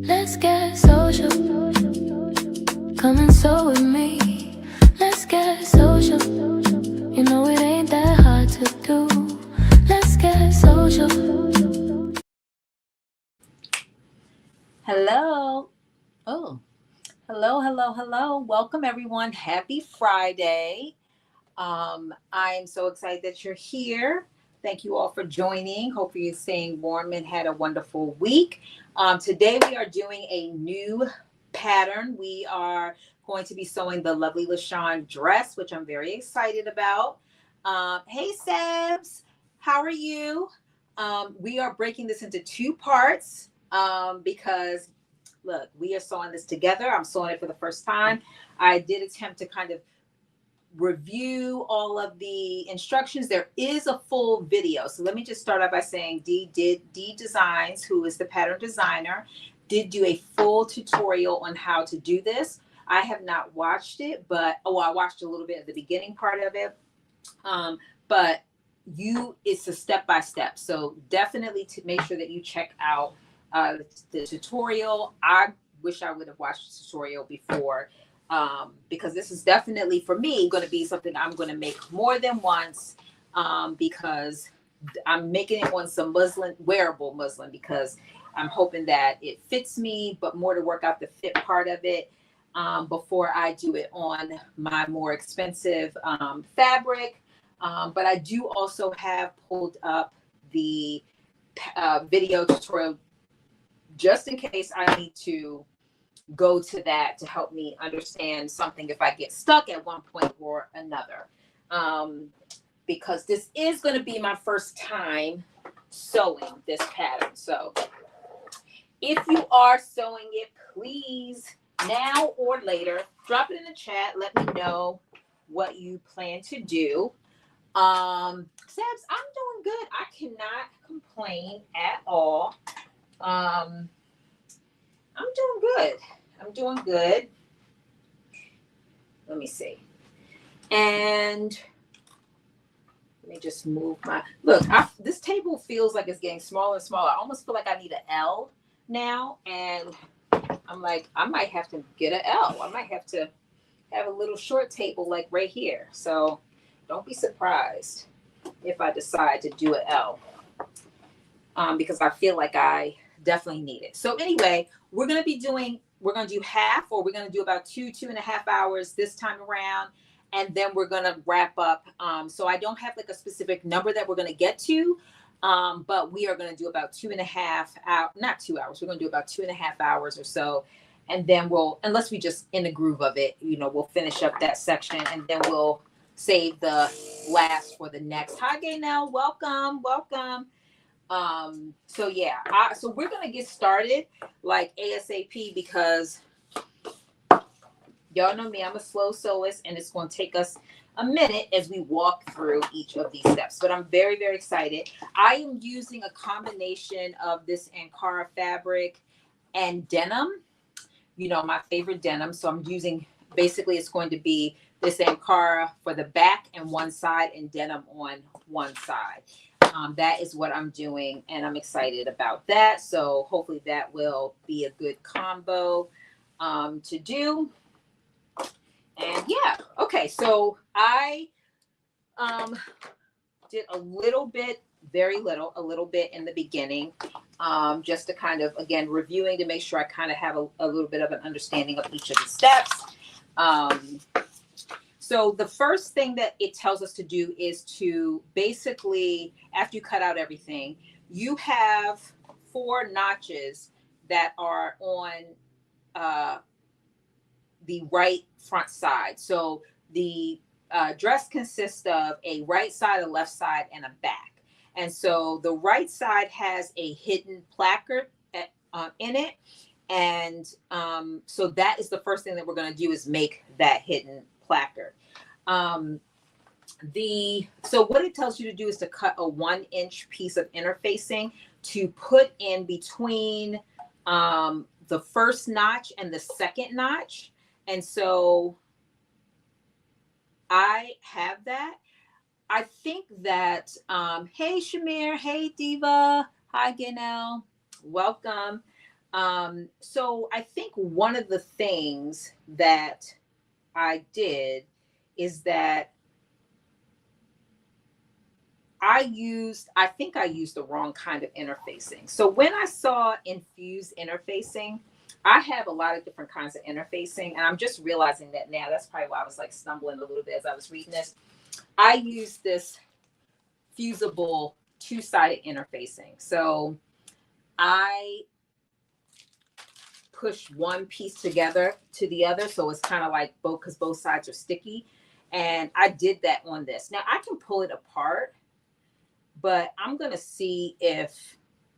Let's get social. Come and sew with me. Let's get social. You know it ain't that hard to do. Let's get social. Hello. Oh, hello. Welcome, everyone. Happy Friday. I am so excited that you're here. Thank you all for joining. Hopefully you're staying warm and had a wonderful week. Today we are doing a new pattern. We are going to be sewing the lovely LaShuan dress, which I'm very excited about. Hey, Sebs, how are you? We are breaking this into two parts because, look, we are sewing this together. I'm sewing it for the first time. I did attempt to kind of review all of the instructions. There is a full video. So let me just start out by saying Dee Designs, who is the pattern designer, did do a full tutorial on how to do this. I have not watched it, but I watched a little bit of the beginning part of it. But it's a step-by-step. So definitely to make sure that you check out the tutorial. I wish I would have watched the tutorial before, because this is definitely, for me, going to be something I'm going to make more than once, because I'm making it on some wearable muslin, because I'm hoping that it fits me, but more to work out the fit part of it before I do it on my more expensive fabric. But I do also have pulled up the video tutorial just in case I need to go to that to help me understand something if I get stuck at one point or another. Because this is going to be my first time sewing this pattern. So if you are sewing it, please, now or later, drop it in the chat. Let me know what you plan to do. Sebs, I'm doing good. I cannot complain at all. I'm doing good. Let me see. And let me just move this table feels like it's getting smaller and smaller. I almost feel like I need an L now. And I'm like, I might have to get an L. I might have to have a little short table like right here. So don't be surprised if I decide to do an L, because I feel like I definitely need it. So anyway, we're going to do half, or we're going to do about 2.5 hours this time around. And then we're going to wrap up. So I don't have like a specific number that we're going to get to, but we are going to do about 2.5 hours, not 2 hours. We're going to do about 2.5 hours or so. And then unless we just in the groove of it, we'll finish up that section, and then we'll save the last for the next. Hi, Gaynell. Welcome. So yeah, so we're gonna get started like ASAP, because y'all know me, I'm a slow sewist, and it's going to take us a minute as we walk through each of these steps. But I'm very, very excited. I am using a combination of this Ankara fabric and denim, my favorite denim. So I'm using, basically it's going to be this Ankara for the back and one side, and denim on one side. That is what I'm doing, and I'm excited about that. So hopefully that will be a good combo to do. And yeah, okay. So I did a little bit in the beginning, just to kind of, again, reviewing to make sure I kind of have a little bit of an understanding of each of the steps. So the first thing that it tells us to do is to basically, after you cut out everything, you have 4 notches that are on the right front side. So the dress consists of a right side, a left side, and a back. And so the right side has a hidden placard in it. And so that is the first thing that we're going to do, is make that hidden placard. So what it tells you to do is to cut a 1-inch piece of interfacing to put in between the first notch and the second notch. And so I have that. I think that, hey, Shamir, hey, Diva, hi, Ganel, welcome. So I think one of the things that I did is that I think I used the wrong kind of interfacing. So when I saw infused interfacing, I have a lot of different kinds of interfacing, and I'm just realizing that now. That's probably why I was like stumbling a little bit as I was reading this. I use this fusible two-sided interfacing. So I push one piece together to the other. So it's kind of like both, because both sides are sticky. And I did that on this. Now I can pull it apart, but I'm going to see if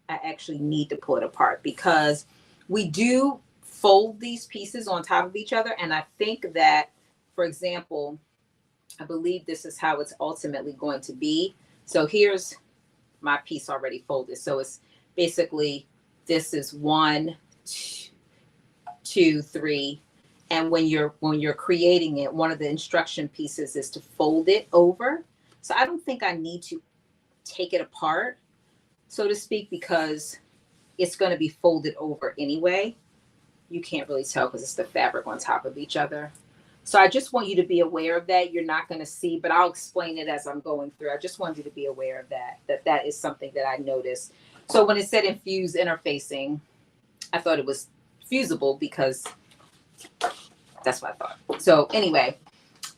I actually need to pull it apart, because we do fold these pieces on top of each other. And I think that, for example, I believe this is how it's ultimately going to be. So here's my piece already folded. So it's basically, this is 1, 2, 3. And when you're creating it, one of the instruction pieces is to fold it over. So I don't think I need to take it apart, so to speak, because it's going to be folded over anyway. You can't really tell because it's the fabric on top of each other. So I just want you to be aware of that. You're not going to see, but I'll explain it as I'm going through. I just wanted you to be aware of that is something that I noticed. So when it said infused interfacing, I thought it was fusible because that's what I thought. So anyway,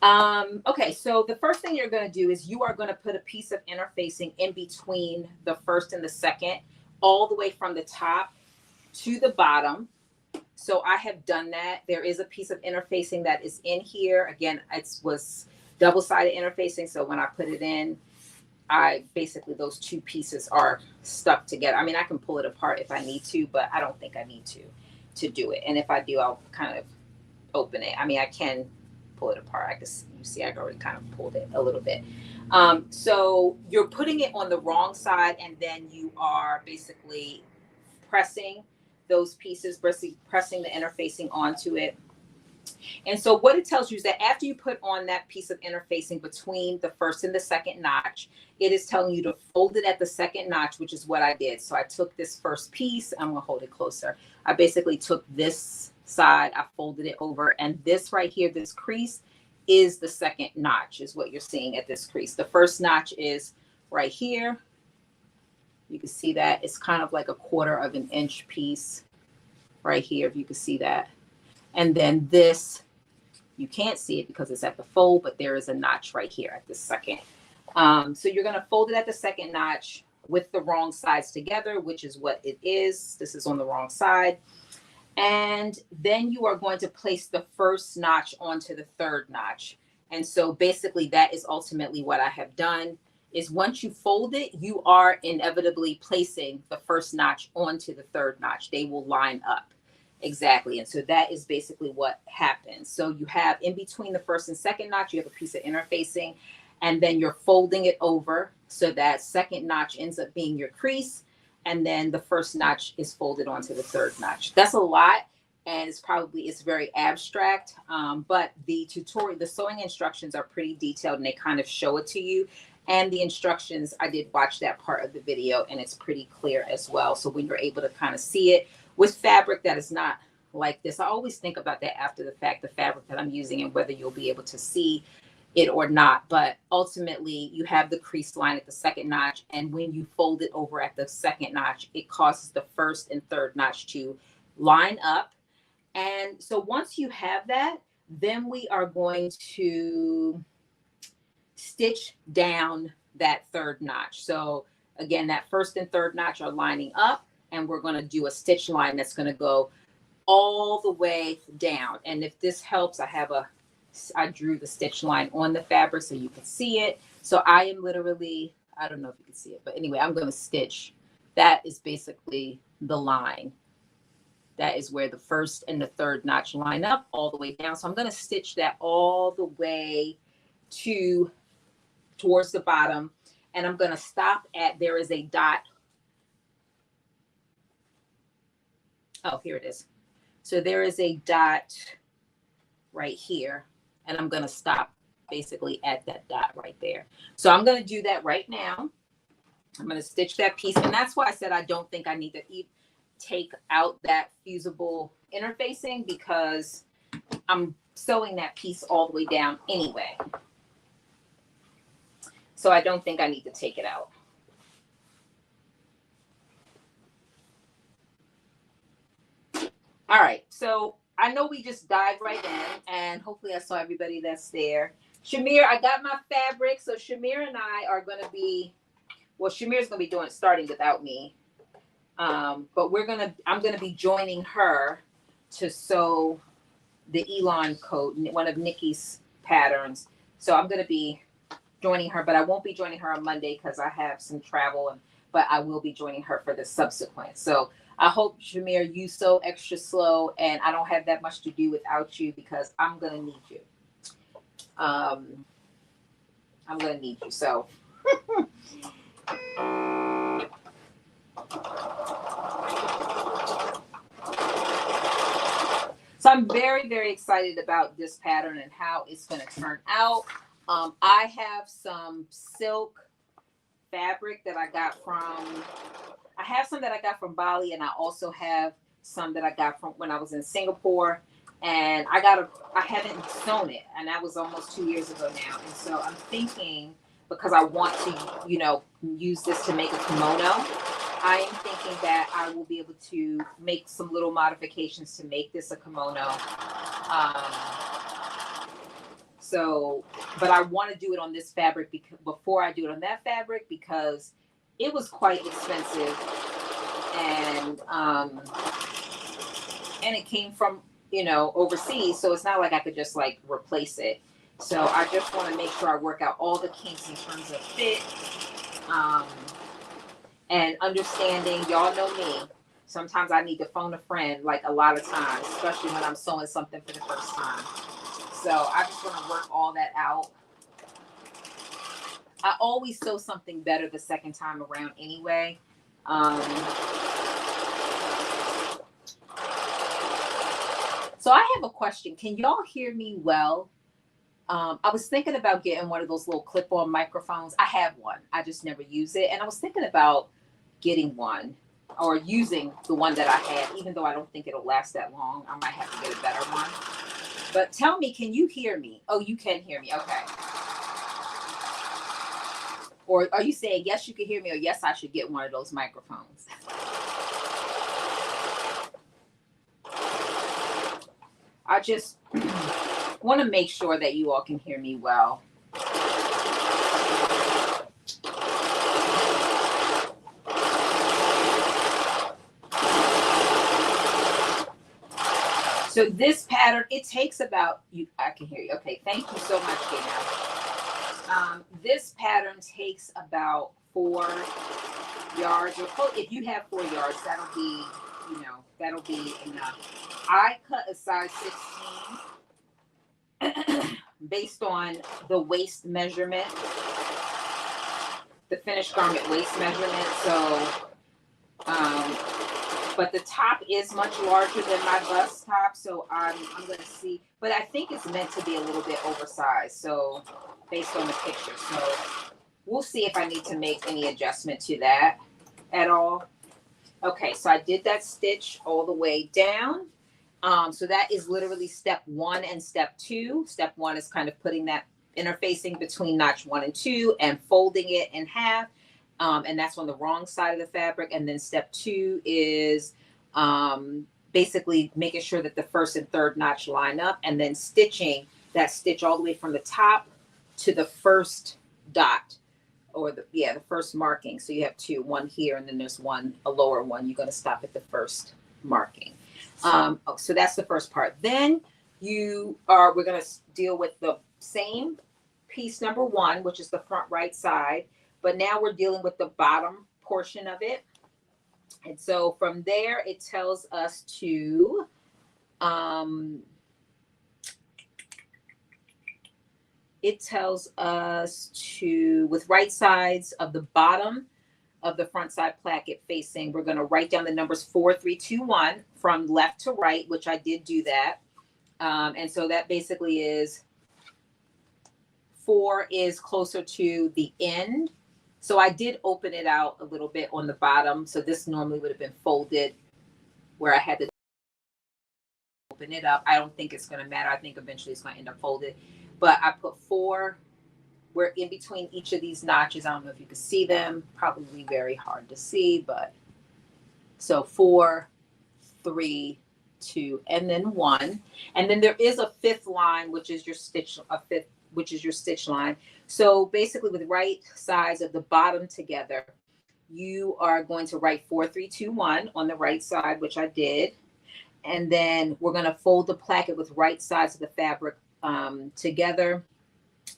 okay, so the first thing you're going to do is you are going to put a piece of interfacing in between the first and the second, all the way from the top to the bottom. So I have done that. There is a piece of interfacing that is in here. Again, it was double-sided interfacing. So when I put it in, basically those two pieces are stuck together. I mean, I can pull it apart if I need to, but I don't think I need to do it. And if I do, I'll kind of open it. I mean, I can pull it apart. You see, I already kind of pulled it a little bit. So you're putting it on the wrong side, and then you are basically pressing those pieces, pressing the interfacing onto it. And so what it tells you is that after you put on that piece of interfacing between the first and the second notch, it is telling you to fold it at the second notch, which is what I did. So I took this first piece, I'm going to hold it closer. I basically took this side, I folded it over, and this right here, this crease is the second notch, is what you're seeing at this crease. The first notch is right here. You can see that it's kind of like a 1/4 of an inch piece right here, if you can see that. And then this, you can't see it because it's at the fold, but there is a notch right here at the second. So you're going to fold it at the second notch with the wrong sides together, which is what it is. This is on the wrong side. And then you are going to place the first notch onto the third notch. And so basically that is ultimately what I have done, is once you fold it, you are inevitably placing the first notch onto the third notch. They will line up. Exactly. And so that is basically what happens. So you have in between the first and second notch, you have a piece of interfacing, and then you're folding it over. So that second notch ends up being your crease. And then the first notch is folded onto the third notch. That's a lot. And it's very abstract. But the sewing instructions are pretty detailed, and they kind of show it to you. And the instructions, I did watch that part of the video, and it's pretty clear as well. So when you're able to kind of see it with fabric that is not like this, I always think about that after the fact, the fabric that I'm using and whether you'll be able to see it or not. But ultimately, you have the crease line at the second notch, and when you fold it over at the second notch, it causes the first and third notch to line up. And so once you have that, then we are going to stitch down that third notch. So again, that first and third notch are lining up, and we're going to do a stitch line that's going to go all the way down. And if this helps, I drew the stitch line on the fabric so you can see it. So I am literally, I don't know if you can see it, but anyway, I'm going to stitch. That is basically the line. That is where the first and the third notch line up all the way down. So I'm going to stitch that all the way to towards the bottom, and I'm going to stop at, there is a dot. Oh, here it is. So there is a dot right here, and I'm going to stop basically at that dot right there. So I'm going to do that right now. I'm going to stitch that piece, and that's why I said I don't think I need to take out that fusible interfacing, because I'm sewing that piece all the way down anyway. So I don't think I need to take it out. All right, so I know we just dived right in, and hopefully I saw everybody that's there. Shamir, I got my fabric, so Shamir and I are going to be, well, Shamir's going to be starting without me, but I'm going to be joining her to sew the Elon coat, one of Nikki's patterns. So I'm going to be joining her, but I won't be joining her on Monday because I have some travel, but I will be joining her for the subsequent. So I hope, Shamir, you sew extra slow, and I don't have that much to do without you, because I'm going to need you. I'm going to need you. So So I'm very, very excited about this pattern and how it's going to turn out. I have some silk fabric that I got from Bali, and I also have some that I got from when I was in Singapore. And I haven't sewn it, and that was almost 2 years ago now. And so I'm thinking, because I want to, use this to make a kimono, I am thinking that I will be able to make some little modifications to make this a kimono. But I want to do it on this fabric before I do it on that fabric, because it was quite expensive, and it came from overseas, so it's not like I could just replace it. So I just want to make sure I work out all the kinks in terms of fit, and understanding. Y'all know me. Sometimes I need to phone a friend, a lot of times, especially when I'm sewing something for the first time. So I just want to work all that out. I always sew something better the second time around anyway. So I have a question. Can y'all hear me well? I was thinking about getting one of those little clip-on microphones. I have one. I just never use it. And I was thinking about getting one, or using the one that I had, even though I don't think it'll last that long. I might have to get a better one. But tell me, can you hear me? Oh, you can hear me. Okay. Or are you saying, yes, you can hear me, or yes, I should get one of those microphones? I just want to make sure that you all can hear me well. So this pattern, it takes about, I can hear you. Okay, thank you so much, Dana. This pattern takes about 4 yards, or if you have 4 yards, that'll be, that'll be enough. I cut a size 16 based on the waist measurement, the finished garment waist measurement. So, but the top is much larger than my bust top, so I'm going to see. But I think it's meant to be a little bit oversized, so based on the picture. So we'll see if I need to make any adjustment to that at all. Okay, so I did that stitch all the way down. So that is literally step 1 and step 2. Step 1 is kind of putting that interfacing between notch 1 and 2 and folding it in half. And that's on the wrong side of the fabric. And then step 2 is basically making sure that the first and third notch line up, and then stitching that stitch all the way from the top to the first dot, or the first marking. So you have 2, one here, and then there's a lower one. You're going to stop at the first marking. So that's the first part. Then we're going to deal with the same piece number 1, which is the front right side. But now we're dealing with the bottom portion of it. And so from there, it tells us to, it tells us to, with right sides of the bottom of the front side placket facing, we're going to write down the numbers 4, 3, 2, 1 from left to right, which I did do that. And so that basically is 4 is closer to the end. So I did open it out a little bit on the bottom. So this normally would have been folded where I had to open it up. I don't think it's going to matter. I think eventually it's going to end up folded. But I put 4. We're in between each of these notches. I don't know if you can see them. Probably very hard to see, but so 4, 3, 2, and then 1. And then there is a fifth line, which is your stitch, which is your stitch line. So basically with right sides of the bottom together, you are going to write 4, 3, 2, 1 on the right side, which I did. And then we're going to fold the placket with right sides of the fabric together.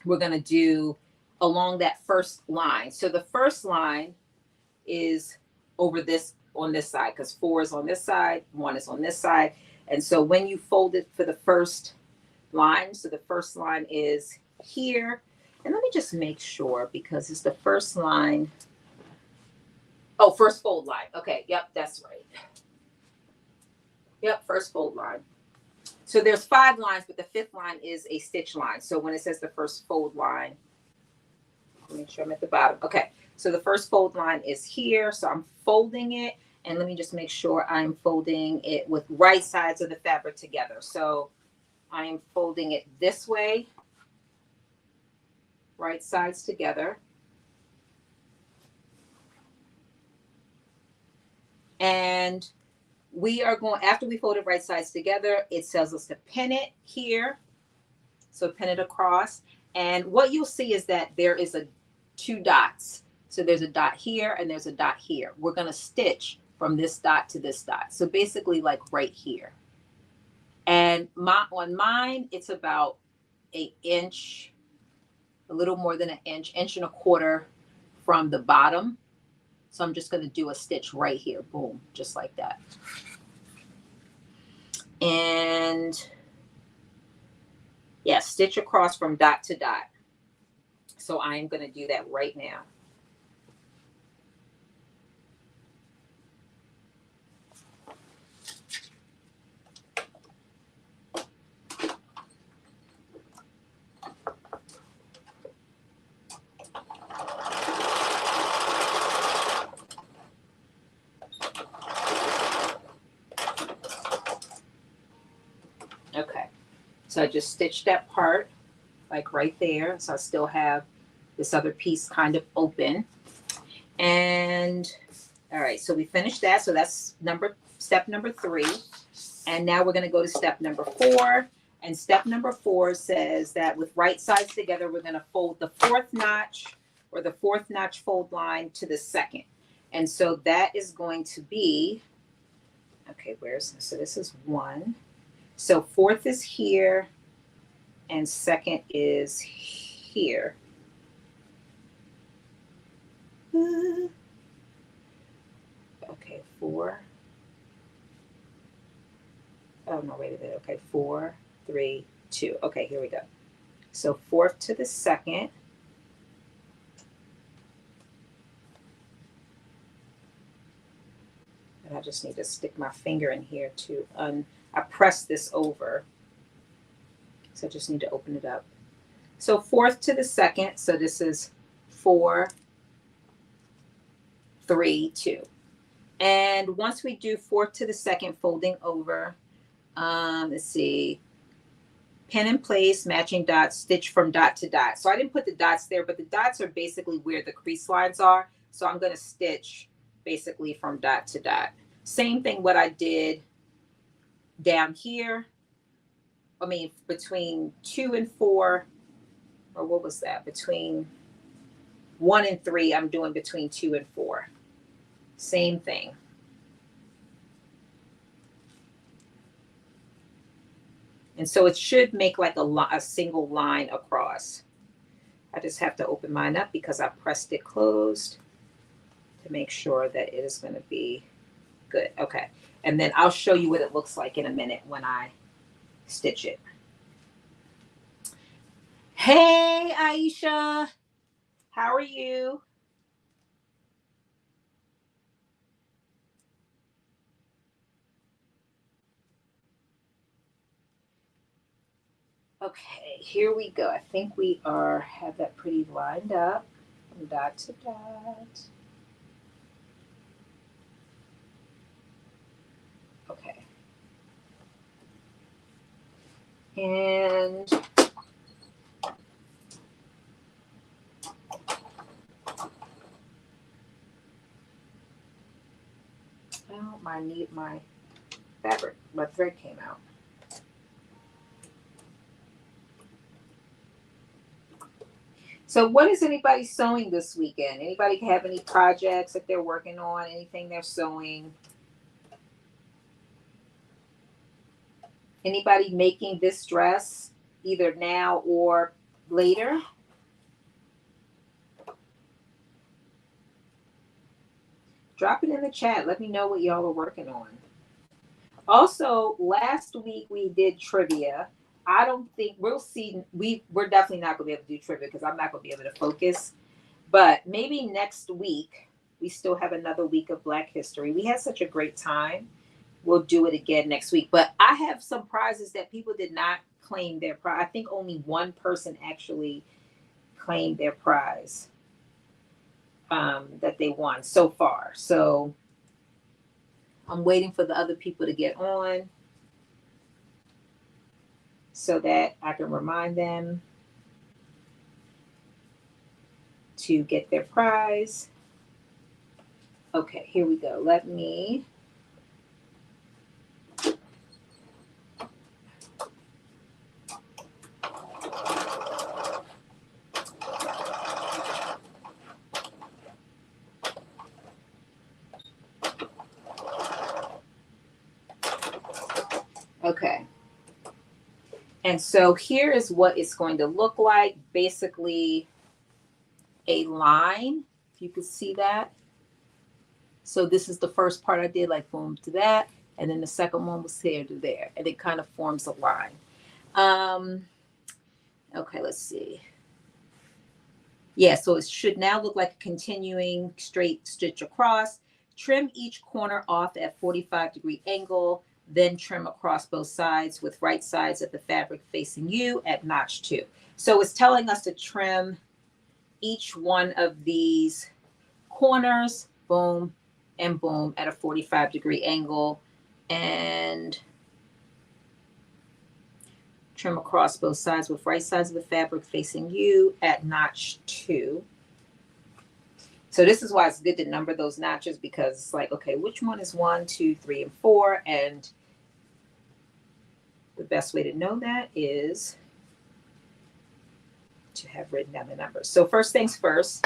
We're going to do along that first line. So the first line is over this on this side, because 4 is on this side, 1 is on this side. And so when you fold it for the first line, so the first line is here. And let me just make sure, because it's the first line. Oh, first fold line. Okay, yep, that's right. Yep, first fold line. So there's 5 lines, but the 5th line is a stitch line. So when it says the first fold line, make sure I'm at the bottom. Okay, so the first fold line is here. So I'm folding it. And let me just make sure I'm folding it with right sides of the fabric together. So I am folding it this way, right sides together. And we are going, after we folded right sides together, it tells us to pin it here. So pin it across. And what you'll see is that there is 2 dots. So there's a dot here and there's a dot here. We're going to stitch from this dot to this dot. So basically like right here. And on mine, it's about an inch, a little more than an inch, inch and a quarter from the bottom. So I'm just going to do a stitch right here. Boom, just like that. And yeah, stitch across from dot to dot. So I am going to do that right now. Okay, so I just stitched that part like right there. So I still have this other piece kind of open. And all right, so we finished that. So that's step number 3. And now we're going to go to step number 4. And step number 4 says that with right sides together, we're going to fold the 4th notch or the 4th notch fold line to the 2nd. And so that is going to be, okay, so this is 1. So 4th is here and 2nd is here. Okay, 4. Oh, no, wait a minute. Okay, 4, 3, 2. Okay, here we go. So 4th to the 2nd. And I just need to stick my finger in here to I press this over. So I just need to open it up. So 4th to the 2nd. So this is 4, 3, 2. And once we do 4th to the 2nd, folding over, let's see, pin in place, matching dots, stitch from dot to dot. So I didn't put the dots there, but the dots are basically where the crease lines are. So I'm going to stitch basically from dot to dot. Same thing what I did down here. I mean, between 2 and 4, or what was that? Between 1 and 3, I'm doing between 2 and 4. Same thing. And so it should make like a single line across. I just have to open mine up because I pressed it closed to make sure that it is going to be good. Okay. And then I'll show you what it looks like in a minute when I stitch it. Hey, Aisha. How are you? Okay, here we go. I think we have that pretty lined up from dot to dot. Okay. And well, my fabric, my thread came out. So what is anybody sewing this weekend? Anybody have any projects that they're working on? Anything they're sewing? Anybody making this dress either now or later? Drop it in the chat. Let me know what y'all are working on. Also, last week we did trivia. I don't think we'll see. We're definitely not going to be able to do trivia because I'm not going to be able to focus. But maybe next week we still have another week of Black History. We had such a great time. We'll do it again next week. But I have some prizes that people did not claim their prize. I think only one person actually claimed their prize that they won so far. So I'm waiting for the other people to get on so that I can remind them to get their prize. Okay, here we go. Let me. Okay. And so here is what it's going to look like. Basically, a line, if you could see that. So this is the first part I did, like boom to that. And then the second one was here to there. And it kind of forms a line. Okay, let's see. Yeah, so it should now look like a continuing straight stitch across. Trim each corner off at 45-degree angle, then trim across both sides with right sides of the fabric facing you at notch 2. So it's telling us to trim each one of these corners, boom and boom, at a 45-degree angle, and trim across both sides with right sides of the fabric facing you at notch 2. So this is why it's good to number those notches, because it's like, okay, which one is 1, 2, 3, and 4? And the best way to know that is to have written down the numbers. So first things first,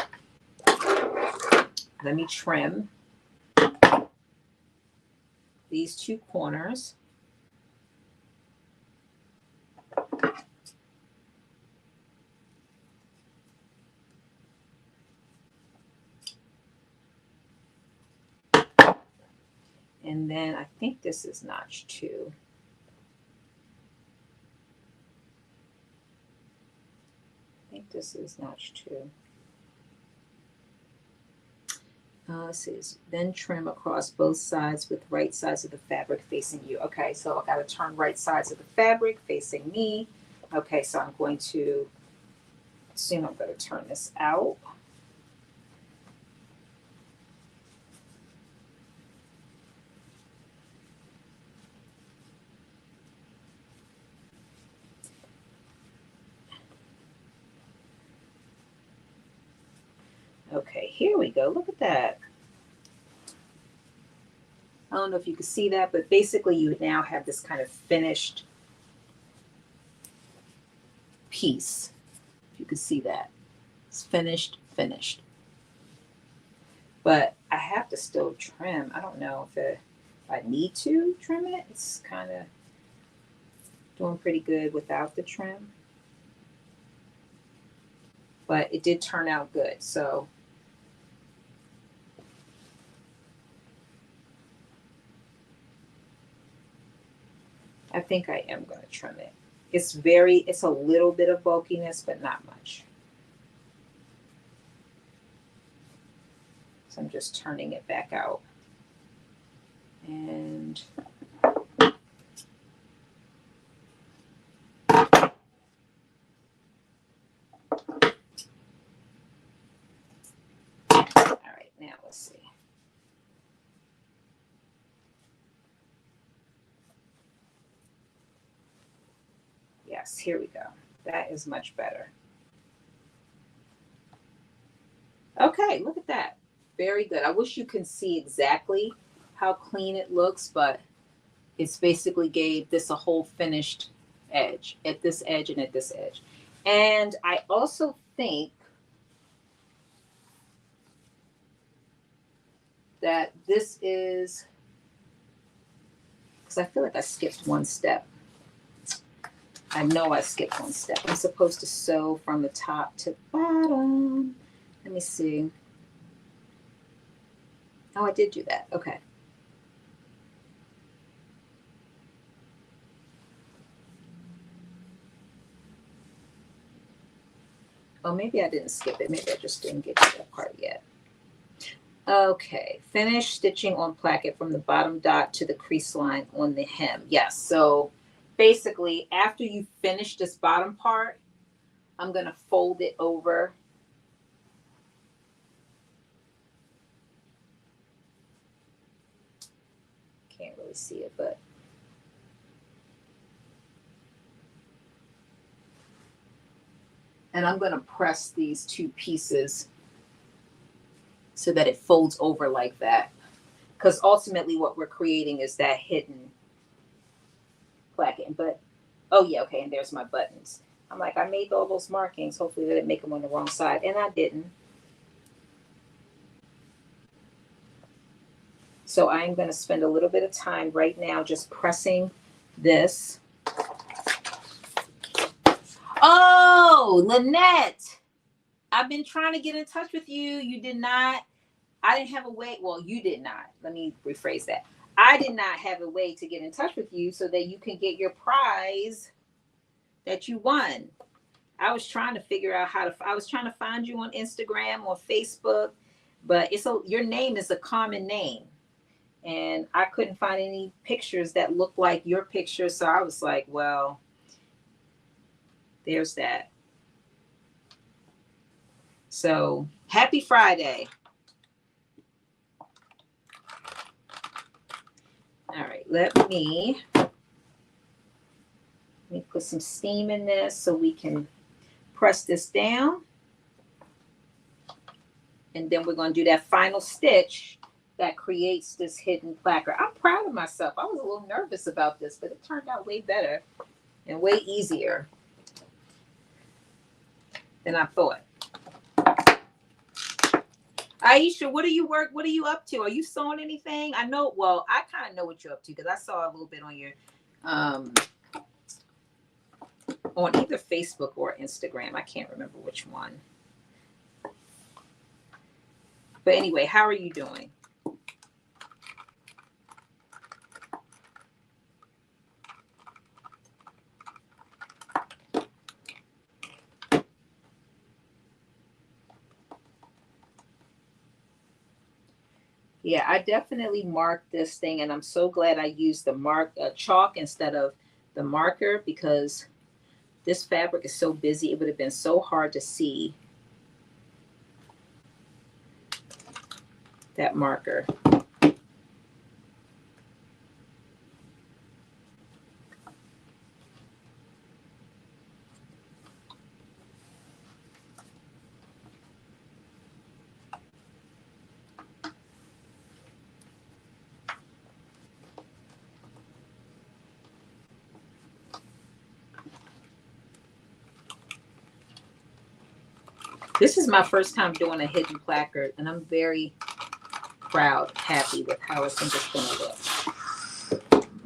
let me trim these two corners. And then I think this is notch 2. I think this is notch 2. Let's see. Then trim across both sides with right sides of the fabric facing you. Okay, so I got to turn right sides of the fabric facing me. Okay, so I'm going to assume I'm going to turn this out. Okay, here we go. Look at that. I don't know if you can see that, but basically you now have this kind of finished piece. If you can see that. It's finished, finished. But I have to still trim. I don't know if I need to trim it. It's kind of doing pretty good without the trim. But it did turn out good. So I think I am going to trim it. It's a little bit of bulkiness, but not much. So I'm just turning it back out. And all right, now let's see. Yes, here we go. That is much better. Okay, look at that. Very good. I wish you can see exactly how clean it looks, but it's basically gave this a whole finished edge at this edge and at this edge. And I also think that this is, because I feel like I skipped one step. I know I skipped one step. I'm supposed to sew from the top to bottom. Let me see. Oh, I did do that. Okay. Oh, maybe I didn't skip it. Maybe I just didn't get to that part yet. Okay, finish stitching on placket from the bottom dot to the crease line on the hem. Yes, so basically after you finish this bottom part, I'm going to fold it over. Can't really see it, but and I'm going to press these two pieces so that it folds over like that. Because ultimately what we're creating is that hidden placket. But, oh yeah, okay, and there's my buttons. I'm like, I made all those markings. Hopefully they didn't make them on the wrong side. And I didn't. So I'm going to spend a little bit of time right now just pressing this. Oh, Lynette, I've been trying to get in touch with you. You did not. I didn't have a way. Well, you did not. Let me rephrase that. I did not have a way to get in touch with you so that you can get your prize that you won. I was trying to figure out I was trying to find you on Instagram or Facebook, but your name is a common name. And I couldn't find any pictures that looked like your picture. So I was like, well, there's that. So happy Friday. All right, let me put some steam in this so we can press this down. And then we're going to do that final stitch that creates this hidden placard. I'm proud of myself. I was a little nervous about this, but it turned out way better and way easier than I thought. Aisha, what are you up to? Are you sewing anything? I know, well, I kind of know what you're up to because I saw a little bit on your on either Facebook or Instagram. I can't remember which one. But anyway, how are you doing? Yeah, I definitely marked this thing, and I'm so glad I used the chalk instead of the marker because this fabric is so busy. It would have been so hard to see that marker. This is my first time doing a hidden placard, and I'm very proud, happy with how I think it's going to look.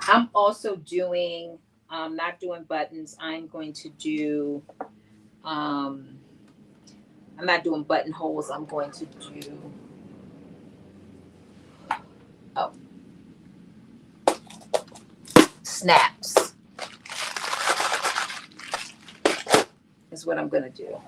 I'm also doing, not doing buttons. I'm going to do, I'm not doing buttonholes. I'm going to do, oh, snaps is what I'm going to do.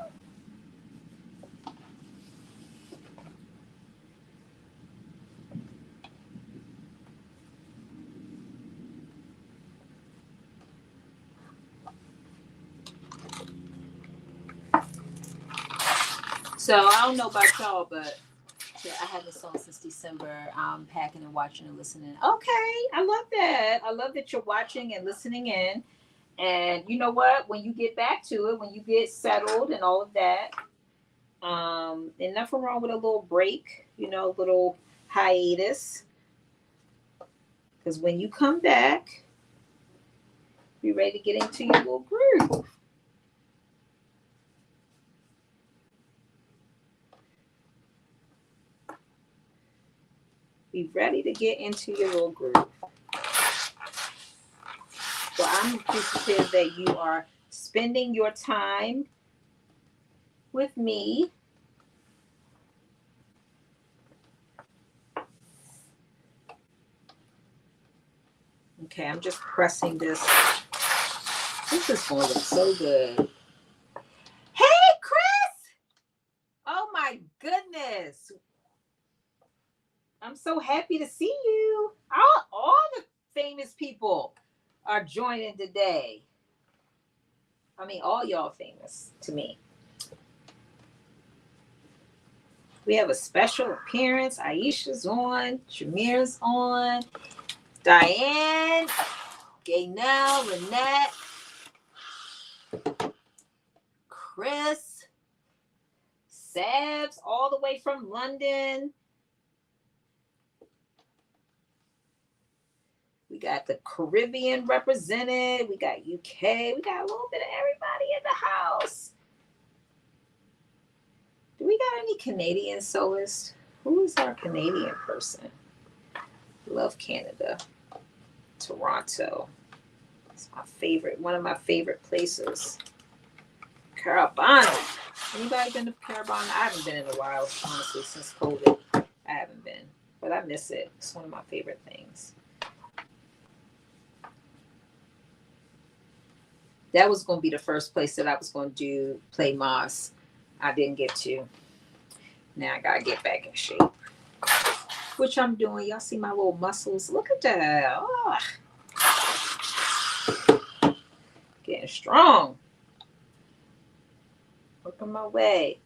So I don't know about y'all, but yeah, I haven't sewn since December. I'm packing and watching and listening. Okay, I love that. I love that you're watching and listening in. And you know what? When you get back to it, when you get settled and all of that, and nothing wrong with a little break, a little hiatus. Because when you come back, you're ready to get into your little groove. Be ready to get into your little groove. So I'm appreciative that you are spending your time with me. Okay, I'm just pressing this. This is going to look so good. Hey, Chris! Oh my goodness. I'm so happy to see you. All the famous people are joining today. I mean, all y'all famous to me. We have a special appearance. Aisha's on. Shamir's on. Diane. Gaynell. Lynette. Chris. Sabs, all the way from London. We got the Caribbean represented. We got UK. We got a little bit of everybody in the house. Do we got any Canadian sewists? Who is our Canadian person? Love Canada. Toronto. It's my favorite, one of my favorite places. Carabana. Anybody been to Carabana? I haven't been in a while, honestly, since COVID. I haven't been, but I miss it. It's one of my favorite things. That was going to be the first place that I was going to play Moss. I didn't get to. Now I got to get back in shape. Which I'm doing. Y'all see my little muscles? Look at that. Oh. Getting strong. Working my way.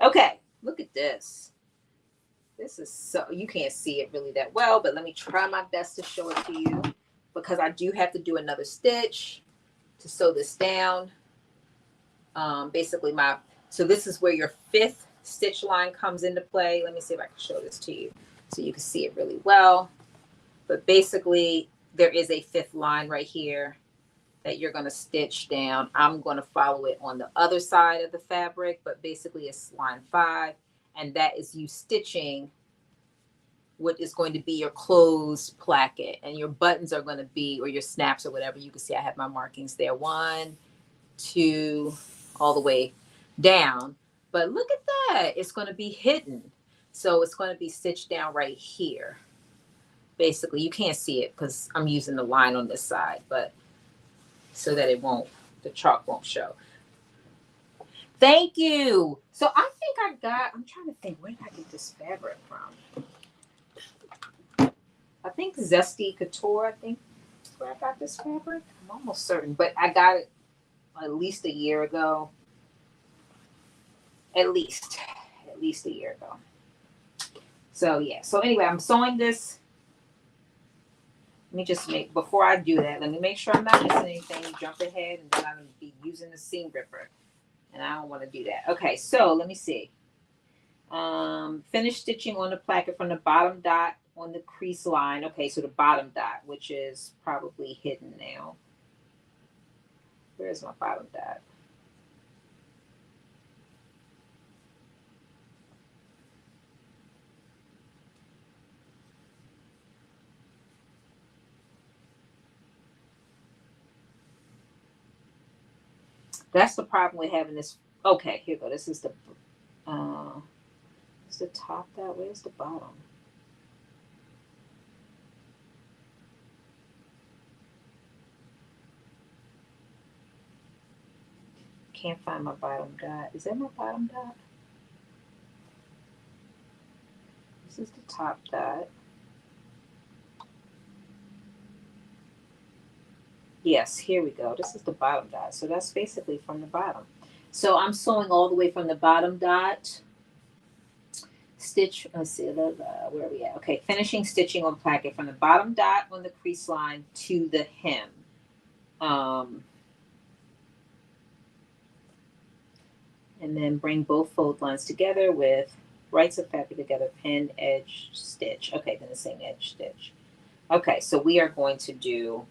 Okay, look at this. This is so, you can't see it really that well, but let me try my best to show it to you because I do have to do another stitch to sew this down. Basically so this is where your 5th stitch line comes into play. Let me see if I can show this to you so you can see it really well. But basically there is a 5th line right here that you're going to stitch down. I'm going to follow it on the other side of the fabric, but basically it's line 5, and that is you stitching what is going to be your closed placket, and your buttons are going to be, or your snaps or whatever. You can see I have my markings there, 1, 2, all the way down. But look at that, it's going to be hidden. So it's going to be stitched down right here. Basically, you can't see it because I'm using the line on this side, but so that the chalk won't show. Thank you. So I think I'm trying to think, where did I get this fabric from? I think Zesty Couture, I think is where I got this fabric. I'm almost certain, but I got it at least a year ago. At least a year ago. So yeah. So anyway, I'm sewing this. Let me just before I do that, let me make sure I'm not missing anything. You jump ahead and then I'm going to be using the seam ripper. And I don't want to do that. Okay, so let me see. Finish stitching on the placket from the bottom dot on the crease line. Okay, so the bottom dot, which is probably hidden now. Where's my bottom dot? That's the problem with having this. Okay, here we go. This is the top dot. Where's the bottom? can't find my bottom dot. Is that my bottom dot? This is the top dot. Yes, here we go. This is the bottom dot. So that's basically from the bottom. So I'm sewing all the way from the bottom dot. Stitch, let's see, where are we at? Okay, finishing stitching on placket from the bottom dot on the crease line to the hem. And then bring both fold lines together with rights of fabric together, pin, edge, stitch. Okay, then the same edge stitch. Okay, so we are going to do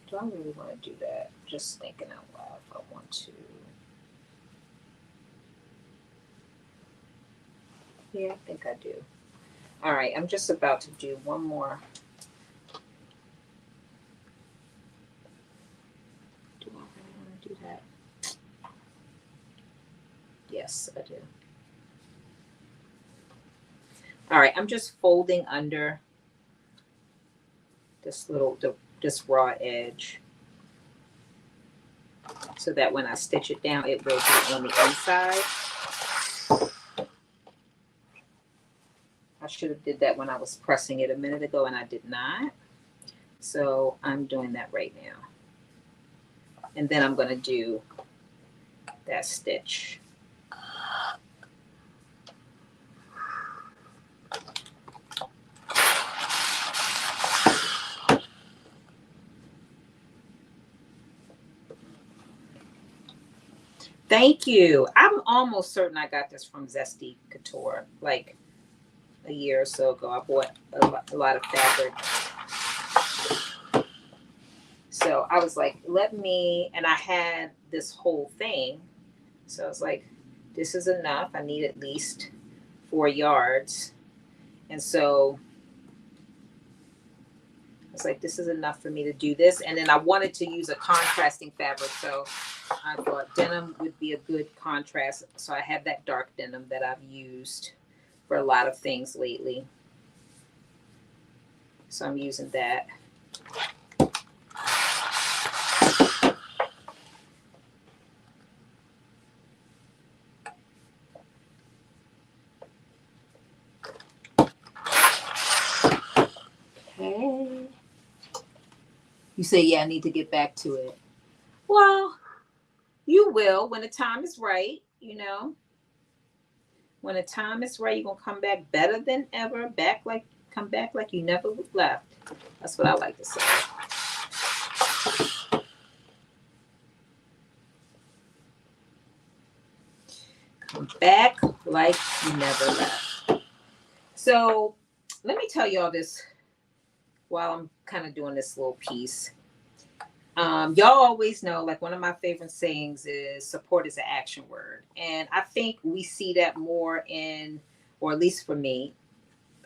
do I really want to do that? Just thinking out loud if I want to. Yeah, I think I do. All right, I'm just about to do one more. Do I really want to do that? Yes, I do. All right, I'm just folding under this this raw edge so that when I stitch it down, it will be on the inside. I should have did that when I was pressing it a minute ago and I did not. So I'm doing that right now. And then I'm going to do that stitch. Thank you. I'm almost certain I got this from Zesty Couture, like a year or so ago. I bought a lot of fabric. So I was like, and I had this whole thing. So I was like, this is enough. I need at least 4 yards. And so I was like, this is enough for me to do this. And then I wanted to use a contrasting fabric. So I thought denim would be a good contrast. So I have that dark denim that I've used for a lot of things lately. So I'm using that. Okay. You say, yeah, I need to get back to it. Well, you will when the time is right, you know. When the time is right, you're gonna come back better than ever. Come back like you never left. That's what I like to say. Come back like you never left. So let me tell y'all this while I'm kind of doing this little piece. Y'all always know, like, one of my favorite sayings is support is an action word. And I think we see that more in, or at least for me,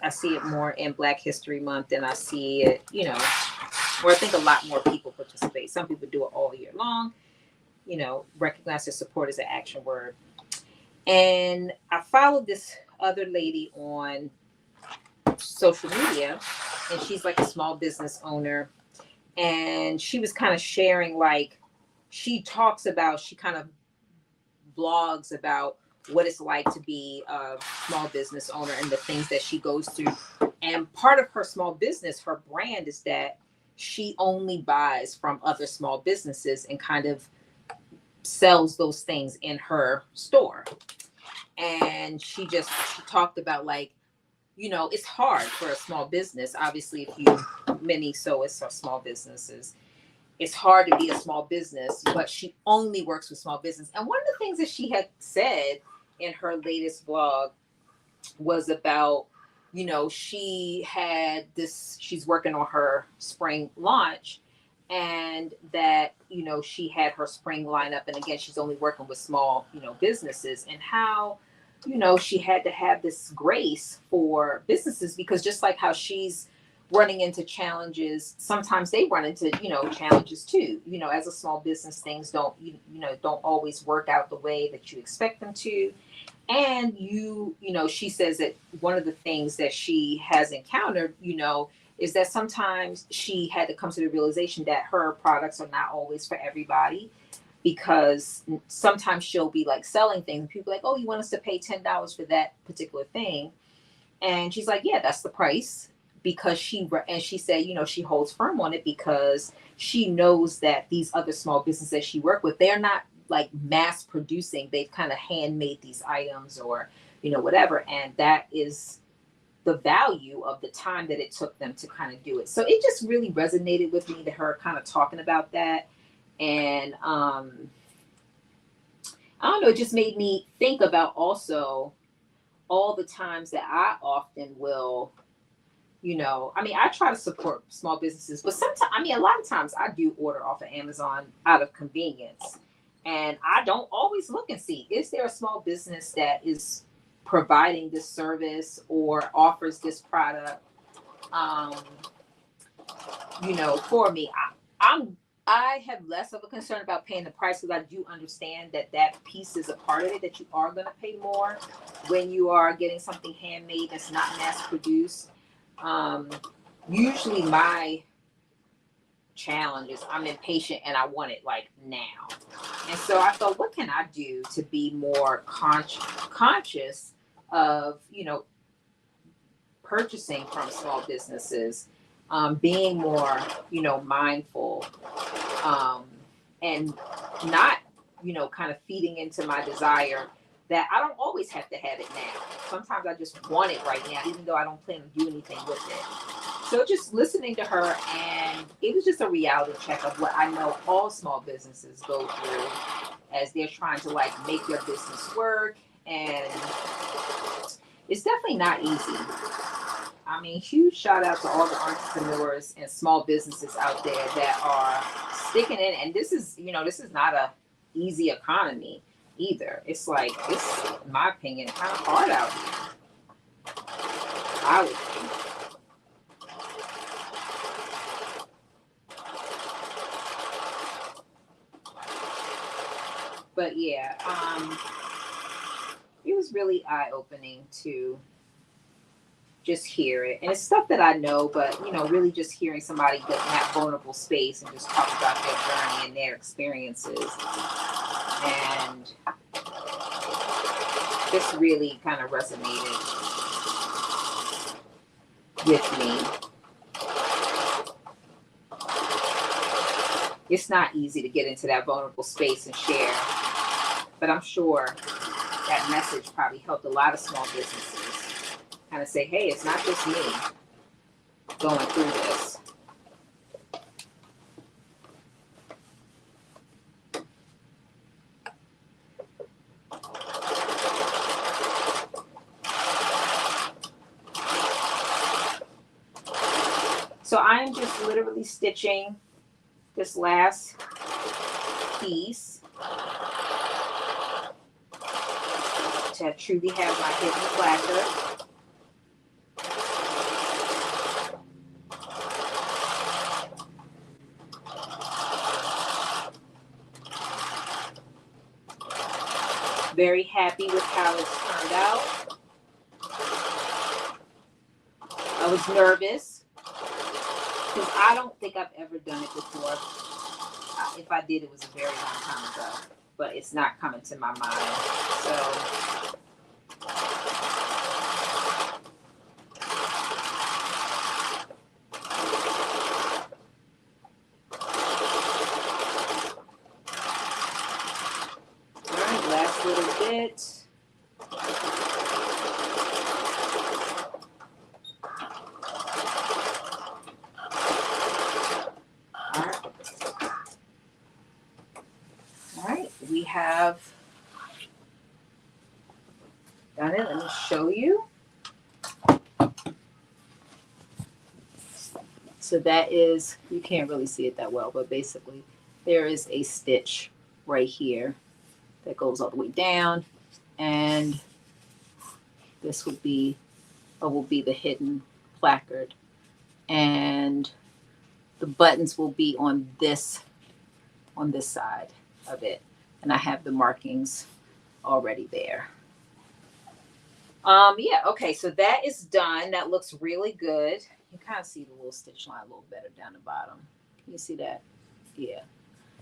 I see it more in Black History Month than I see it, you know, where I think a lot more people participate. Some people do it all year long, you know, recognize that support is an action word. And I followed this other lady on social media, and she's like a small business owner. And she was kind of sharing, like, she kind of blogs about what it's like to be a small business owner and the things that she goes through. And part of her small business, her brand, is that she only buys from other small businesses and kind of sells those things in her store. And she talked about, like, you know, it's hard for a small business. Obviously, many sewists are small businesses. It's hard to be a small business, but she only works with small business. And one of the things that she had said in her latest blog was about, you know, she's working on her spring launch, and that, you know, she had her spring lineup. And again, she's only working with small, you know, businesses, and how, you know, she had to have this grace for businesses, because just like how she's running into challenges. Sometimes they run into, challenges too. As a small business, things don't always work out the way that you expect them to. And she says that one of the things that she has encountered, is that sometimes she had to come to the realization that her products are not always for everybody, because sometimes she'll be like selling things and people are like, oh, you want us to pay $10 for that particular thing? And she's like, yeah, that's the price. Because she said, she holds firm on it because she knows that these other small businesses that she work with, they're not like mass producing. They've kind of handmade these items or, whatever. And that is the value of the time that it took them to kind of do it. So it just really resonated with me, to her kind of talking about that. And I don't know, it just made me think about also all the times that I often will, I try to support small businesses, but sometimes, a lot of times I do order off of Amazon out of convenience. And I don't always look and see, is there a small business that is providing this service or offers this product, for me. I have less of a concern about paying the price, because I do understand that piece is a part of it, that you are going to pay more when you are getting something handmade that's not mass produced. Usually my challenge is I'm impatient and I want it like now. And so I thought, what can I do to be more conscious of, purchasing from small businesses, being more, mindful, and not, kind of feeding into my desire that I don't always have to have it now. Sometimes I just want it right now, even though I don't plan to do anything with it. So just listening to her, and it was just a reality check of what I know all small businesses go through as they're trying to like make their business work. And it's definitely not easy. Huge shout out to all the entrepreneurs and small businesses out there that are sticking in. And this is not a easy economy either. It's like, it's, in my opinion, kind of hard out here, I would think. But yeah, it was really eye-opening to just hear it. And it's stuff that I know, but really just hearing somebody get in that vulnerable space and just talk about their journey and their experiences. And this really kind of resonated with me. It's not easy to get into that vulnerable space and share, but I'm sure that message probably helped a lot of small businesses kind of say, hey, it's not just me going through this. So I'm just literally stitching this last piece to truly have my hidden placard. Very happy with how it's turned out. I was nervous because I don't think I've ever done it before. If I did, it was a very long time ago, but it's not coming to my mind. So last little bit. All right, we have done it. Let me show you. So that is, you can't really see it that well, but basically there is a stitch right here that goes all the way down, and this will be the hidden placard. and the buttons will be on this side of it, and I have the markings already there. Yeah, okay, so that is done. That looks really good. You kind of see the little stitch line a little better down the bottom. Can you see that? Yeah.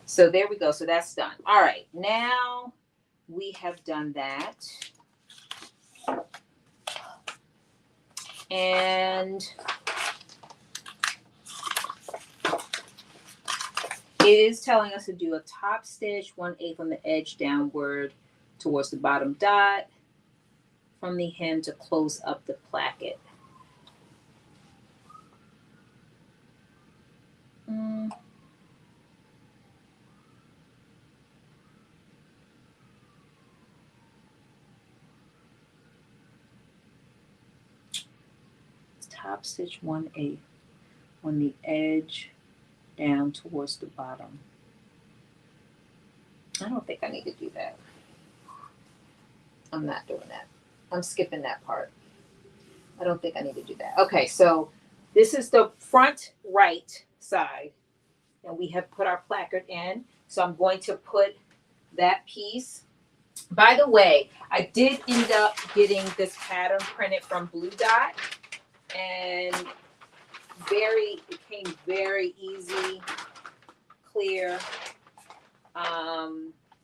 So there we go. So that's done. All right, now we have done that. And it is telling us to do a top stitch 1/8 on the edge downward towards the bottom dot from the hem to close up the placket. Top stitch 1/8 on the edge down towards the bottom. I don't think I need to do that. I'm not doing that. I'm skipping that part. I don't think I need to do that. Okay, so this is the front right side, and we have put our placard in. So I'm going to put that piece. By the way, I did end up getting this pattern printed from Blue Dot, and it came very easy, clear.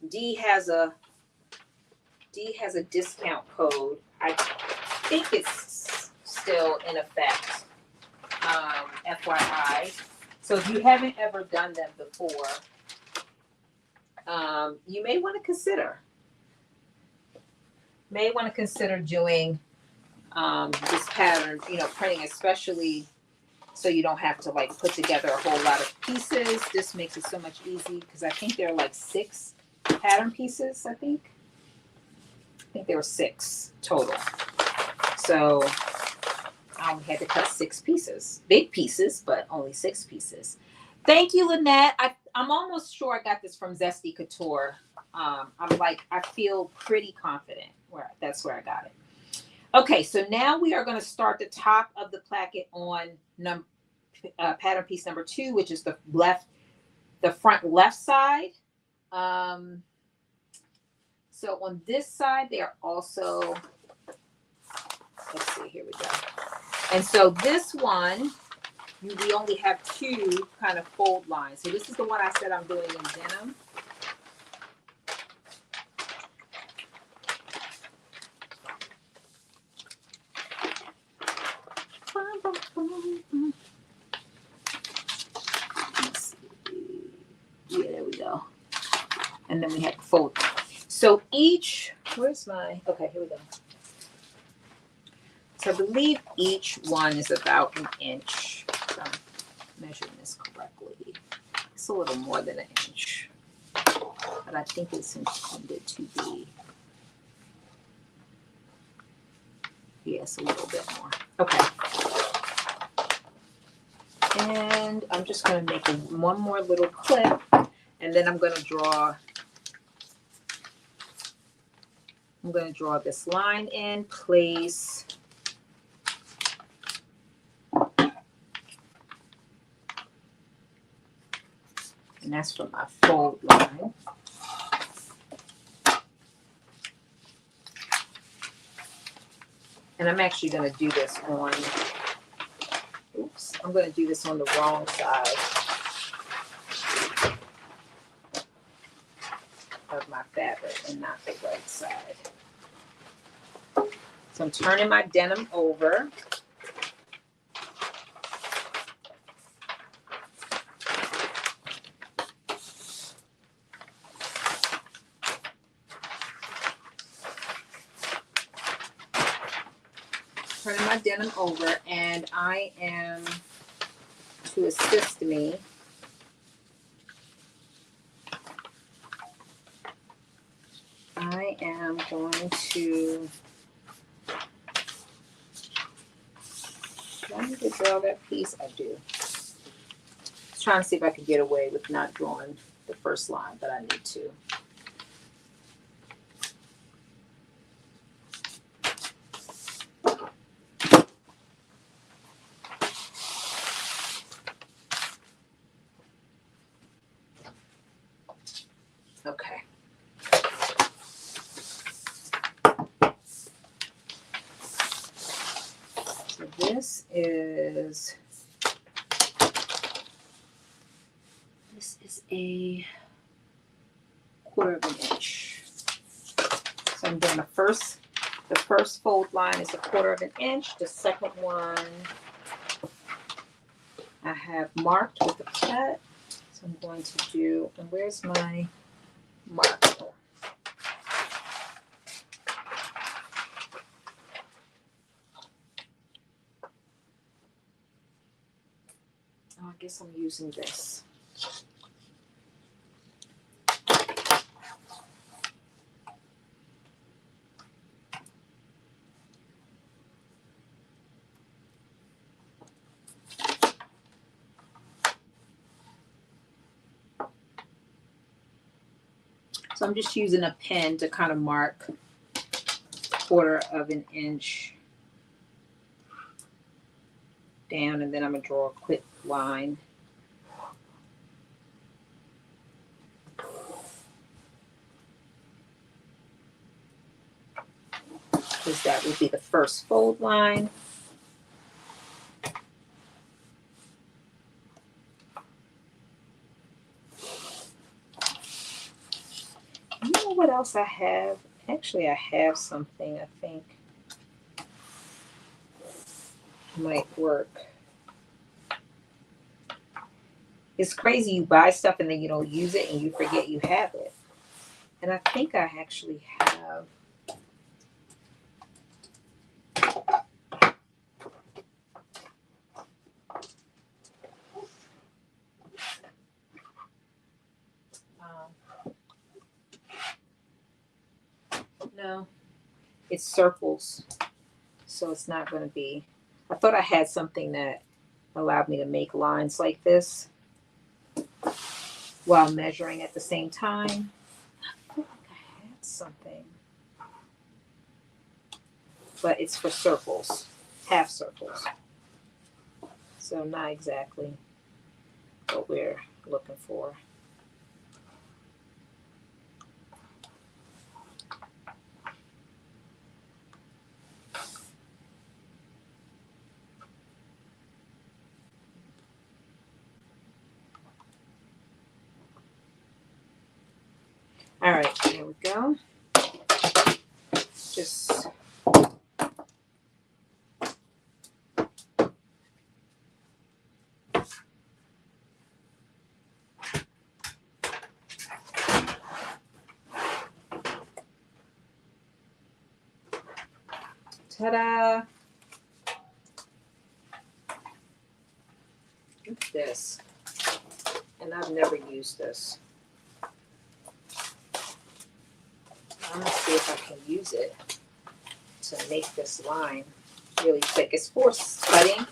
Dee has a discount code. I think it's still in effect. FYI. So if you haven't ever done them before, you may want to consider doing this pattern, printing, especially so you don't have to like put together a whole lot of pieces. This makes it so much easier because I think there are like 6 pattern pieces. I think there were 6 total. So I only had to cut 6 pieces, big pieces, but only 6 pieces. Thank you, Lynette. I'm almost sure I got this from Zesty Couture. I feel pretty confident that's where I got it. Okay, so now we are going to start the top of the placket on pattern piece number 2, which is the front left side. So on this side, they are also, let's see, here we go. And so this one, we only have 2 kind of fold lines. So this is the one I said I'm doing in denim. Yeah, there we go. And then we have to fold. So okay, here we go. So I believe each one is about an inch. If I'm measuring this correctly. It's a little more than an inch. But I think it's intended to be, yes, a little bit more. Okay. And I'm just going to make one more little clip, and then I'm going to draw this line in place. And that's for my fold line. And I'm actually going to do this on, I'm going to do this on the wrong side of my fabric and not the right side. So I'm turning my denim over. Turning my denim over, and I am, to assist me, I am going to, do I need to draw that piece? I do. I was trying to see if I could get away with not drawing the first line, but I need to. is a 1/4 of an inch. So I'm doing the first fold line is a 1/4 of an inch. The second one I have marked with a cut. So I'm going to do, and where's my marker? Oh, I guess I'm using this. So I'm just using a pen to kind of mark 1/4 of an inch down, and then I'm going to draw a quick line. Because that would be the first fold line. You know what else I have? Actually, I have something I think might work. It's crazy, you buy stuff and then you don't use it and you forget you have it. And I think I actually have no, it's circles. So it's not going to be, I thought I had something that allowed me to make lines like this while measuring at the same time. I feel like I had something. But it's for circles, half circles. So not exactly what we're looking for. All right, there we go. Just ta-da! Look at this. And I've never used this. I'm gonna see if I can use it to make this line really thick. It's for cutting.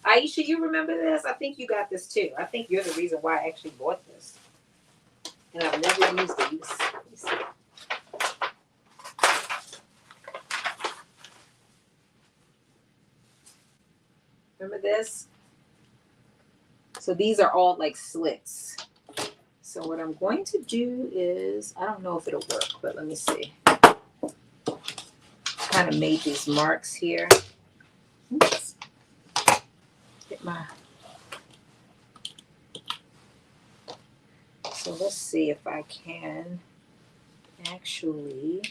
Aisha, you remember this? I think you got this too. I think you're the reason why I actually bought this. And I've never used it. Let me see. Remember this? So these are all like slits. So what I'm going to do is, I don't know if it'll work, but let me see. Kind of made these marks here. Oops. Get my. So let's see if I can actually,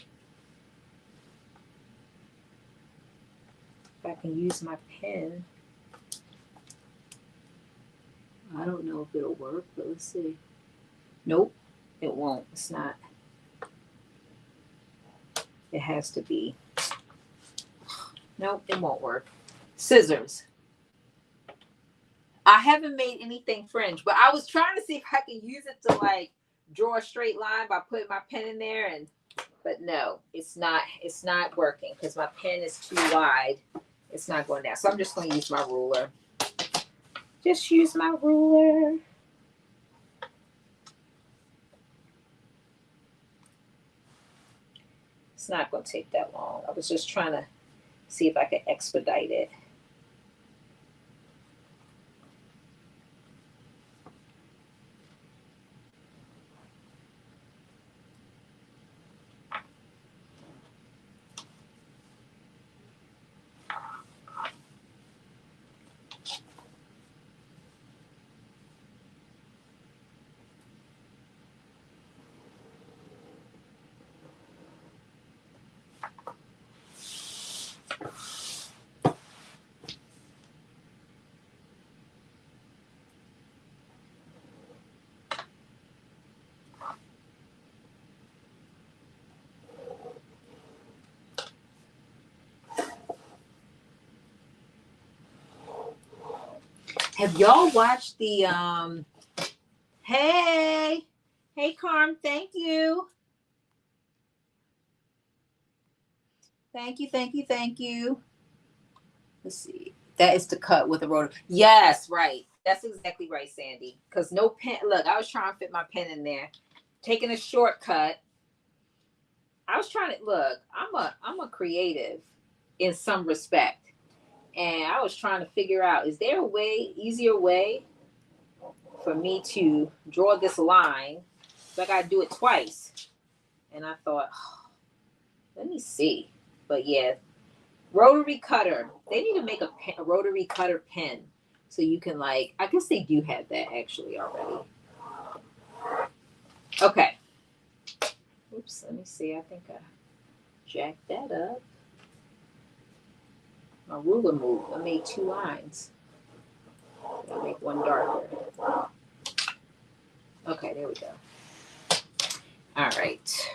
if I can use my pen. I don't know if it'll work, but let's see. Nope, it won't. It's not. It has to be. Nope, it won't work. Scissors. I haven't made anything fringe, but I was trying to see if I can use it to like draw a straight line by putting my pen in there, and but no, it's not working because my pen is too wide. It's not going down. So I'm just going to use my ruler. Just use my ruler. It's not going to take that long. I was just trying to see if I could expedite it. Have y'all watched the hey, hey Carm, thank you. Thank you, thank you, thank you. Let's see. That is to cut with a rotor. Yes, right. That's exactly right, Sandy. Because no pen. Look, I was trying to fit my pen in there, taking a shortcut. I was trying to look. I'm a creative in some respect, and I was trying to figure out: is there a way, easier way, for me to draw this line? So I got to do it twice. And I thought, oh, let me see. But yeah, rotary cutter. They need to make a rotary cutter pen so you can like. I guess they do have that actually already. Okay. Oops. Let me see. I think I jacked that up. My ruler moved. I made 2 lines. I'll make one darker. Okay. There we go. All right.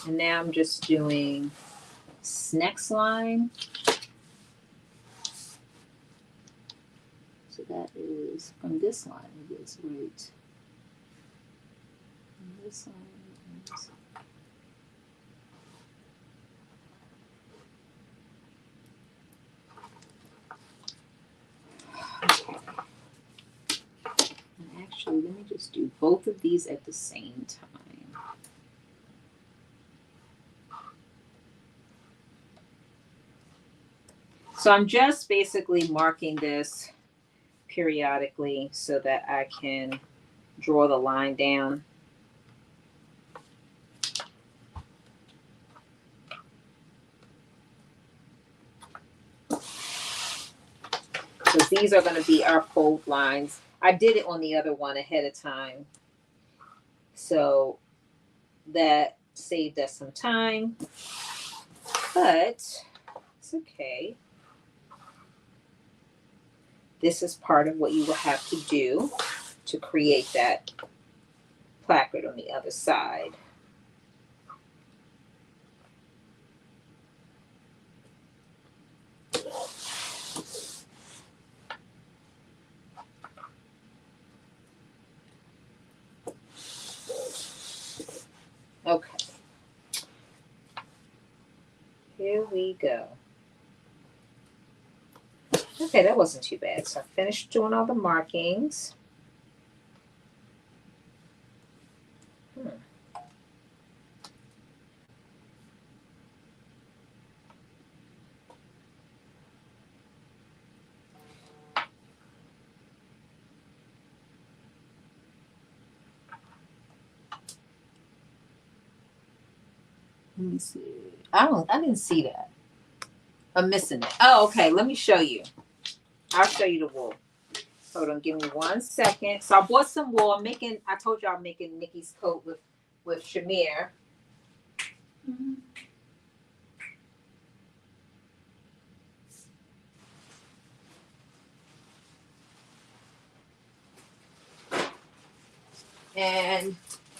And now I'm just doing next line. So that is from this line. It is right. From this line. And this line. Okay. And actually, let me just do both of these at the same time. So I'm just basically marking this periodically so that I can draw the line down. Because these are going to be our fold lines. I did it on the other one ahead of time. So that saved us some time. But it's okay. This is part of what you will have to do to create that placard on the other side. Okay. Here we go. Okay, that wasn't too bad. So I finished doing all the markings. Let me see. I didn't see that. I'm missing it. Oh, okay. Let me show you. I'll show you the wool. Hold on, give me 1 second. So I bought some wool. I told you I'm making Nikki's coat with Shamir. Mm-hmm. And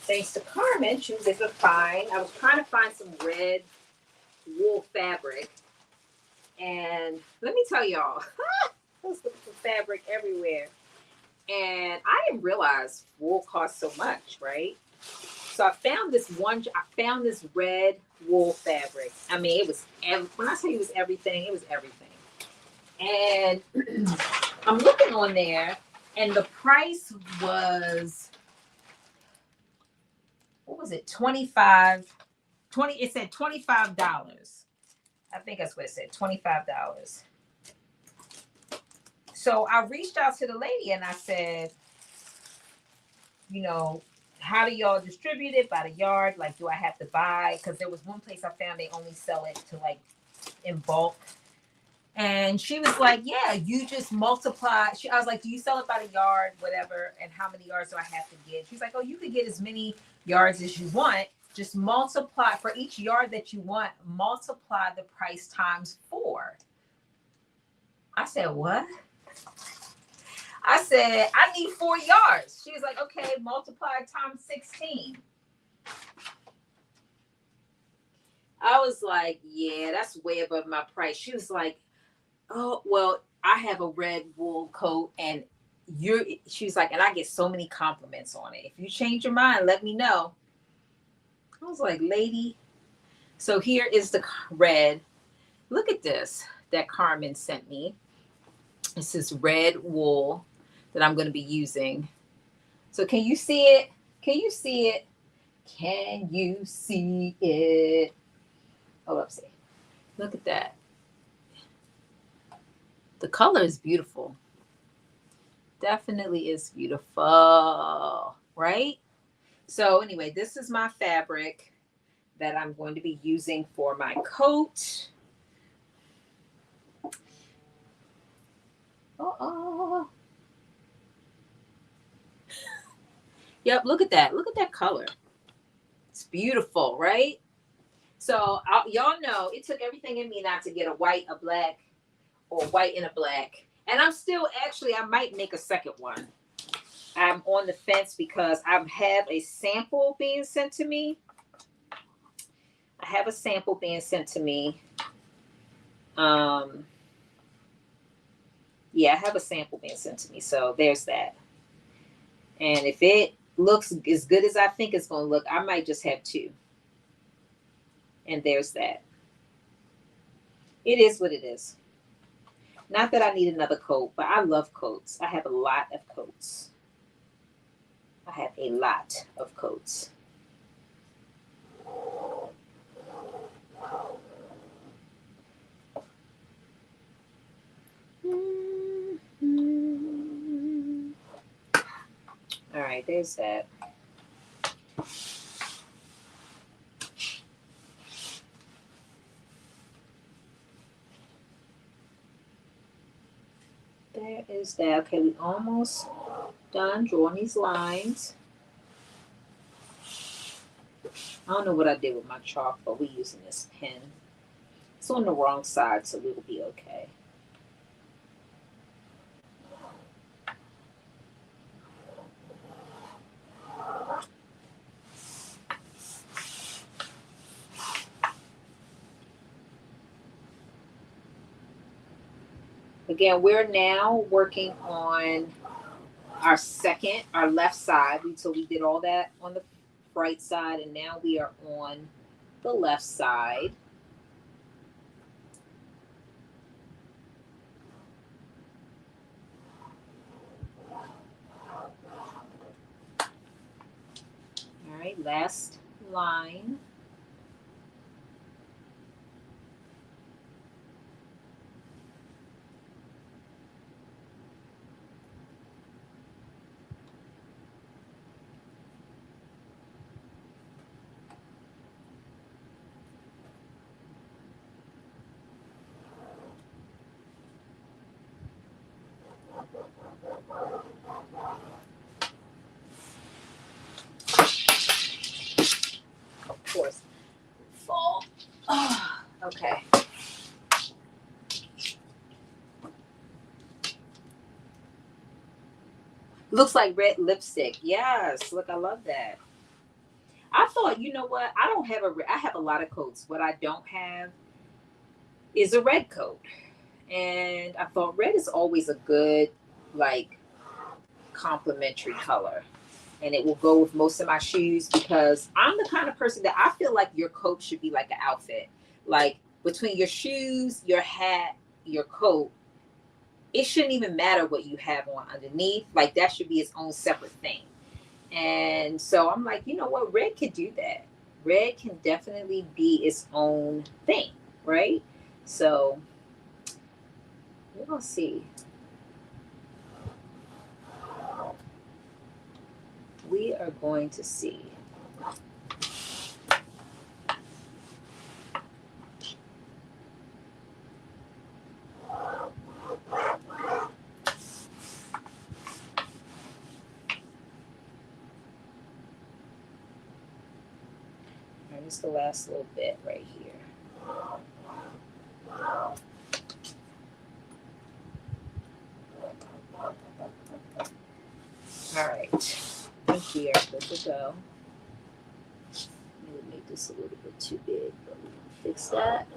thanks to Carmen, she was able to find. I was trying to find some red wool fabric. And let me tell y'all, I was looking for fabric everywhere. And I didn't realize wool costs so much, right? So I found this red wool fabric. I mean, it was, when I say it was everything, it was everything. And I'm looking on there, and the price was, what was it? It said $25. I think that's what it said, $25. So I reached out to the lady and I said, you know, how do y'all distribute it by the yard? Like, do I have to buy? Because there was one place I found they only sell it to like in bulk. And she was like, yeah, you just multiply. I was like, do you sell it by the yard, whatever? And how many yards do I have to get? She's like, oh, you could get as many yards as you want. Just multiply for each yard that you want, multiply the price times 4. I said, what? I said, I need 4 yards. She was like, okay, multiply times 16. I was like, yeah, that's way above my price. She was like, oh, well, I have a red wool coat, and she's like, and I get so many compliments on it. If you change your mind, let me know. I was like, lady. So here is the red. Look at this that Carmen sent me. This is red wool that I'm going to be using. So can you see it? Can you see it? Can you see it? Oh, let's see. Look at that. The color is beautiful. Definitely is beautiful, right? So anyway, this is my fabric that I'm going to be using for my coat. Oh. Yep, look at that. Look at that color. It's beautiful, right? So y'all know it took everything in me not to get a white, a black, or white and a black. And I'm still actually, I might make a second one. I'm on the fence because I have a sample being sent to me. I have a sample being sent to me. Yeah, I have a sample being sent to me. So there's that. And if it looks as good as I think it's going to look, I might just have two. And there's that. It is what it is. Not that I need another coat, but I love coats. I have a lot of coats. I have a lot of coats. All right, there's that. There is that. Okay, we almost done drawing these lines. I don't know what I did with my chalk, but we're using this pen. It's on the wrong side, so we'll be okay. Again, we're now working on our left side. So we did all that on the right side, and now we are on the left side. All right, last line. Of course. Fall. Oh, okay. Looks like red lipstick. Yes. Look, I love that. I thought, you know what? I have a lot of coats. What I don't have is a red coat. And I thought red is always a good, like, complementary color. And it will go with most of my shoes because I'm the kind of person that I feel like your coat should be like an outfit. Like between your shoes, your hat, your coat, it shouldn't even matter what you have on underneath. Like that should be its own separate thing. And so I'm like, you know what? Red can do that. Red can definitely be its own thing, right? So we're going to see. We are going to see. And it's the last little bit right here. All right, I think we are good to go. Maybe make this a little bit too big, but we can fix that.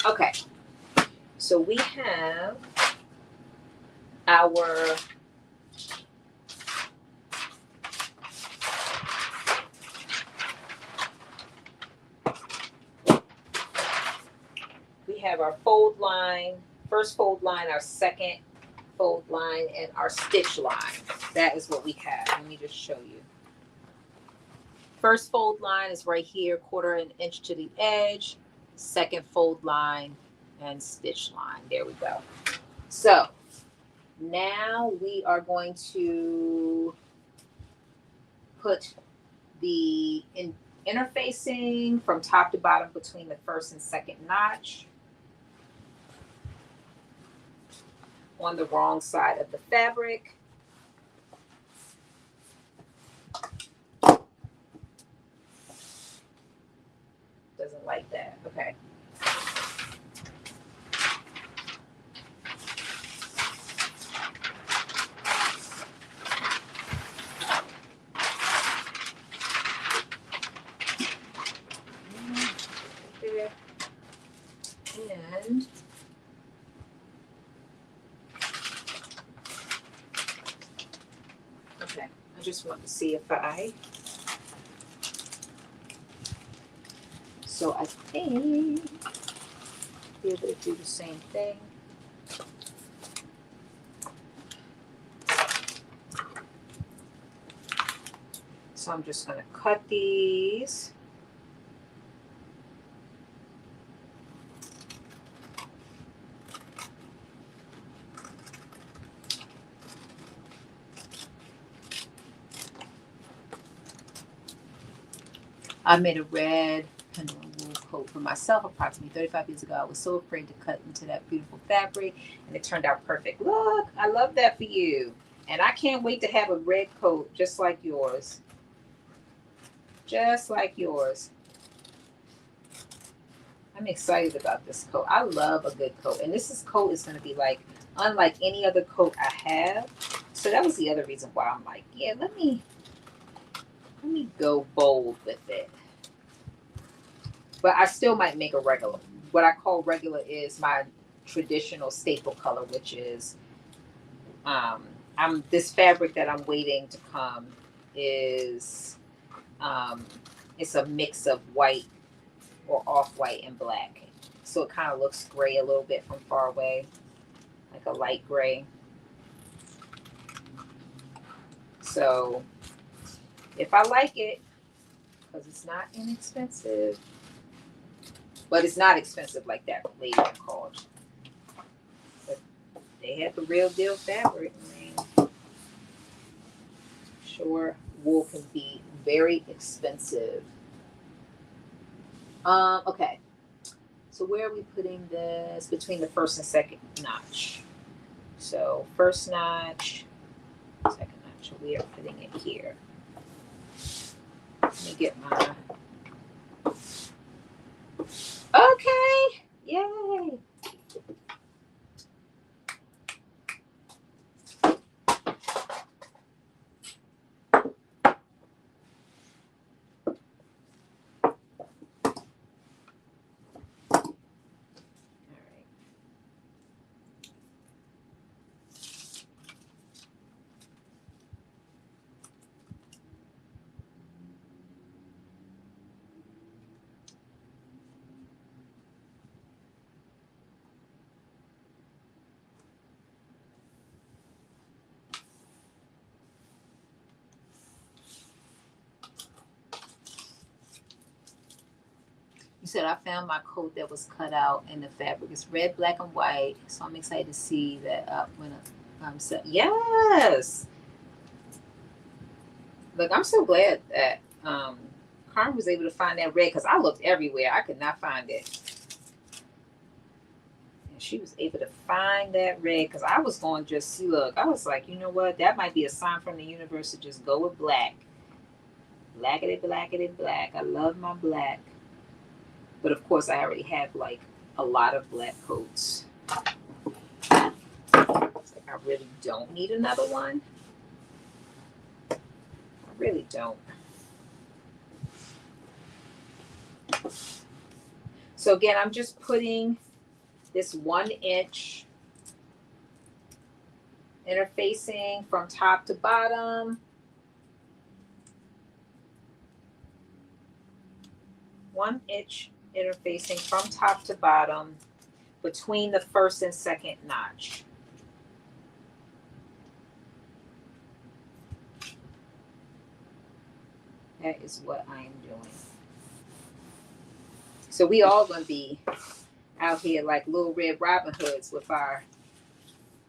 Okay, so we have our fold line, first fold line, our second fold line, and our stitch line. That is what we have. Let me just show you. First fold line is right here, 1/4 inch to the edge. Second fold line and stitch line. There we go. So now we are going to put the interfacing from top to bottom between the first and second notch on the wrong side of the fabric. Doesn't like that. Okay. And okay, I just want to see if so I think be able to do the same thing. So I'm just going to cut these. I made a red pendulum wool coat for myself approximately 35 years ago. I was so afraid to cut into that beautiful fabric, and it turned out perfect. Look, I love that for you. And I can't wait to have a red coat just like yours. Just like yours. I'm excited about this coat. I love a good coat. And this coat is going to be like, unlike any other coat I have. So that was the other reason why I'm like, yeah, let me go bold with it. But I still might make a regular. What I call regular is my traditional staple color, which is this fabric that I'm waiting to come is it's a mix of white or off-white and black. So it kind of looks gray a little bit from far away, like a light gray. So if I like it, because it's not inexpensive, but it's not expensive like that lady I called. But they had the real deal fabric. I mean, sure, wool can be very expensive. Okay. So where are we putting this? Between the first and second notch. So first notch, second notch. We are putting it here. Let me get my. Okay. Yay. You said I found my coat that was cut out and the fabric is red, black, and white. So I'm excited to see that up when I'm set. Yes. Look, I'm so glad that Carmen was able to find that red because I looked everywhere. I could not find it. And she was able to find that red because I was going to just look. I was like, you know what? That might be a sign from the universe to just go with black. Blackety, blackety, black. I love my black. But of course, I already have like a lot of black coats. It's like I really don't need another one. I really don't. So again, I'm just putting this 1 inch interfacing from top to bottom. 1 inch interfacing from top to bottom between the first and second notch. That is what I am doing. So we all gonna be out here like little Red Robin Hoods with our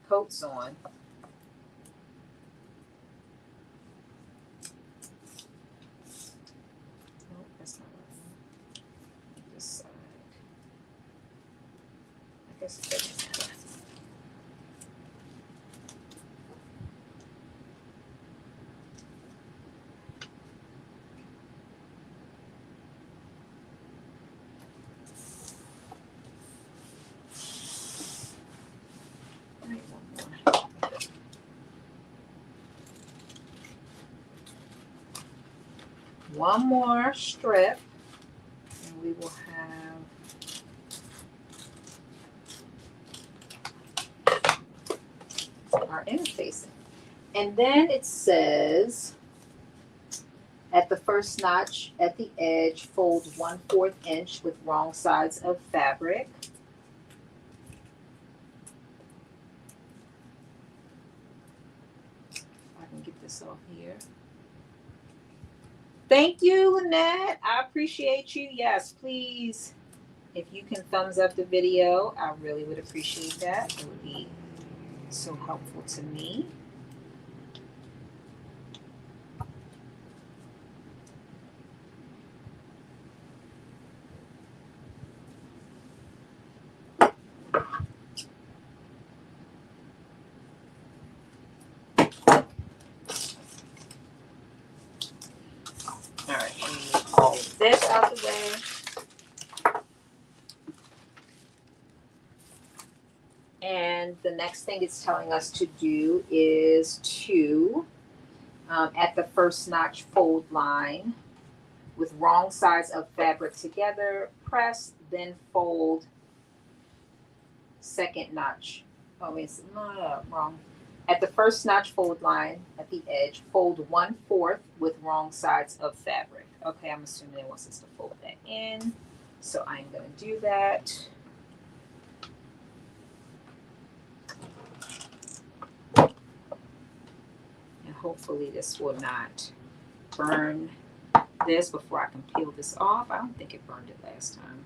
coats on. Nope, that's not right. This side. I guess it doesn't matter. One more strip, and we will have our interfacing. And then it says, at the first notch at the edge, fold 1/4 inch with wrong sides of fabric. I can get this off here. Thank you, Lynette. I appreciate you. Yes, please. If you can thumbs up the video, I really would appreciate that. It would be so helpful to me. All right, let me move all of this out the way. And the next thing it's telling us to do is to, at the first notch fold line with wrong sides of fabric together, press, then fold second notch. Oh, it's not wrong. At the first notch fold line at the edge, fold 1/4 with wrong sides of fabric. Okay, I'm assuming it wants us to fold that in. So I'm going to do that. And hopefully this will not burn this before I can peel this off. I don't think it burned it last time.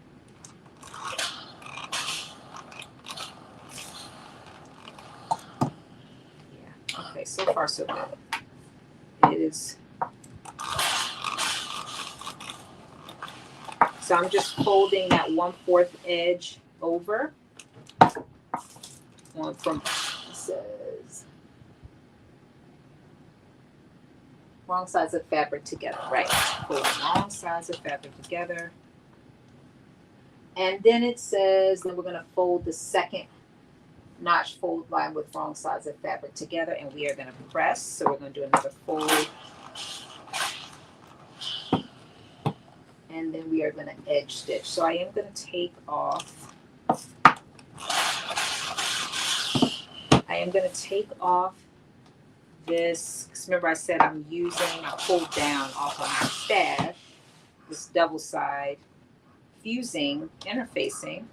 Yeah, okay, so far so good. It is. So I'm just folding that 1/4 edge over. One from, it says, wrong sides of fabric together, right? Fold wrong sides of fabric together. And then it says, then we're going to fold the second notch fold line with wrong sides of fabric together, and we are going to press. So we're going to do another fold. And then we are going to edge stitch. So I am going to take off. This, because remember I said I pulled down off of my staff, this double side fusing interfacing.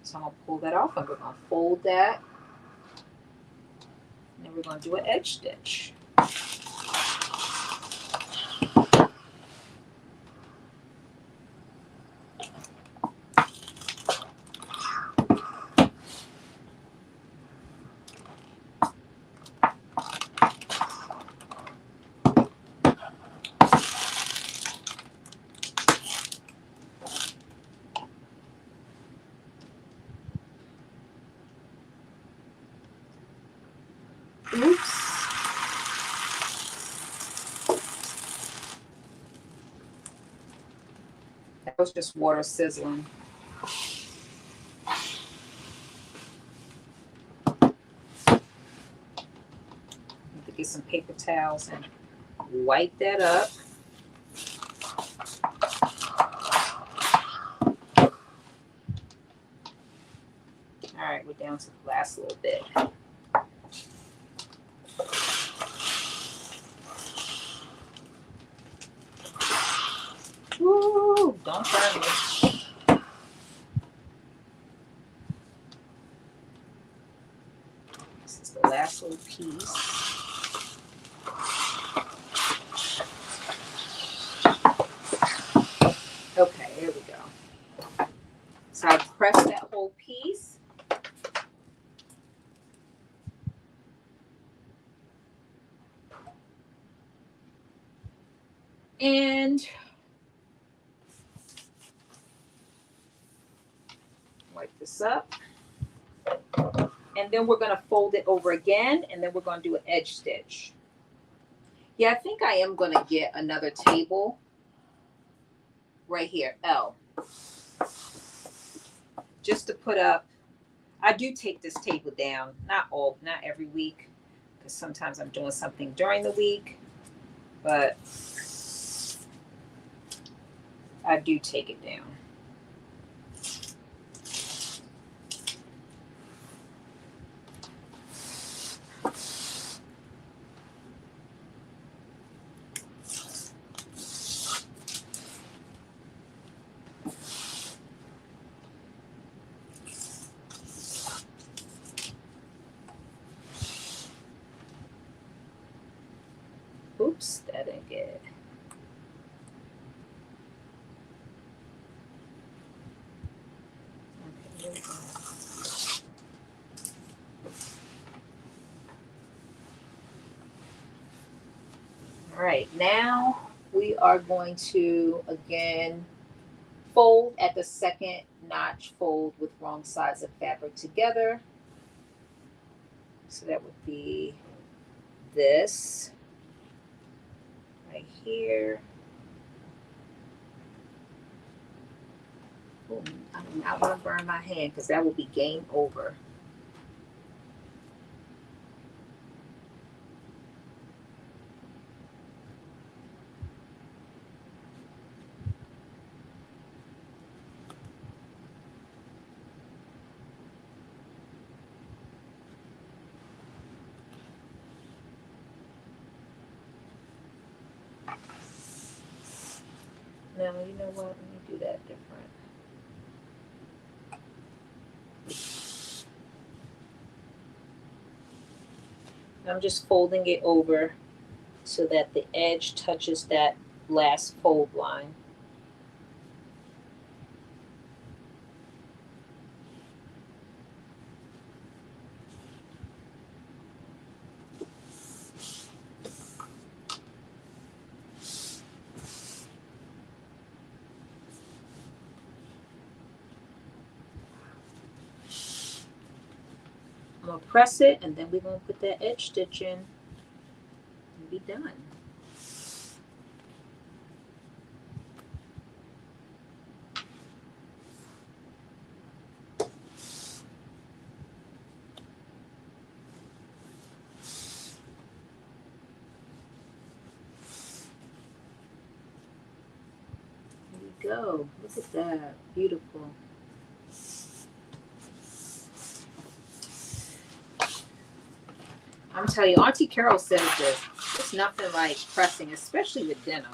So I'm going to pull that off and we're going to fold that. And then we're going to do an edge stitch. Oops. That was just water sizzling. some paper towels and wipe that up. All right, we're down to the last little bit. Woo, don't burn me. This is the last little piece. Okay, here we go. So I press that whole piece. And wipe this up. And then we're going to fold it over again, and then we're going to do an edge stitch. Yeah, I think I am going to get another table right here, L. Just to put up, I do take this table down, not every week, because sometimes I'm doing something during the week, but I do take it down. Oops, that didn't get it. Okay, here we go. All right, now we are going to again fold at the second notch, fold with wrong sides of fabric together. So that would be this right here. Ooh, I do not want to burn my hand because that will be game over. No, you know what? Let me do that different. I'm just folding it over so that the edge touches that last fold line. I'm gonna press it and then we're gonna put that edge stitch in and be done. There we go. Look at that. Beautiful. I'm telling you, Auntie Carol says this. It's nothing like pressing, especially with denim.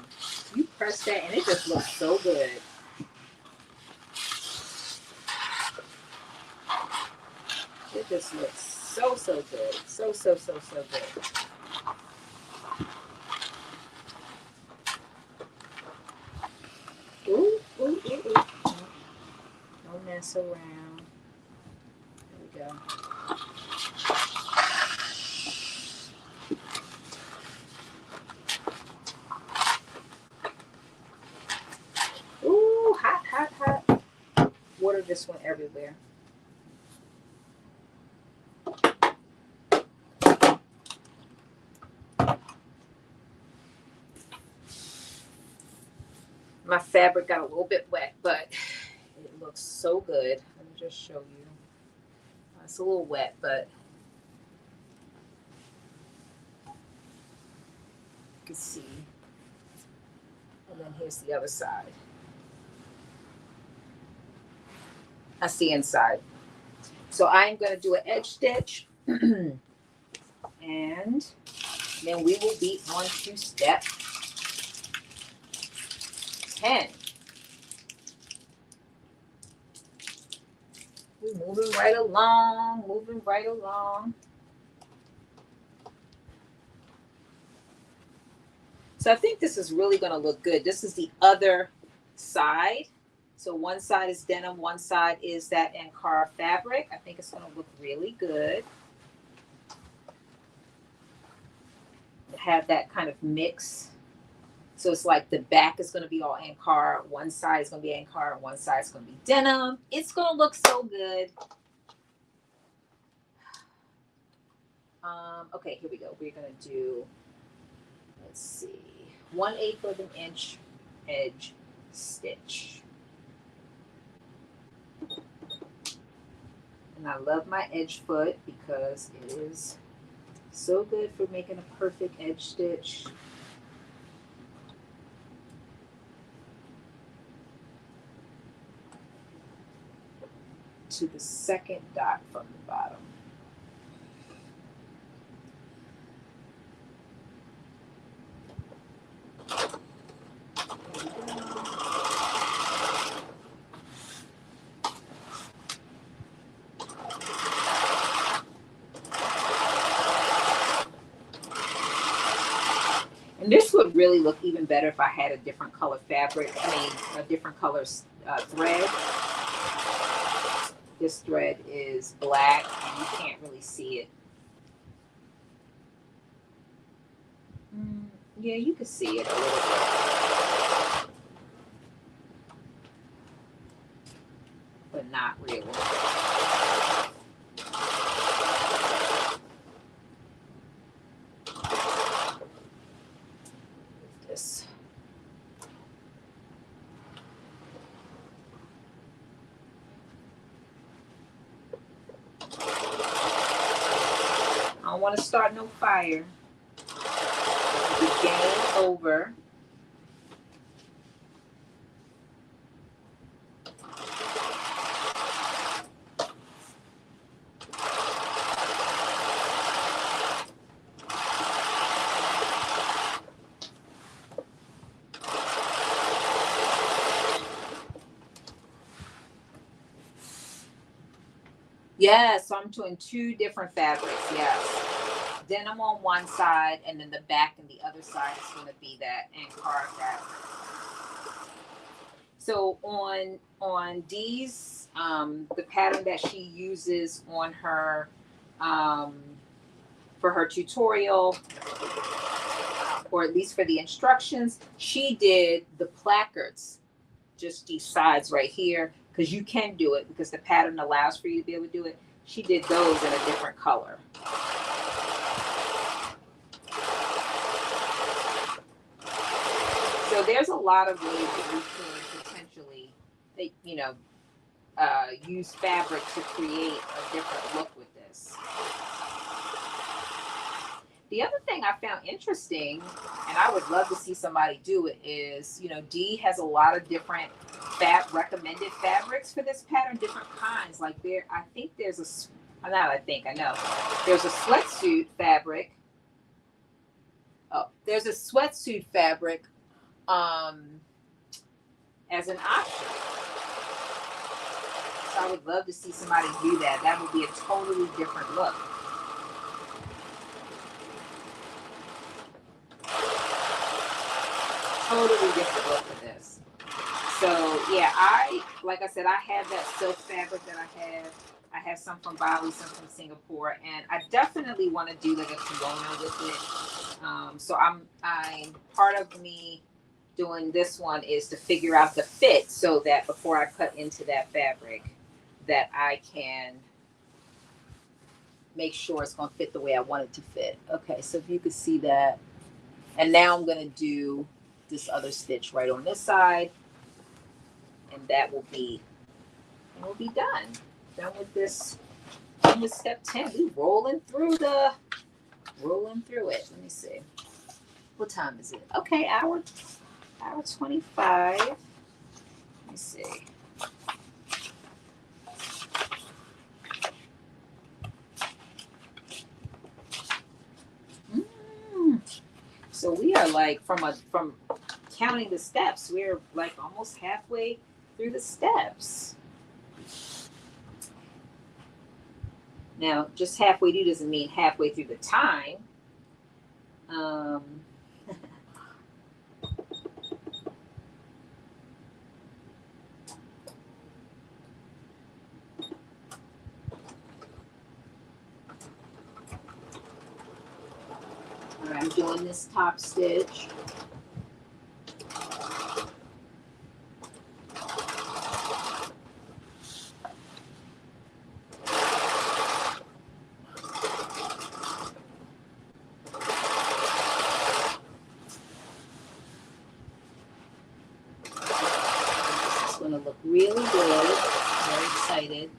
You press that and it just looks so good. It just looks so good. So good. Ooh. Don't mess around. There we go. Ooh, hot. Water just went everywhere. My fabric got a little bit wet, but it looks so good. Let me just show you. It's a little wet, but can see. And then here's the other side. That's the inside. So I'm going to do an edge stitch. And then we will be on to step 10. We're moving right along, moving right along. So I think this is really going to look good. This is the other side. So one side is denim, one side is that Ankara fabric. I think it's going to look really good. Have that kind of mix. So it's like the back is going to be all Ankara, one side is going to be Ankara, one side is going to be denim. It's going to look so good. Okay, here we go. We're going to do, let's see, 1/8 of an inch edge stitch. And I love my edge foot because it is so good for making a perfect edge stitch. To the second dot from the bottom. And this would really look even better if I had a different color fabric, a different color thread. This thread is black and you can't really see it. Yeah, you can see it a little bit. But not really. This. I don't want to start no fire. The game over. Yes, so I'm doing two different fabrics. Yes. Denim on one side, and then the back and the other side is going to be that Ankara fabric. So on Dee's, the pattern that she uses on her for her tutorial, or at least for the instructions, she did the placards, just these sides right here, because you can do it because the pattern allows for you to be able to do it. She did those in a different color. So there's a lot of ways that you can potentially, use fabric to create a different look with this. The other thing I found interesting, and I would love to see somebody do it, is, Dee has a lot of different recommended fabrics for this pattern, different kinds. Like I know. There's a sweatsuit fabric. Oh, there's a sweatsuit fabric as an option. So I would love to see somebody do that. That would be a totally different look. Totally different look for this. So yeah, like I said, I have that silk fabric that I have some from Bali, some from Singapore, and I definitely want to do like a kimono with it. So I'm part of me doing this one is to figure out the fit so that before I cut into that fabric, that I can make sure it's going to fit the way I want it to fit. Okay, so if you could see that. And now I'm going to do this other stitch right on this side, and that will be done. Done with this. Done with step 10. We rolling through it. Let me see. What time is it? Okay, hour 25. Let me see. Mm. So we are like from counting the steps, we're like almost halfway through the steps. Now, just halfway through doesn't mean halfway through the time. Um, all right, I'm doing this top stitch. Going to look really good. Very excited.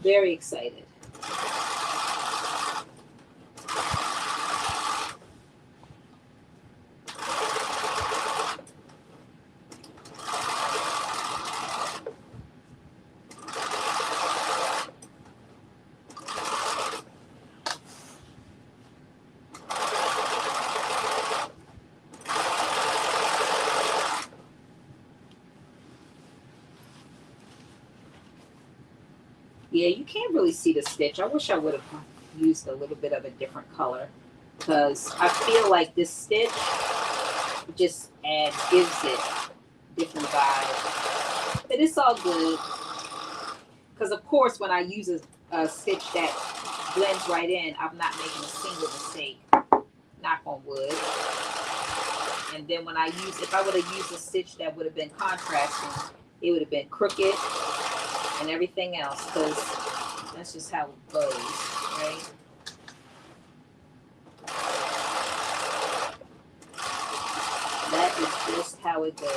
Very excited. Yeah, you can't really see the stitch. I wish I would have used a little bit of a different color because I feel like this stitch just gives it different vibe. But it's all good because, of course, when I use a stitch that blends right in, I'm not making a single mistake. Knock on wood. And then when if I would have used a stitch that would have been contrasting, it would have been crooked and everything else, because that's just how it goes, right? That is just how it goes.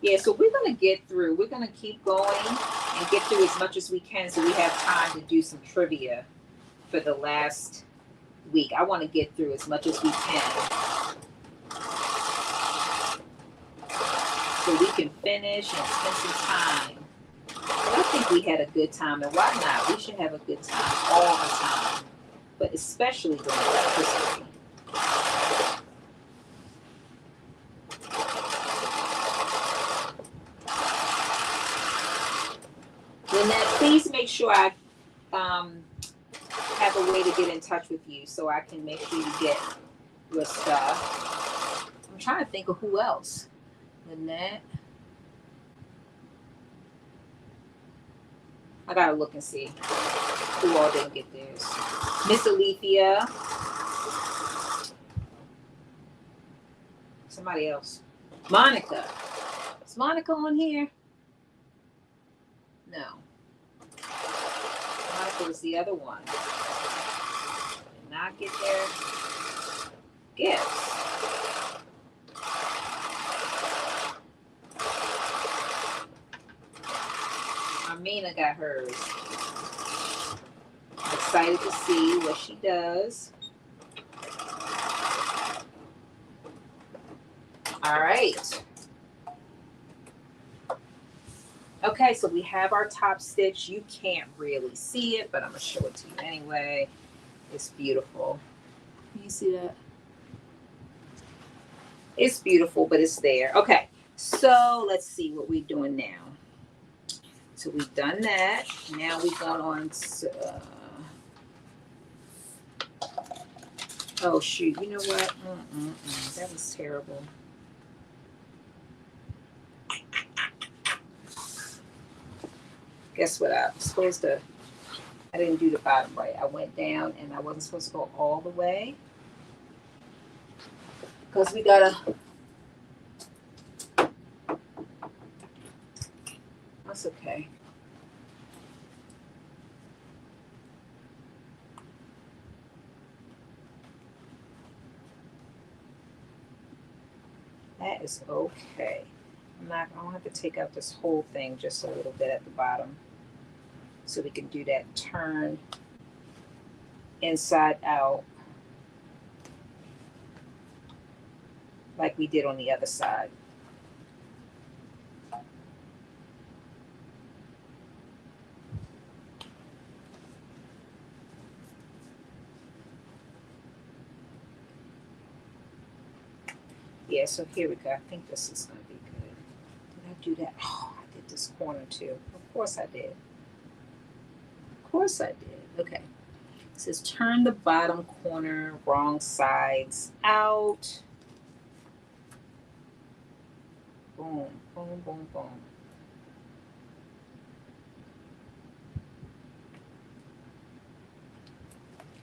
Yeah, so we're going to get through. We're going to keep going and get through as much as we can so we have time to do some trivia for the last week. I want to get through as much as we can so we can finish and spend some time. But I think we had a good time, and why not? We should have a good time all the time, but especially during Black History. Lynette, please make sure I have a way to get in touch with you so I can make sure you get your stuff. I'm trying to think of who else. Lynette. I gotta look and see who all didn't get theirs. Miss Alethea. Somebody else. Monica. Is Monica on here? No. Monica was the other one. Did not get their gifts. Armina got hers. I'm excited to see what she does. All right. Okay, so we have our top stitch. You can't really see it, but I'm going to show it to you anyway. It's beautiful. Can you see that? It's beautiful, but it's there. Okay, so let's see what we're doing now. So we've done that. Now we've gone on to... oh, shoot. You know what? That was terrible. Guess what? I was supposed to... I didn't do the bottom right. I went down and I wasn't supposed to go all the way. Because we got to... That's okay. That is okay. I don't have to take out this whole thing, just a little bit at the bottom. So we can do that turn inside out like we did on the other side. Yeah, so here we go. I think this is going to be good. Did I do that? Oh, I did this corner too. Of course I did. Of course I did. Okay. It says turn the bottom corner wrong sides out. Boom, boom, boom, boom.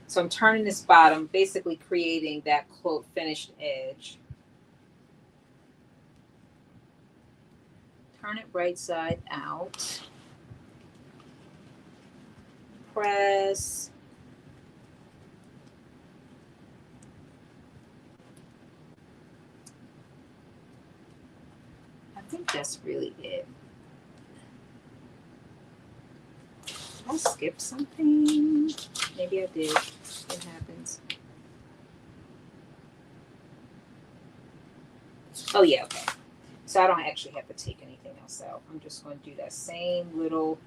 So I'm turning this bottom, basically creating that quote finished edge. Turn it right side out. Press. I think that's really it. Did I skip something? Maybe I did. It happens. Oh yeah, okay. So I don't actually have to take anything else out. I'm just going to do that same little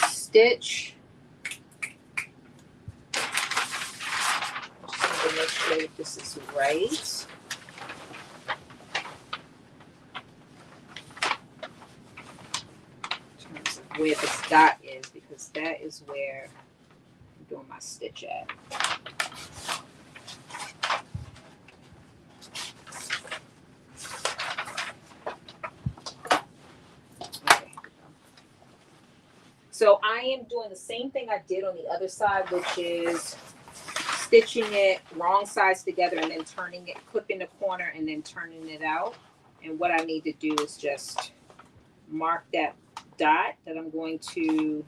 stitch. Just want to make sure that this is right. In terms of where this dot is, because that is where I'm doing my stitch at. So I am doing the same thing I did on the other side, which is stitching it wrong sides together and then turning it, clipping the corner and then turning it out. And what I need to do is just mark that dot that I'm going to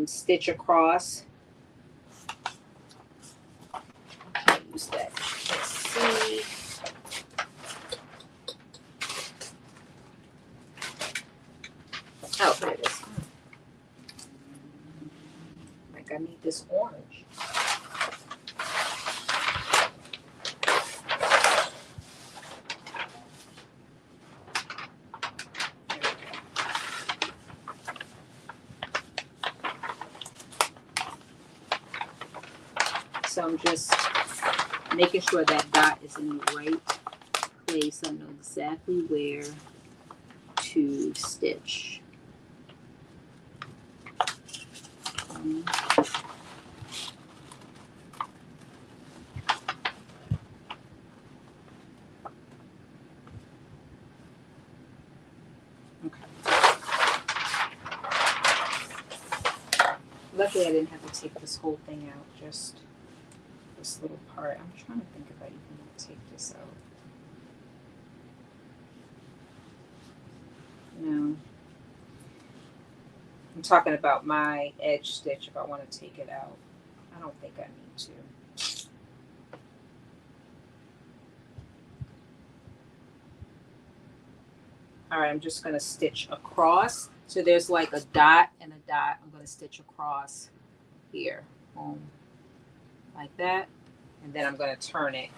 stitch across. I can't use that. Let's see. Oh, there it is. Like I need this orange. So I'm just making sure that dot is in the right place. I know exactly where to stitch. Okay. Luckily, I didn't have to take this whole thing out, just this little part. I'm trying to think if I even want to take this out. No. I'm talking about my edge stitch if I want to take it out. I don't think I need to. All right, I'm just going to stitch across. So there's like a dot and a dot. I'm going to stitch across here. Boom. Like that. And then I'm going to turn it.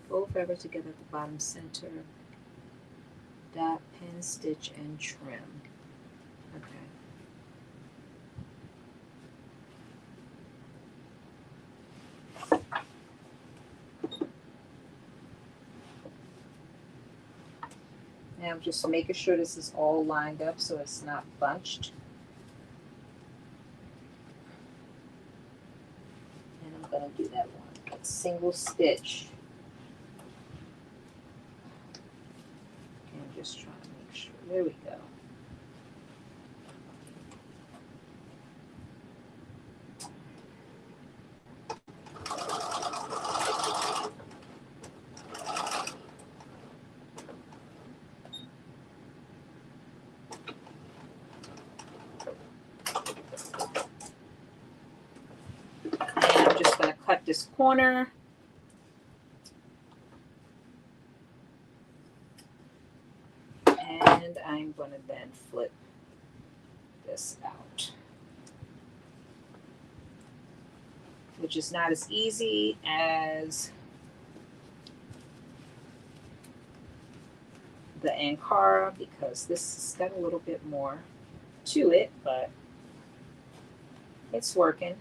Fold fabric together at the bottom center. Dot, pin, stitch, and trim. Okay. Now I'm just making sure this is all lined up so it's not bunched. And I'm going to do that one. That single stitch. And I'm just trying to make sure. There we go. this corner. And I'm going to then flip this out, which is not as easy as the Ankara because this has got a little bit more to it, but it's working.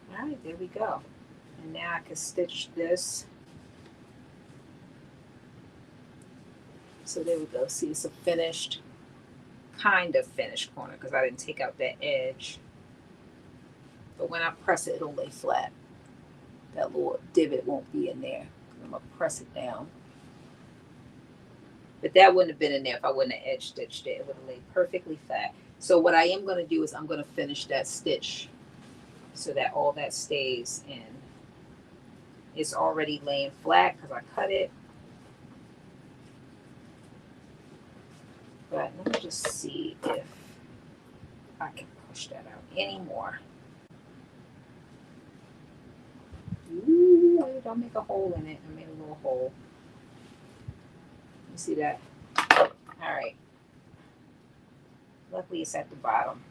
All right, there we go. And now I can stitch this. So there we go. See, it's a finished, kind of finished corner because I didn't take out that edge. But when I press it, it'll lay flat. That little divot won't be in there. I'm going to press it down. But that wouldn't have been in there if I wouldn't have edge stitched it. It would have laid perfectly flat. So what I am going to do is I'm going to finish that stitch so that all that stays in. It's already laying flat because I cut it. But let me just see if I can push that out anymore. Ooh, don't make a hole in it. I made a little hole. You see that? All right. Luckily it's at the bottom.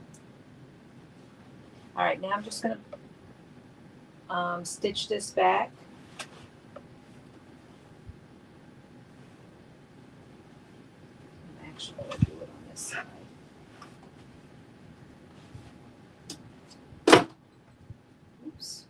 All right, now I'm just gonna stitch this back. I'm actually gonna do it on this side. Oops.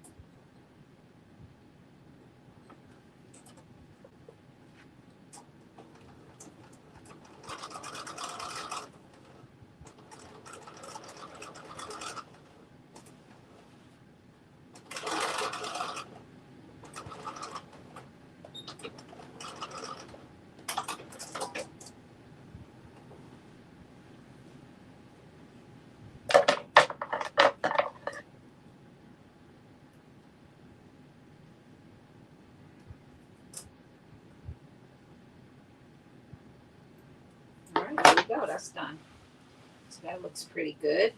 All right, there we go. That's done. So that looks pretty good.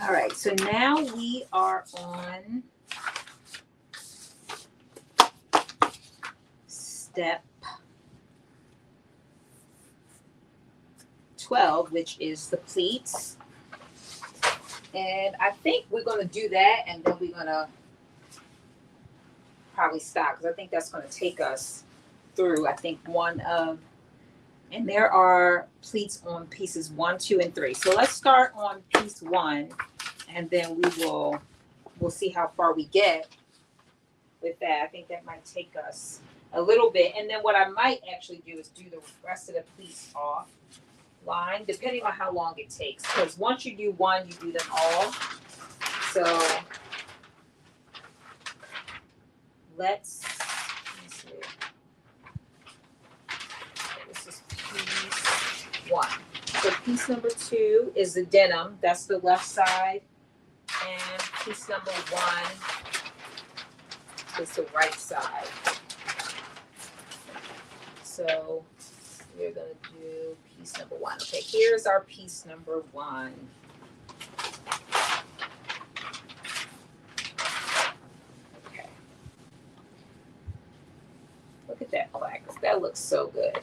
All right, so now we are on step 12, which is the pleats. And I think we're going to do that and then we're going to probably stop because I think that's going to take us through, I think, and there are pleats on pieces 1, 2, and 3. So let's start on piece 1 and then we'll see how far we get with that. I think that might take us a little bit. And then what I might actually do is do the rest of the pleats off line, depending on how long it takes. Because once you do one, you do them all. So let me see. This is piece 1. So piece number 2 is the denim. That's the left side. And piece number 1 is the right side. So we're going to do piece number 1. Okay, here's our piece number 1. Okay. Look at that black. That looks so good.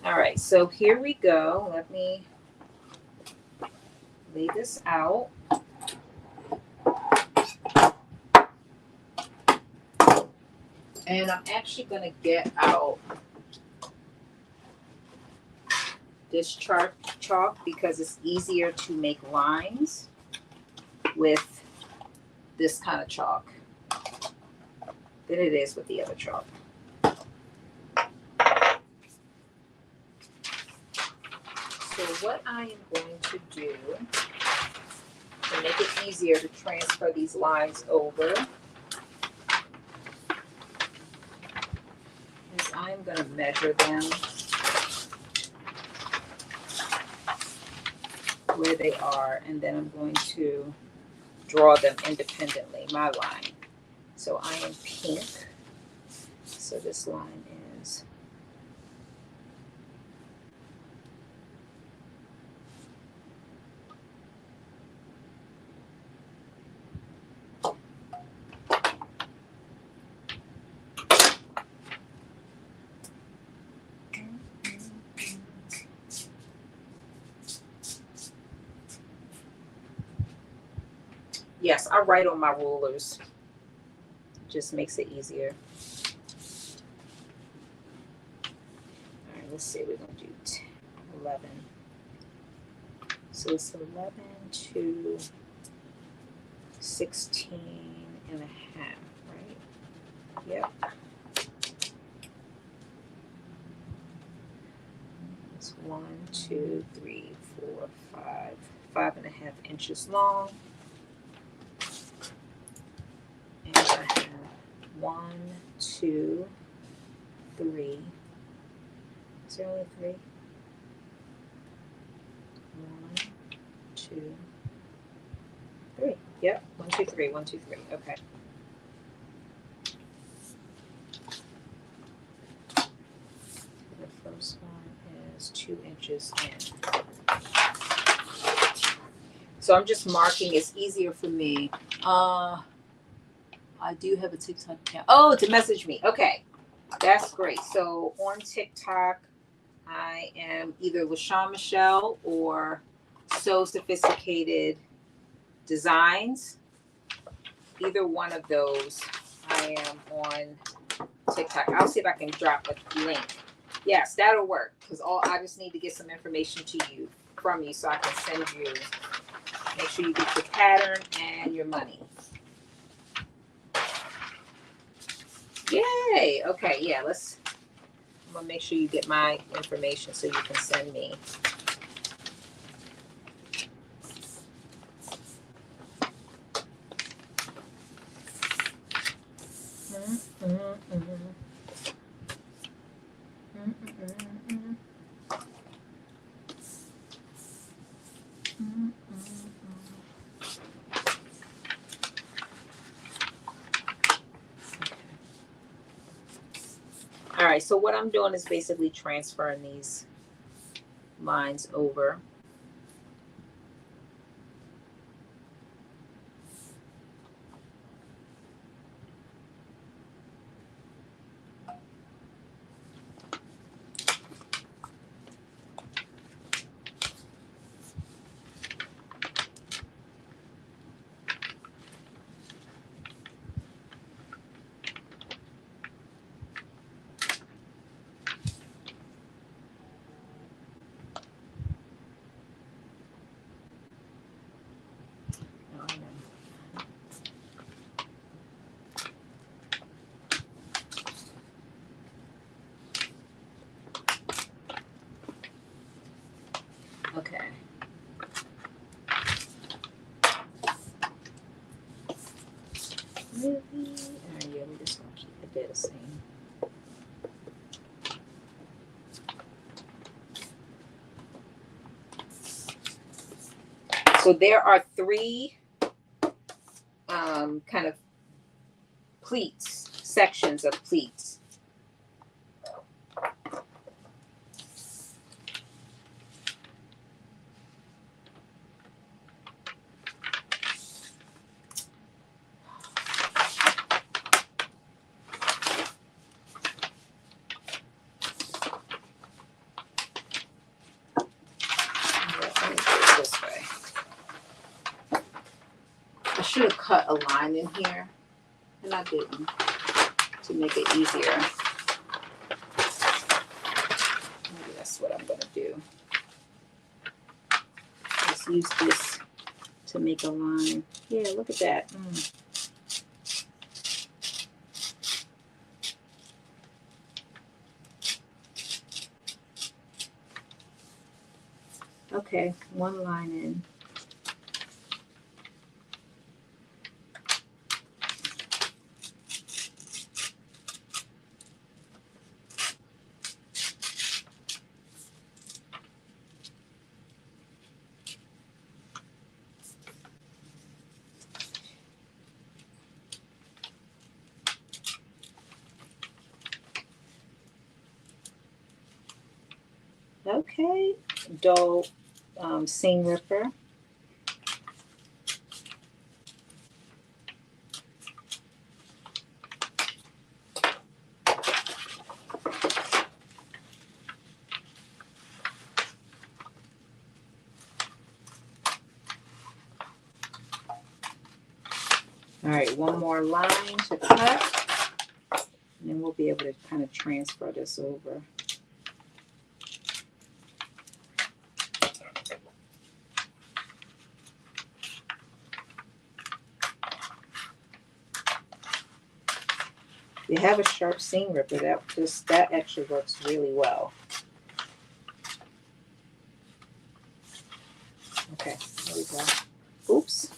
All right, so here we go. Let me lay this out. And I'm actually going to get out this chalk because it's easier to make lines with this kind of chalk than it is with the other chalk. So what I am going to do to make it easier to transfer these lines over is I'm going to measure them. where they are, and then I'm going to draw them independently, my line. So I am pink. So this line is yes, I write on my rulers. It just makes it easier. All right, let's see, we're gonna do 11. So it's 11 to 16 and a half, right? Yep. It's 1, 2, 3, 4, 5, 5.5 inches long. And I have 1, 2, 3. Is there only 3? 1, 2, 3. Yep. 1, 2, 3. 1, 2, 3. Okay. The first one is 2 inches in. So I'm just marking. It's easier for me. I do have a TikTok account. Oh, to message me. Okay. That's great. So on TikTok, I am either LaShaun Michelle or So Sophisticated Designs. Either one of those, I am on TikTok. I'll see if I can drop a link. Yes, that'll work, because I just need to get some information to you from you so I can send you. Make sure you get your pattern and your money. Yay! Okay, yeah, I'm gonna make sure you get my information so you can send me. All right, so what I'm doing is basically transferring these lines over. Okay. Really? Yeah, we're just gonna keep it there the same. So there are 3 kind of pleats, sections of pleats. Let me do it this way. I should have cut a line in here, and I didn't, to make it easier. Maybe that's what I'm gonna do. Just use this to make a line. Yeah, look at that. Okay, 1 line in. Okay, dull seam ripper. All right, one more line to cut, and then we'll be able to kind of transfer this over. If you have a sharp seam ripper, that actually works really well. Okay, there we go. Oops.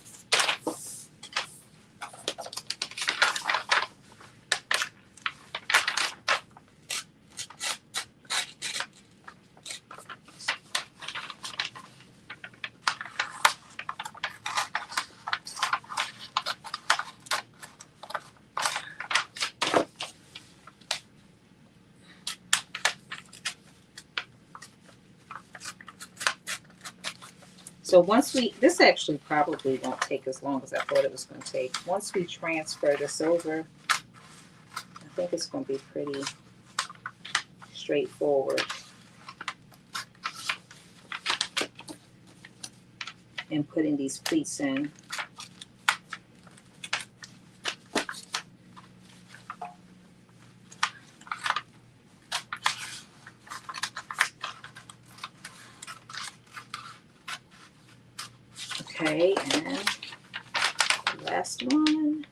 So once this actually probably won't take as long as I thought it was going to take. Once we transfer this over, I think it's going to be pretty straightforward. And putting these pleats in. Okay, and last one.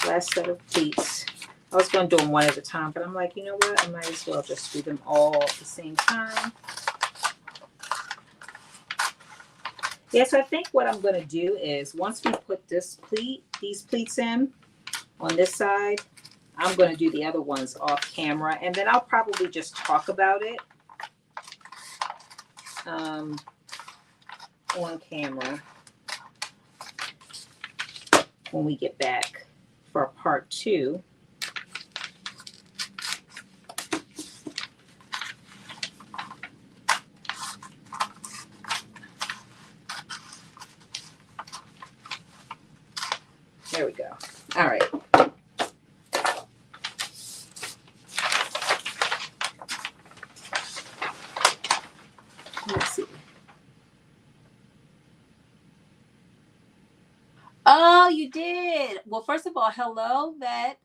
Last set of pleats. I was going to do them one at a time, but I'm like, you know what? I might as well just do them all at the same time. Yeah, so I think what I'm going to do is once we put these pleats in on this side, I'm going to do the other ones off camera, and then I'll probably just talk about it on camera when we get back for part 2. There we go. All right. Let's see. Oh, you did. Well, first of all, hello, Vet.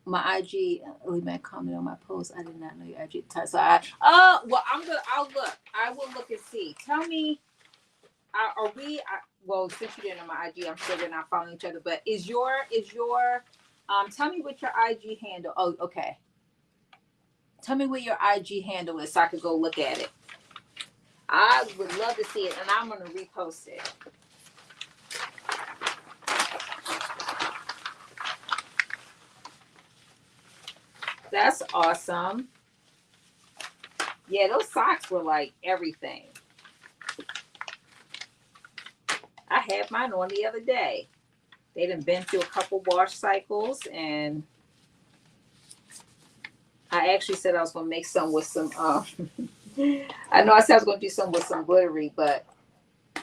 My IG, leave me a comment on my post. I did not know your IG type. So I'll look. I will look and see. Tell me, well, since you didn't know my IG, I'm sure we're not following each other, but tell me what your IG handle, oh, okay. Tell me what your IG handle is so I could go look at it. I would love to see it, and I'm going to repost it. That's awesome. Yeah, those socks were like everything. I had mine on the other day. They done been through a couple wash cycles, and I actually said I was going to make some with some, I know I said I was going to do some with some glittery,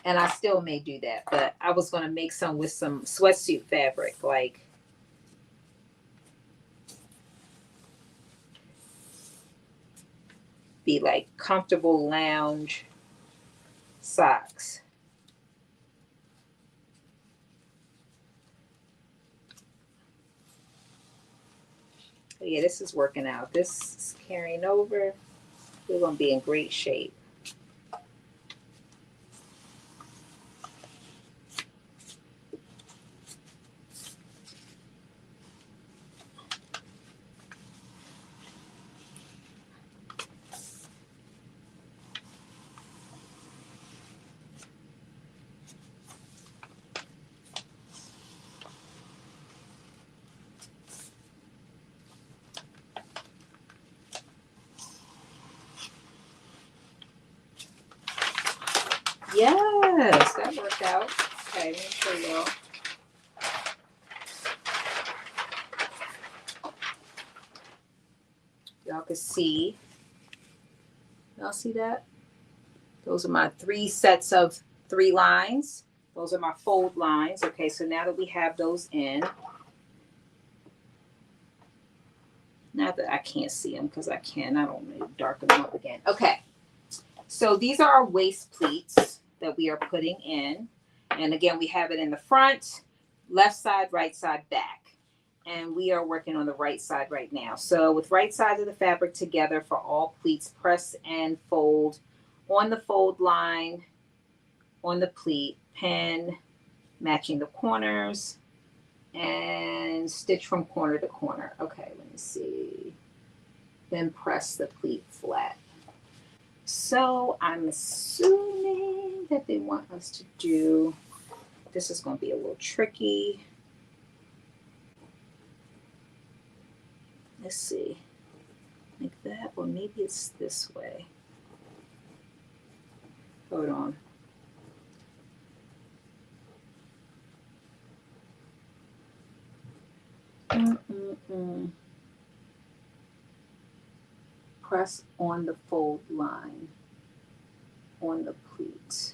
and I still may do that, but I was going to make some with some sweatsuit fabric, like, be like comfortable lounge socks. But yeah, this is working out. This is carrying over. We're going to be in great shape. Yes, that worked out. Okay, let me show y'all. Y'all can see Y'all see that? Those are my 3 sets of 3 lines. Those are my fold lines. Okay, so now that we have those in, not that I can't see them because I can. I don't need to darken them up again. Okay, so these are our waist pleats that we are putting in. And again, we have it in the front, left side, right side, back. And we are working on the right side right now. So with right sides of the fabric together for all pleats, press and fold on the fold line, on the pleat, pin, matching the corners, and stitch from corner to corner. Okay, let me see. Then press the pleat flat. So I'm assuming that they want us to do, this is going to be a little tricky. Let's see, like that, or maybe it's this way. Hold on. Press on the fold line on the pleat.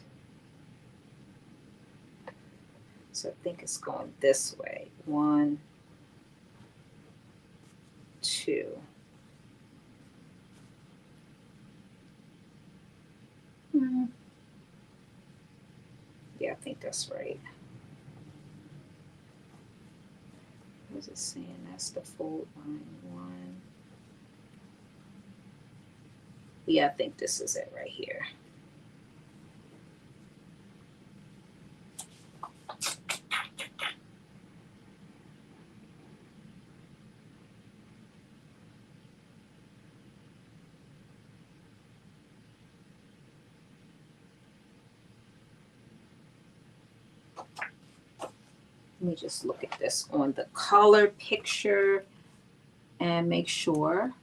So I think it's going this way. 1, 2. Yeah, I think that's right. What is it saying? That's the fold line. 1. Yeah, I think this is it right here. Let me just look at this on the color picture and make sure.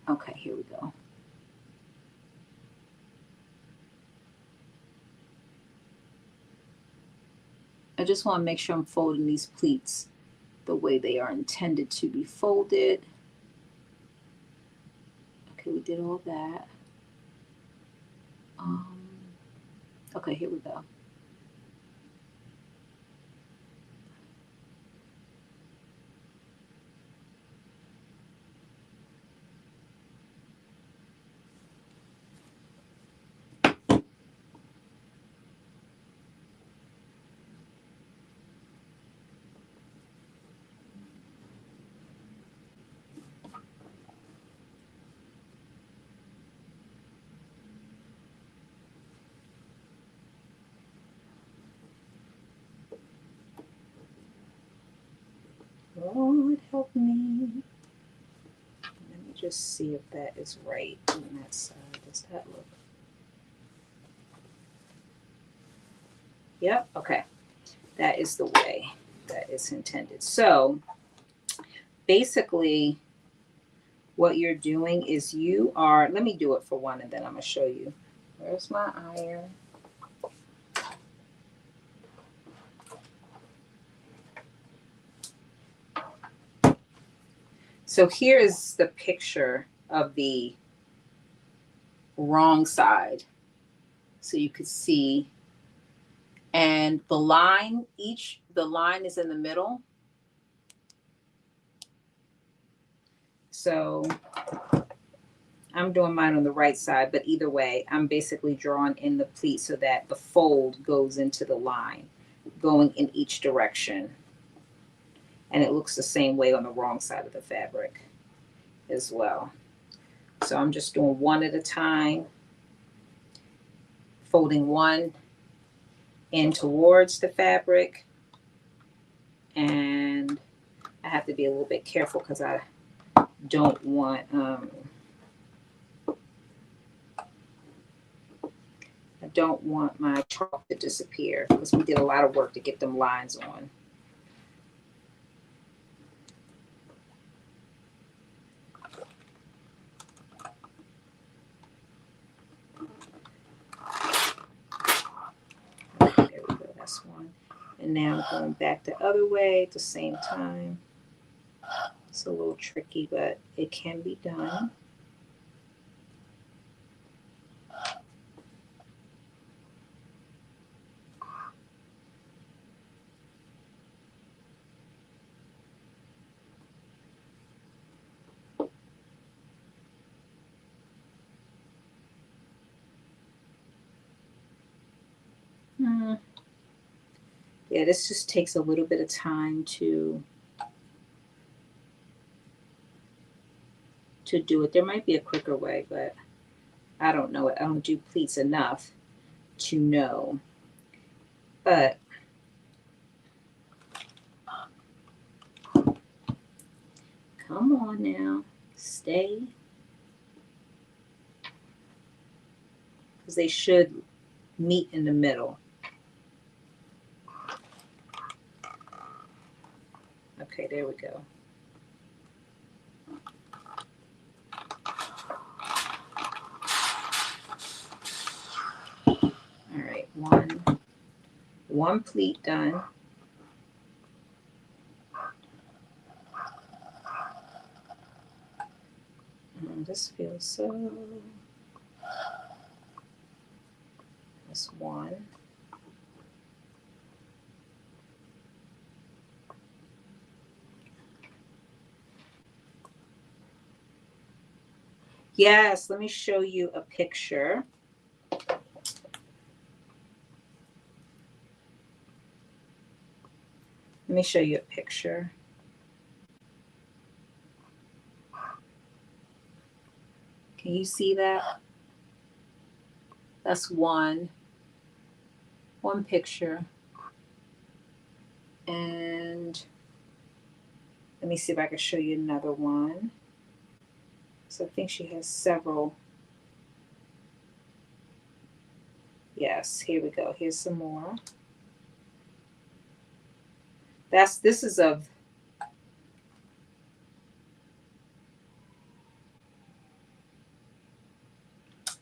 Okay, here we go. I just want to make sure I'm folding these pleats the way they are intended to be folded. Okay, we did all that. Okay, here we go. Lord help me. Let me just see if that is right on that side. Does that look? Yep, okay. That is the way that is intended. So basically what you're doing is you are, let me do it for one and then I'm going to show you. Where's my iron? So here is the picture of the wrong side. So you could see, and the line, the line is in the middle. So I'm doing mine on the right side, but either way, I'm basically drawing in the pleat so that the fold goes into the line, going in each direction. And it looks the same way on the wrong side of the fabric as well. So I'm just doing one at a time, folding one in towards the fabric. And I have to be a little bit careful because I don't want my chalk to disappear because we did a lot of work to get them lines on. There we go, that's one. And now I'm going back the other way at the same time. It's a little tricky, but it can be done. Yeah, this just takes a little bit of time to do it. There might be a quicker way, but I don't know it. I don't do pleats enough to know. But come on now, stay. Because they should meet in the middle. Okay, there we go. All right, one pleat done. This feels so. That's one. Yes, let me show you a picture. Let me show you a picture. Can you see that? That's one picture. And let me see if I can show you another one. So I think she has several. Yes, here we go. Here's some more. This is of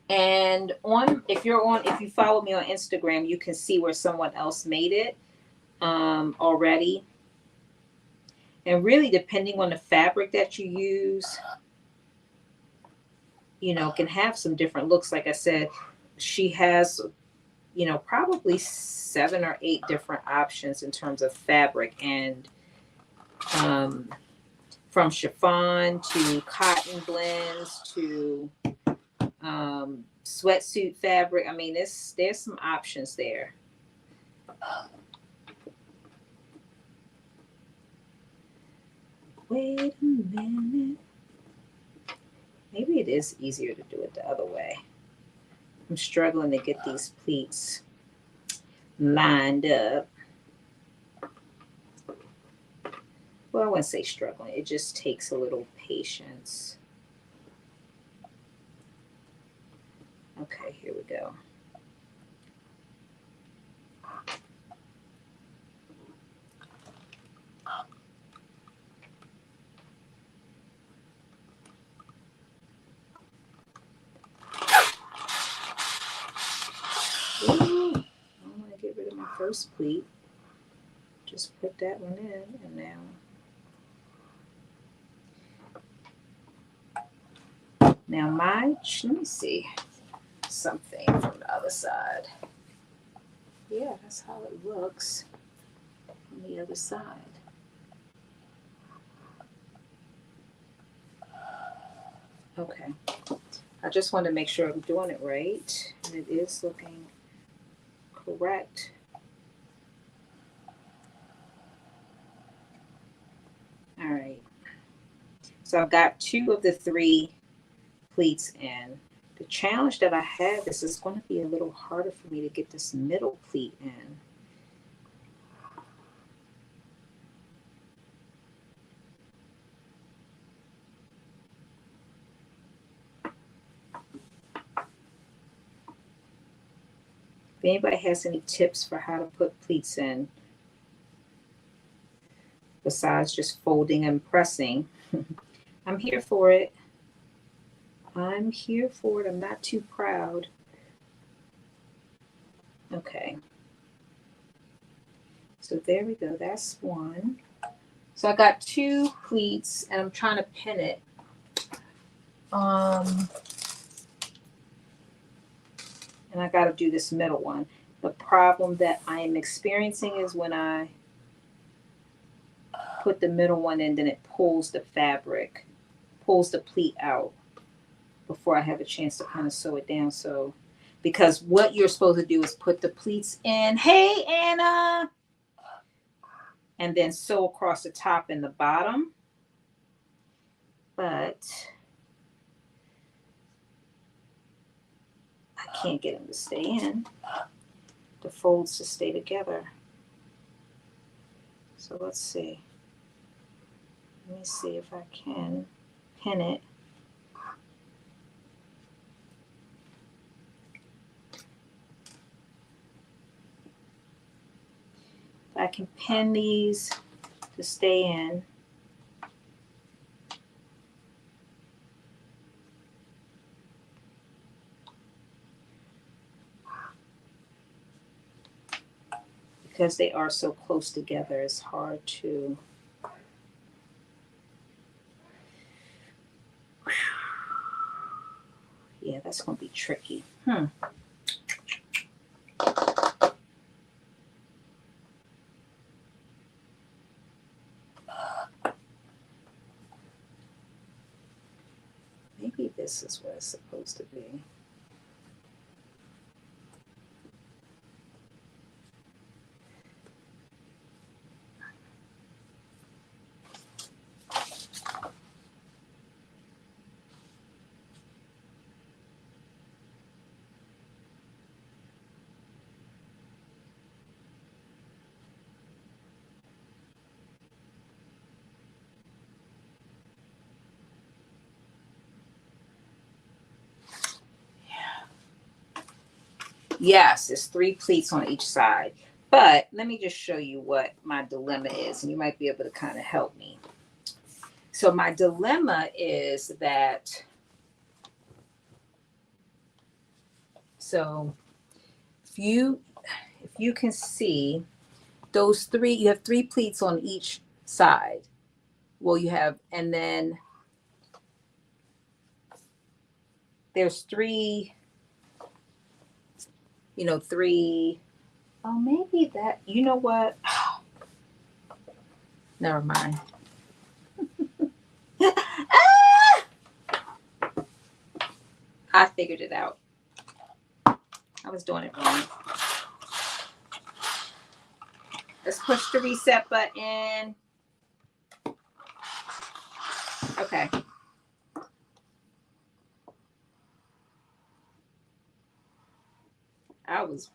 and if you follow me on Instagram, you can see where someone else made it already. And really, depending on the fabric that you use, can have some different looks. Like I said, she has, probably 7 or 8 different options in terms of fabric, and from chiffon to cotton blends to sweatsuit fabric. I mean, there's some options there. Wait a minute. Maybe it is easier to do it the other way. I'm struggling to get these pleats lined up. Well, I wouldn't say struggling. It just takes a little patience. Okay, here we go. Ooh, I want to get rid of my first pleat. Just put that one in, and now let me see something from the other side. Yeah, that's how it looks on the other side. Okay, I just want to make sure I'm doing it right, and it is looking correct. All right, so I've got 2 of the 3 pleats in. The challenge that I have is it's going to be a little harder for me to get this middle pleat in. If anybody has any tips for how to put pleats in, besides just folding and pressing, I'm here for it. I'm here for it. I'm not too proud. Okay. So there we go. That's one. So I got 2 pleats, and I'm trying to pin it. And I got to do this middle one. The problem that I am experiencing is when I put the middle one in, then it pulls the fabric, pulls the pleat out before I have a chance to kind of sew it down. So because what you're supposed to do is put the pleats in. Hey, Anna. And then sew across the top and the bottom. But I can't get them to stay in. The folds to stay together. So let's see. Let me see if I can pin it. I can pin these to stay in. Because they are so close together, it's hard to. Yeah, that's going to be tricky. Maybe this is what it's supposed to be. Yes, it's 3 pleats on each side. But let me just show you what my dilemma is, and you might be able to kind of help me. So my dilemma is that, so if you can see those 3, you have 3 pleats on each side. Well, you have, and then there's 3, 3. Oh, maybe that, you know what? Never mind. I figured it out. I was doing it wrong. Let's push the reset button. Okay. I was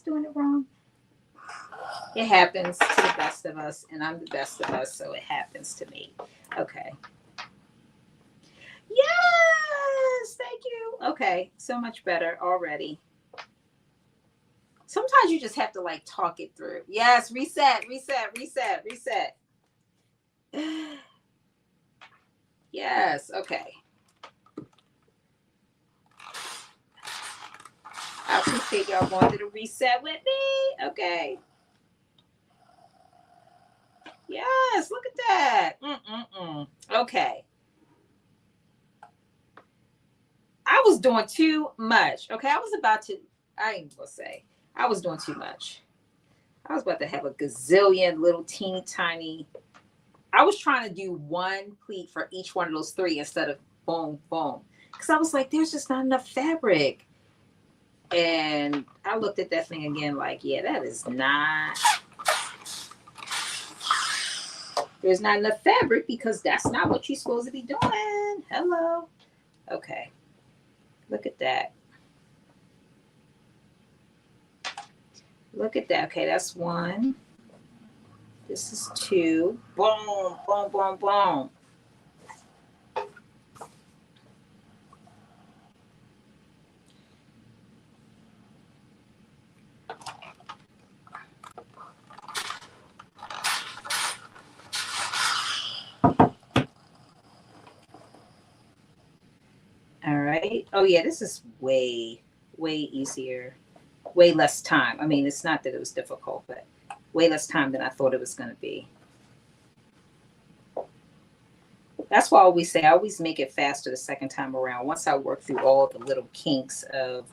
doing it wrong. It happens to the best of us, and I'm the best of us, so it happens to me. Okay. Yes, thank you. Okay, so much better already. Sometimes you just have to like talk it through. Yes, reset. Yes, okay. I appreciate y'all going to the reset with me. Okay. Yes, look at that. Okay. I was doing too much. Okay, I ain't gonna say. I was doing too much. I was about to have a gazillion little teeny tiny. I was trying to do 1 pleat for each one of those 3 instead of boom, boom. Because I was like, there's just not enough fabric. And I looked at that thing again like, yeah, that is not. There's not enough fabric because that's not what you're supposed to be doing. Hello. Okay. Look at that. Look at that. Okay, that's 1. This is 2. Boom, boom, boom, boom. All right. Oh yeah, this is way, way easier. Way less time. I mean, it's not that it was difficult, but way less time than I thought it was going to be. That's why I always say I always make it faster the second time around. Once I work through all the little kinks of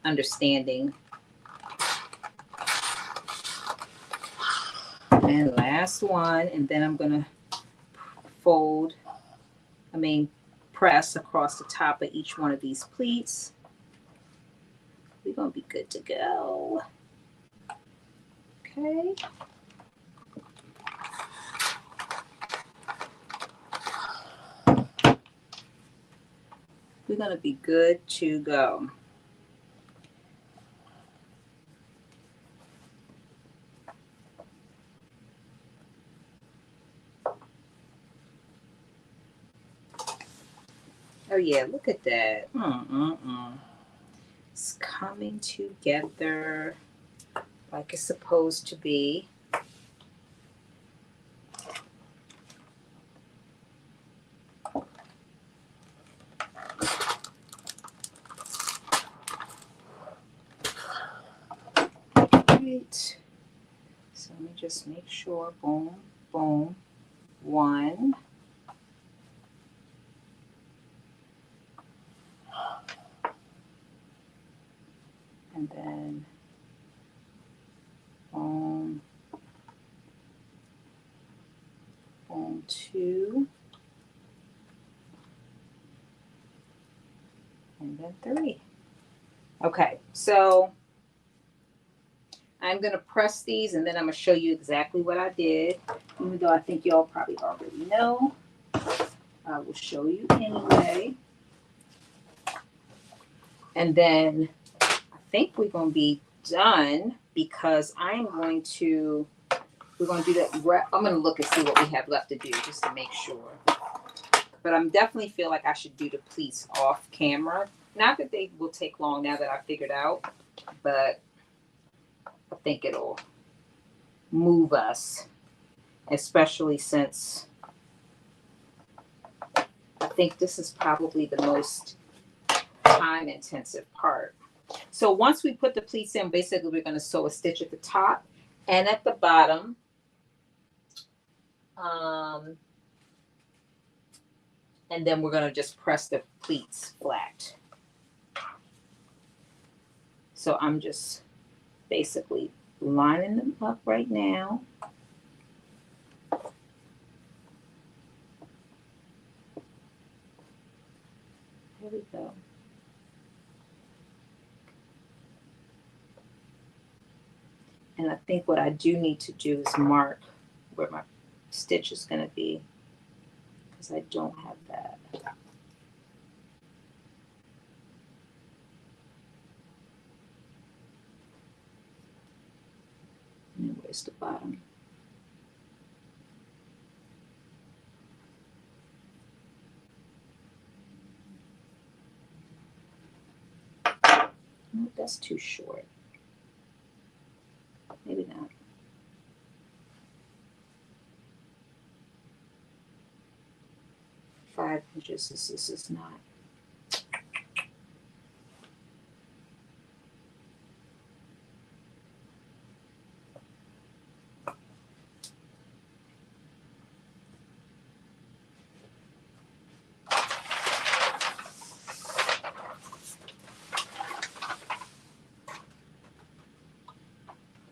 understanding. And last one, and then I'm going to press across the top of each one of these pleats. we're gonna be good to go. Okay. We're gonna be good to go. Oh yeah, look at that. It's coming together like it's supposed to be. Right. So let me just make sure. Boom, boom. One. And then boom, boom, two. And then three. Okay, so I'm going to press these and then I'm going to show you exactly what I did. Even though I think y'all probably already know, I will show you anyway. And then I think we're going to be done because we're going to do that. I'm going to look and see what we have left to do just to make sure. But I'm definitely feel like I should do the pleats off camera. Not that they will take long now that I figured out, but I think it'll move us, especially since I think this is probably the most time intensive part. So once we put the pleats in, basically we're going to sew a stitch at the top and at the bottom. And then we're going to just press the pleats flat. So I'm just basically lining them up right now. There we go. And I think what I do need to do is mark where my stitch is going to be because I don't have that. And where's the bottom? Oh, that's too short. Maybe not. 5 inches. This is not.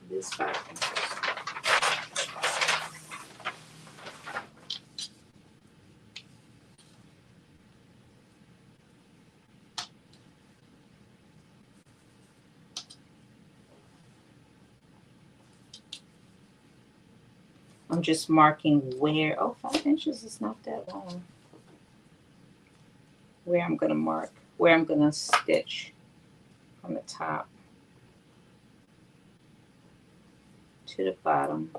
This 5 inches. I'm just marking where, 5 inches is not that long. Where I'm going to mark, where I'm going to stitch from the top to the bottom.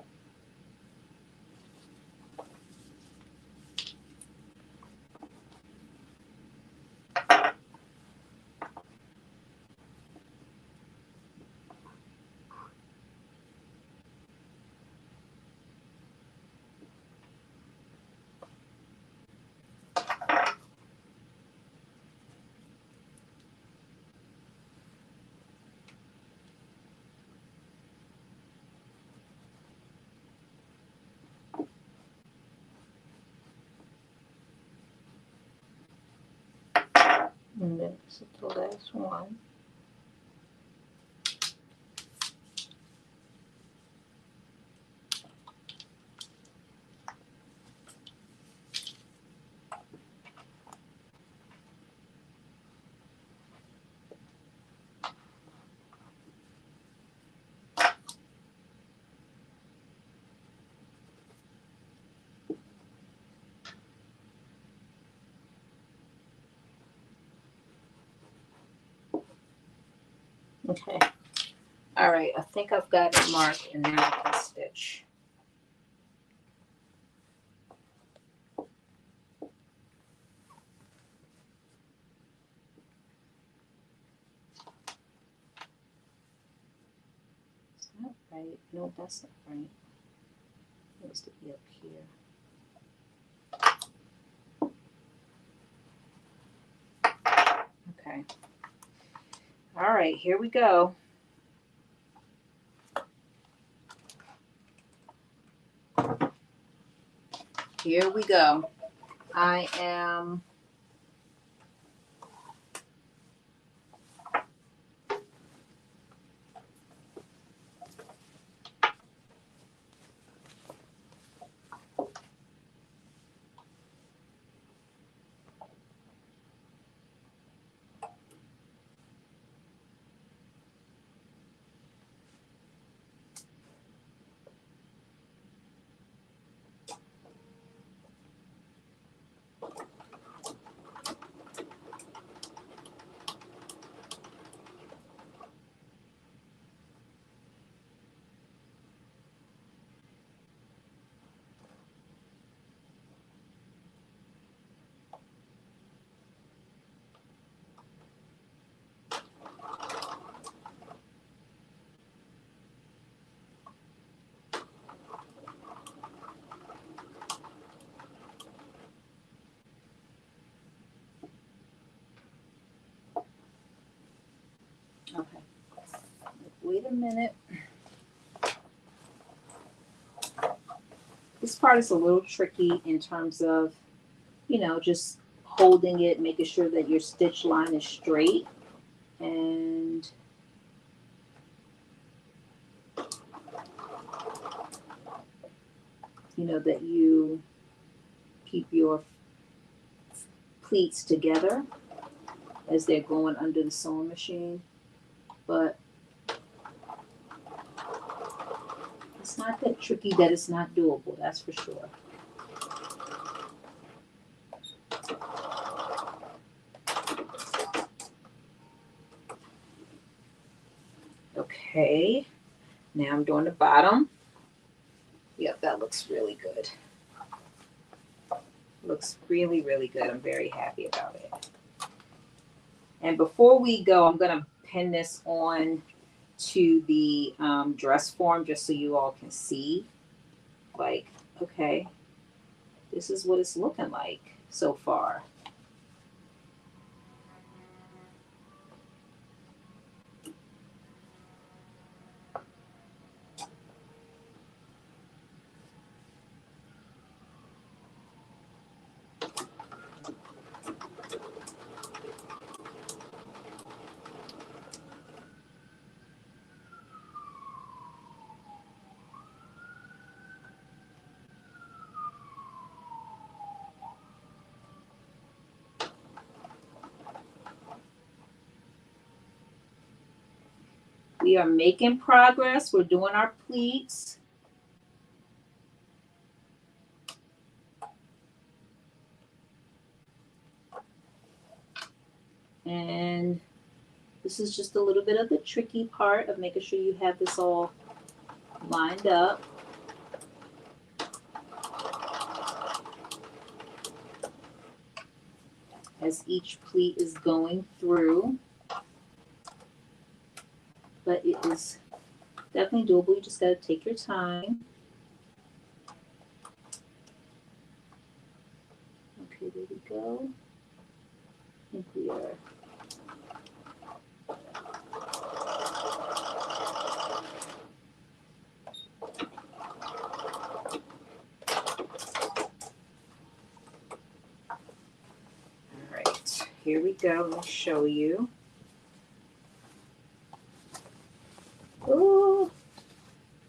And then this is the last one. Okay. All right, I think I've got it marked, and now I can stitch. Is that right? No, that's not right. It needs to be up here. Okay. All right, here we go. Here we go. I am okay. Wait a minute. This part is a little tricky in terms of, just holding it, making sure that your stitch line is straight, and that you keep your pleats together as they're going under the sewing machine. But it's not that tricky that it's not doable, that's for sure. Okay, now I'm doing the bottom. Yep, that looks really good. Looks really, really good. I'm very happy about it. And before we go, I'm going to pin this on to the dress form just so you all can see. Like, okay, this is what it's looking like so far. We are making progress. We're doing our pleats. And this is just a little bit of the tricky part of making sure you have this all lined up. As each pleat is going through. But it is definitely doable. You just got to take your time. Okay, there we go. I think we are. All right, here we go. Let me show you. Ooh.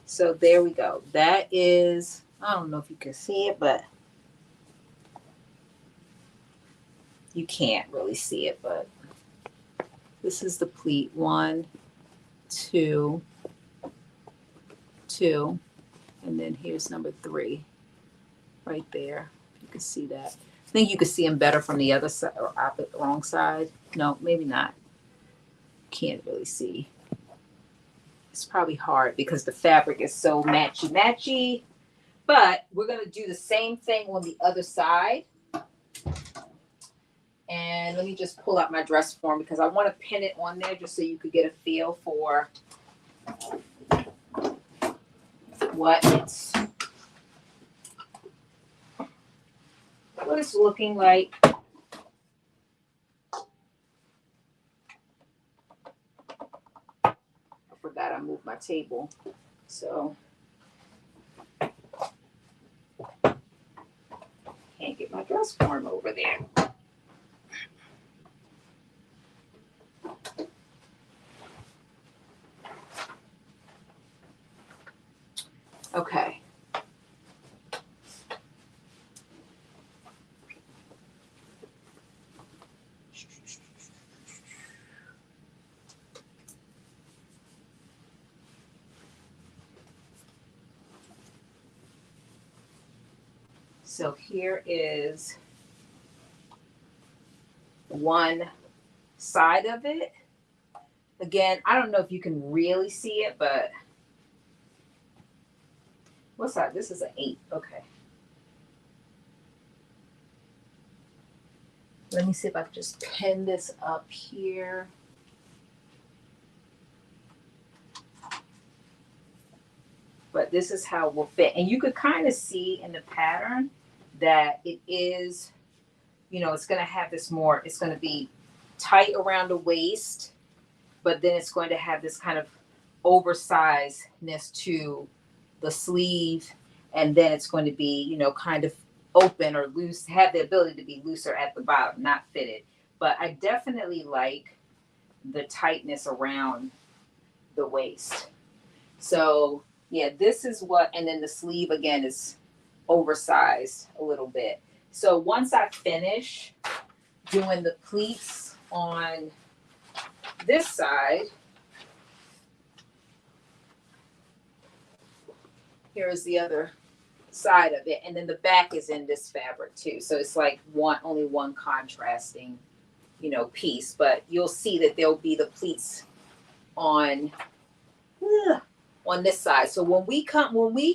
So there we go. That is, I don't know if you can see it, but you can't really see it, but this is the pleat 1, 2, 2, and then here's number 3 right there. You can see that. I think you can see them better from the other side or wrong side. No, maybe not. Can't really see. It's probably hard because the fabric is so matchy, but we're going to do the same thing on the other side. And let me just pull out my dress form because I want to pin it on there just so you could get a feel for what it's looking like. I forgot I moved my table. So can't get my dress form over there. Okay. So here is one side of it. Again, I don't know if you can really see it, but what's that? This is an 8. Okay. Let me see if I can just pin this up here. But this is how it will fit. And you could kind of see in the pattern that it is, you know, it's going to have this more, it's going to be tight around the waist, but then it's going to have this kind of oversizedness to the sleeve. And then it's going to be, you know, kind of open or loose, have the ability to be looser at the bottom, not fitted. But I definitely like the tightness around the waist. So yeah, this is what, and then the sleeve again is oversized a little bit. So once I finish doing the pleats on this side, here's the other side of it, and then the back is in this fabric too. So it's like only one contrasting, you know, piece, but you'll see that there'll be the pleats on this side. So when we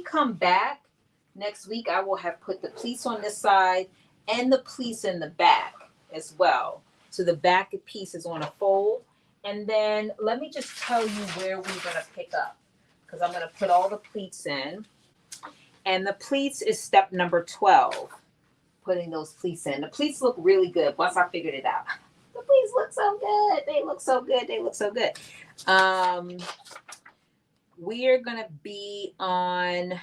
come back next week, I will have put the pleats on this side and the pleats in the back as well. So the back piece is on a fold. And then let me just tell you where we're going to pick up, because I'm going to put all the pleats in. And the pleats is step number 12, putting those pleats in. The pleats look really good once I figured it out. The pleats look so good. They look so good. They look so good. We are going to be on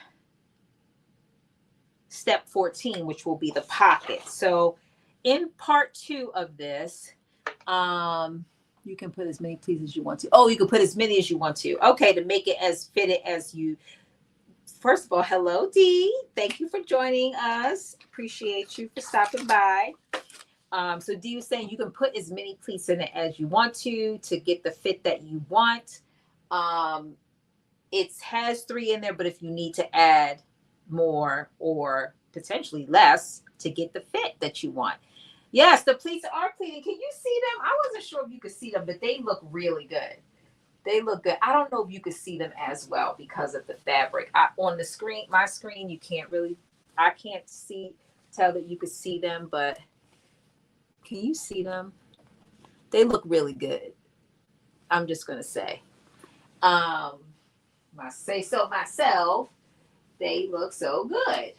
step 14, which will be the pocket. So in part 2 of this, you can put as many pleats as you want to. Oh, you can put as many as you want to. Okay, to make it as fitted as you. First of all, hello, Dee. Thank you for joining us. Appreciate you for stopping by. So Dee was saying you can put as many pleats in it as you want to get the fit that you want. It has 3 in there, but if you need to add more or potentially less to get the fit that you want. Yes, the pleats are pleating. Can you see them? I wasn't sure if you could see them, but they look really good. They look good. I don't know if you could see them as well because of the fabric. On the screen, my screen, you can't really, I can't tell that you could see them, but can you see them? They look really good. I'm just going to say. I say so myself. They look so good.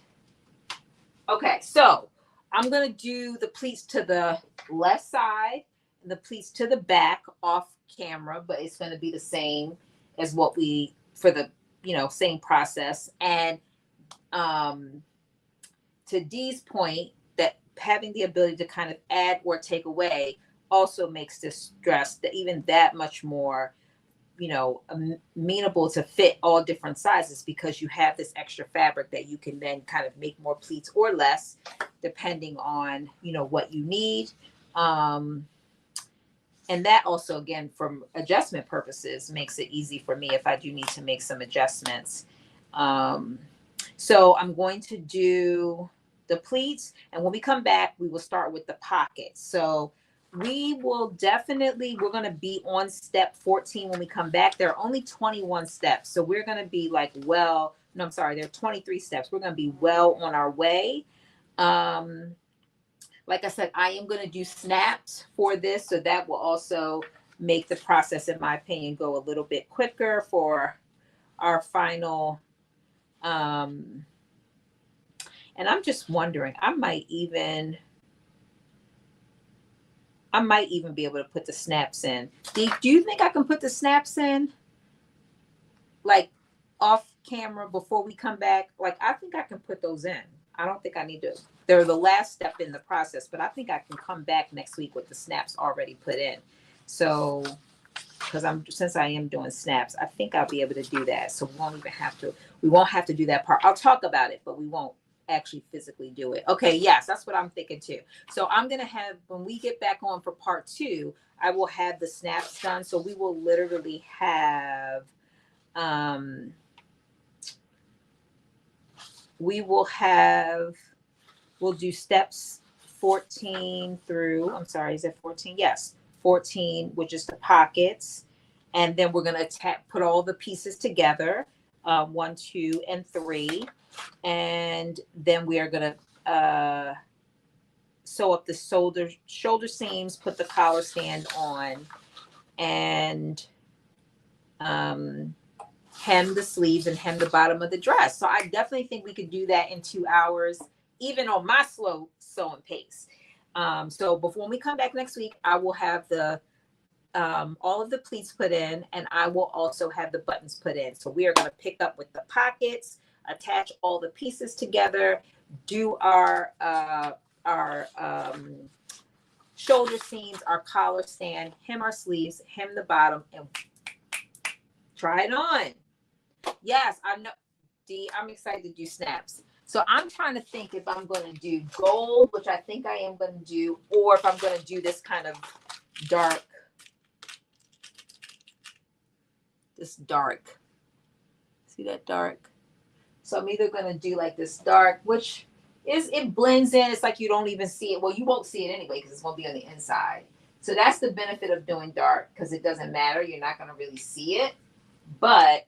Okay, so I'm going to do the pleats to the left side and the pleats to the back off camera, but it's going to be the same as what we, for the, you know, same process. And to Dee's point, that having the ability to kind of add or take away also makes this dress even that much more, you know, amenable to fit all different sizes, because you have this extra fabric that you can then kind of make more pleats or less depending on, you know, what you need. And that also, again, from adjustment purposes, makes it easy for me if I do need to make some adjustments. So I'm going to do the pleats, and when we come back, we will start with the pockets. So we will definitely, we're going to be on step 14 when we come back. There are only 21 steps. So we're going to be like, well, no, I'm sorry. There are 23 steps. We're going to be well on our way. Like I said, I am going to do snaps for this. So that will also make the process, in my opinion, go a little bit quicker for our final. And I'm just wondering, I might even be able to put the snaps in. Do you think I can put the snaps in like off camera before we come back? Like, I think I can put those in. I don't think I need to. They're the last step in the process, but I think I can come back next week with the snaps already put in. So, since I am doing snaps, I think I'll be able to do that. So we won't have to do that part. I'll talk about it, but we won't actually physically do it. Okay, yes, that's what I'm thinking too. So I'm gonna have, when we get back on for part 2, I will have the snaps done. So we will literally have we'll do steps 14 through, I'm sorry, is it 14? Yes, 14, which is the pockets. And then we're going to put all the pieces together, 1, 2, and 3. And then we are going to sew up the shoulder seams, put the collar stand on, and hem the sleeves and hem the bottom of the dress. So I definitely think we could do that in 2 hours, even on my slow sewing pace. So when we come back next week, I will have the all of the pleats put in, and I will also have the buttons put in. So we are going to pick up with the pockets, attach all the pieces together, do our shoulder seams, our collar stand, hem our sleeves, hem the bottom, and try it on. Yes, I know, Dee, I'm excited to do snaps. So I'm trying to think if I'm going to do gold, which I think I am going to do, or if I'm going to do this kind of dark. See that dark? So I'm either going to do like this dark, which it blends in. It's like you don't even see it. Well, you won't see it anyway because it's going to be on the inside. So that's the benefit of doing dark, because it doesn't matter. You're not going to really see it. But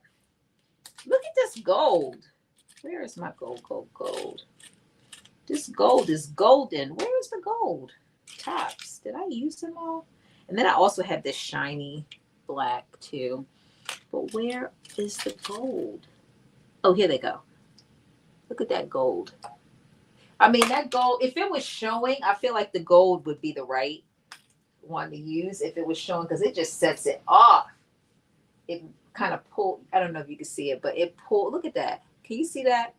look at this gold. Where is my gold? This gold is golden. Where is the gold? Tops. Did I use them all? And then I also have this shiny black too. But where is the gold? Oh, here they go. Look at that gold. I mean, that gold, if it was showing, I feel like the gold would be the right one to use if it was showing, because it just sets it off. It kind of pull. I don't know if you can see it, but it pull. Look at that. Can you see that?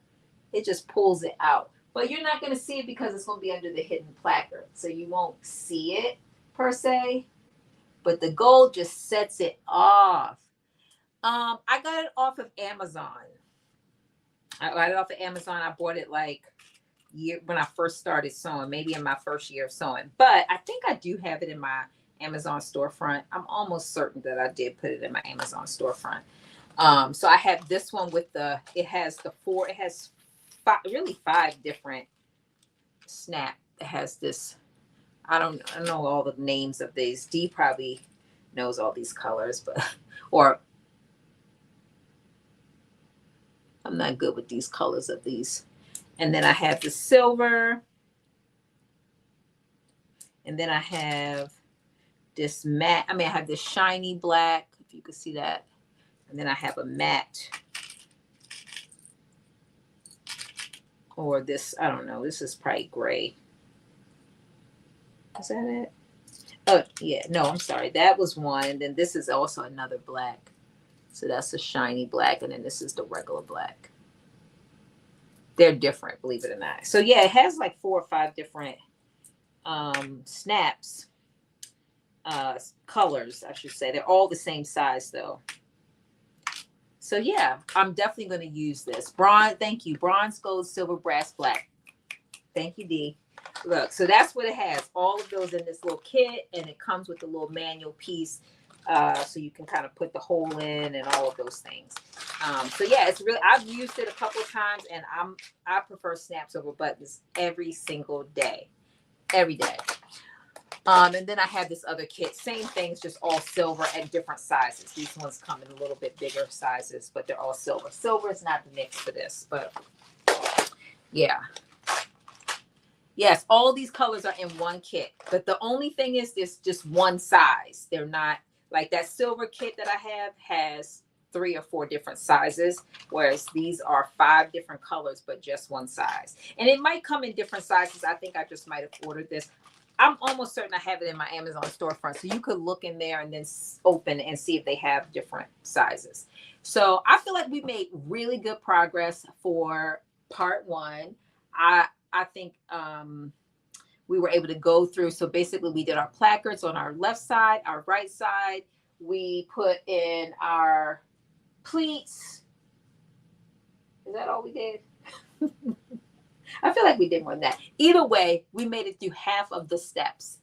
It just pulls it out. But you're not going to see it because it's going to be under the hidden placard. So you won't see it per se. But the gold just sets it off. I got it off of Amazon. I bought it like when I first started sewing, maybe in my first year of sewing. But I think I do have it in my Amazon storefront. I'm almost certain that I did put it in my Amazon storefront. So I have this one with it has 5 different snap. It has this, I don't know all the names of these. Dee probably knows all these colors, but, or I'm not good with these colors of these. And then I have the silver. And then I have this matte. I have this shiny black, if you can see that. And then I have a matte. Or this, I don't know. This is probably gray. Is that it? Oh, yeah. No, I'm sorry. That was one. And then this is also another black. So that's the shiny black. And then this is the regular black. They're different, believe it or not. So yeah, it has like 4 or 5 different snaps, colors, I should say. They're all the same size though. So yeah, I'm definitely going to use this. Bronze, thank you. Bronze, gold, silver, brass, black. Thank you, Dee. Look, so that's what it has. All of those in this little kit, and it comes with a little manual piece, so you can kind of put the hole in and all of those things. So yeah, it's really, I've used it a couple of times, and I prefer snaps over buttons every single day, every day. And then I have this other kit, same things, just all silver and different sizes. These ones come in a little bit bigger sizes, but they're all silver. Silver is not the mix for this, but yeah. Yes, all these colors are in one kit, but the only thing is this just one size. They're not like that silver kit that I have has 3 or 4 different sizes, whereas these are 5 different colors, but just one size. And it might come in different sizes. I think I just might have ordered this. I'm almost certain I have it in my Amazon storefront. So you could look in there and then open and see if they have different sizes. So I feel like we made really good progress for part 1. I think we were able to go through. So basically we did our placards on our left side, our right side. We put in our pleats. Is that all we did? I feel like we did more than that. Either way, we made it through half of the steps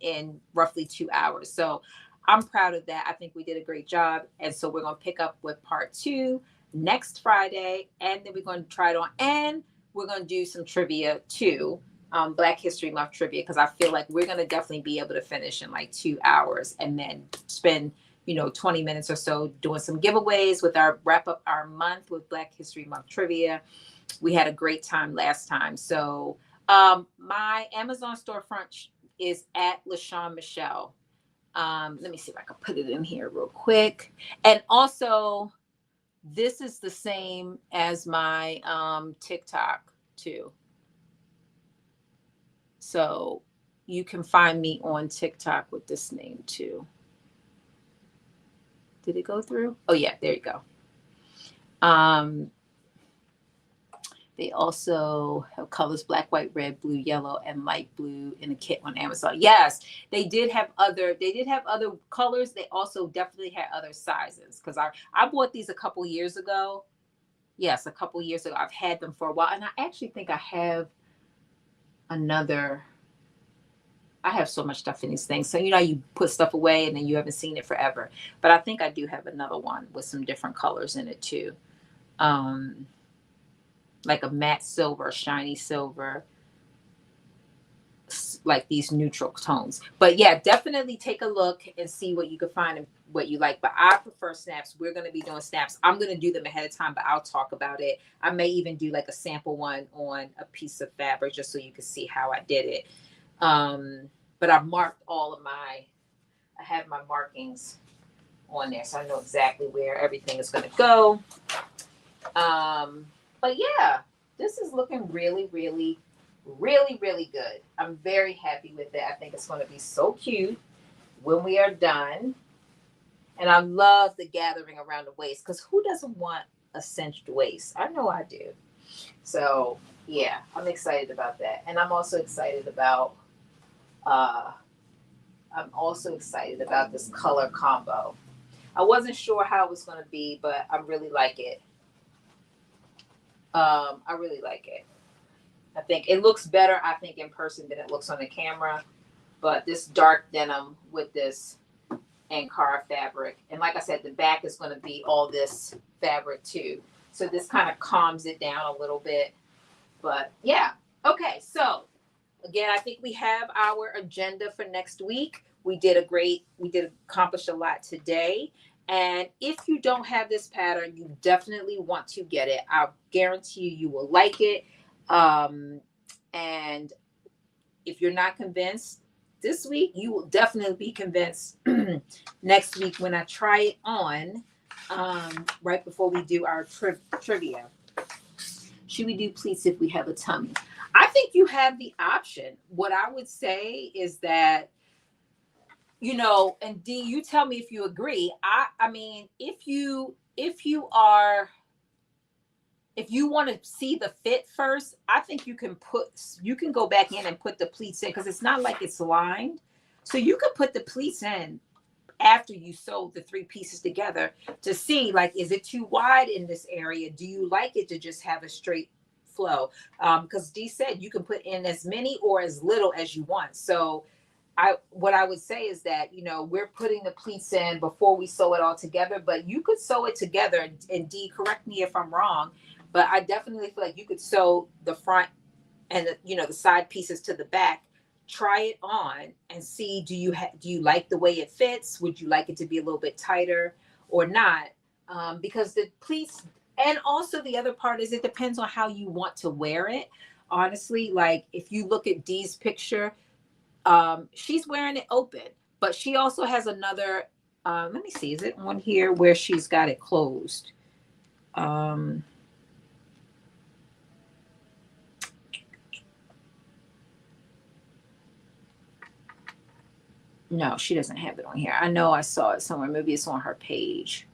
in roughly 2 hours. So I'm proud of that. I think we did a great job. And so we're going to pick up with part 2 next Friday. And then we're going to try it on. And we're going to do some trivia too, Black History Month trivia, because I feel like we're going to definitely be able to finish in like 2 hours and then spend 20 minutes or so doing some giveaways with our wrap up our month with Black History Month trivia. We had a great time last time. So my Amazon storefront is at LaShuan Michelle. Let me see if I can put it in here real quick. And also, this is the same as my TikTok too. So you can find me on TikTok with this name too. Did it go through? Oh yeah, there you go. They also have colors black, white, red, blue, yellow, and light blue in a kit on Amazon. Yes, they did have other colors. They also definitely had other sizes because I bought these a couple years ago. Yes, a couple years ago. I've had them for a while. And I actually think I have another. I have so much stuff in these things. So, you put stuff away and then you haven't seen it forever. But I think I do have another one with some different colors in it too. Like a matte silver, shiny silver, like these neutral tones. But yeah, definitely take a look and see what you can find and what you like. But I prefer snaps. We're going to be doing snaps. I'm going to do them ahead of time, but I'll talk about it. I may even do like a sample one on a piece of fabric just so you can see how I did it. But I've marked I have my markings on there, so I know exactly where everything is going to go. But yeah, this is looking really, really, really, really good. I'm very happy with it. I think it's going to be so cute when we are done. And I love the gathering around the waist, because who doesn't want a cinched waist? I know I do. So yeah, I'm excited about that. And I'm also excited about this color combo. I wasn't sure how it was going to be, but I really like it. I really like it. I think it looks better, in person than it looks on the camera. But this dark denim with this Ankara fabric. And like I said, the back is going to be all this fabric too. So this kind of calms it down a little bit. But yeah. Okay. So again, I think we have our agenda for next week. We did accomplish a lot today. And if you don't have this pattern, you definitely want to get it. I guarantee you will like it. And if you're not convinced this week, you will definitely be convinced next week when I try it on, right before we do our trivia. Should we do pleats if we have a tummy? I think you have the option. What I would say is that, and Dee, you tell me if you agree. I mean, if you want to see the fit first, I think you can go back in and put the pleats in, because it's not like it's lined. So you could put the pleats in after you sew the 3 pieces together to see, like, is it too wide in this area? Do you like it to just have a straight flow? Because Dee said you can put in as many or as little as you want. So what I would say is that, we're putting the pleats in before we sew it all together, but you could sew it together. And Dee, correct me if I'm wrong, but I definitely feel like you could sew the front and the side pieces to the back try it on and see, do you like the way it fits? Would you like it to be a little bit tighter or not? Because the pleats, and also the other part is it depends on how you want to wear it. Honestly, like if you look at Dee's picture, she's wearing it open, but she also has another. Let me see, is it on here where she's got it closed? Um, no, she doesn't have it on here. I know I saw it somewhere. Maybe it's on her page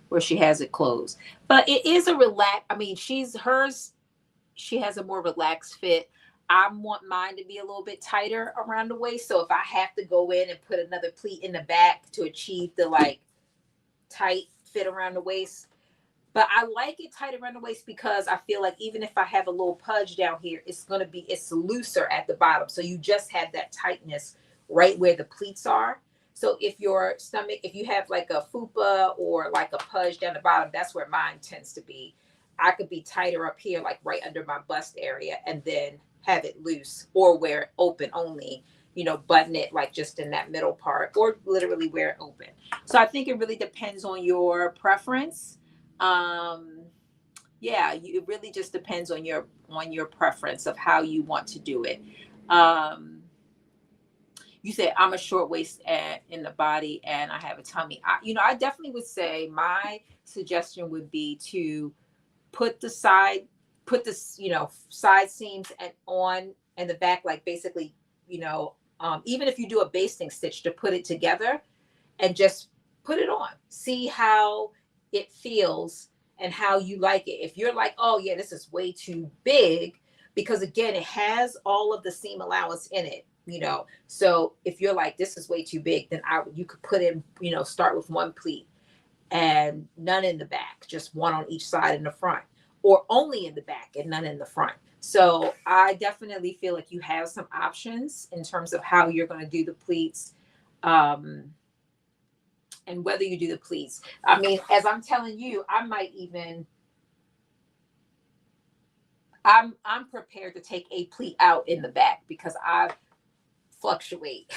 where she has it closed. But it is a relax. I mean, she has a more relaxed fit. I want mine to be a little bit tighter around the waist. So if I have to go in and put another pleat in the back to achieve the like tight fit around the waist. But I like it tight around the waist because I feel like even if I have a little pudge down here, it's looser at the bottom. So you just have that tightness right where the pleats are. So if your stomach, if you have like a fupa or like a pudge down the bottom, that's where mine tends to be. I could be tighter up here, like right under my bust area, and then have it loose or wear it open only, button it like just in that middle part or literally wear it open. So I think it really depends on your preference. um it really just depends on your preference of how you want to do it. You said I'm a short waist in the body and I have a tummy. I definitely would say my suggestion would be to put the side put this side seams and on and the back, like basically, even if you do a basting stitch to put it together and just put it on. See how it feels and how you like it. If you're like, oh yeah, this is way too big, because again, it has all of the seam allowance in it. So if you're like, this is way too big, then you could put in, start with one pleat and none in the back, just one on each side in the front, or only in the back and none in the front. So I definitely feel like you have some options in terms of how you're going to do the pleats. And whether you do the pleats. I mean, as I'm telling you, I'm prepared to take a pleat out in the back because I fluctuate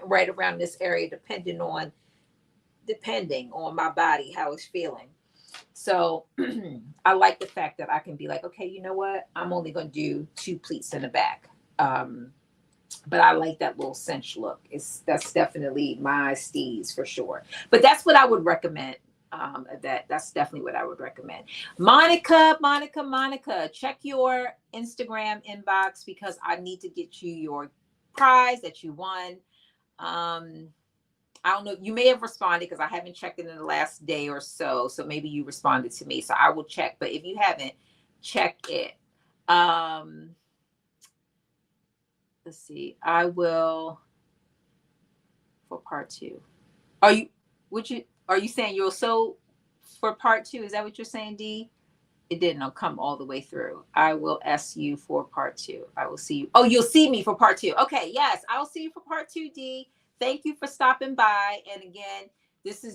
right around this area depending on my body, how it's feeling. So I like the fact that I can be like, okay, you know what? I'm only going to do 2 pleats in the back. But I like that little cinch look. That's definitely my steez for sure. But that's what I would recommend. That's definitely what I would recommend. Monica, check your Instagram inbox because I need to get you your prize that you won. I don't know. You may have responded because I haven't checked it in the last day or so. So maybe you responded to me. So I will check. But if you haven't, check it. Let's see. I will for part 2. Are you saying you'll sew for part 2? Is that what you're saying, Dee? It didn't come all the way through. I will S you for part 2. I will see you. Oh, you'll see me for part 2. Okay, yes, I'll see you for part 2, Dee. Thank you for stopping by. And again,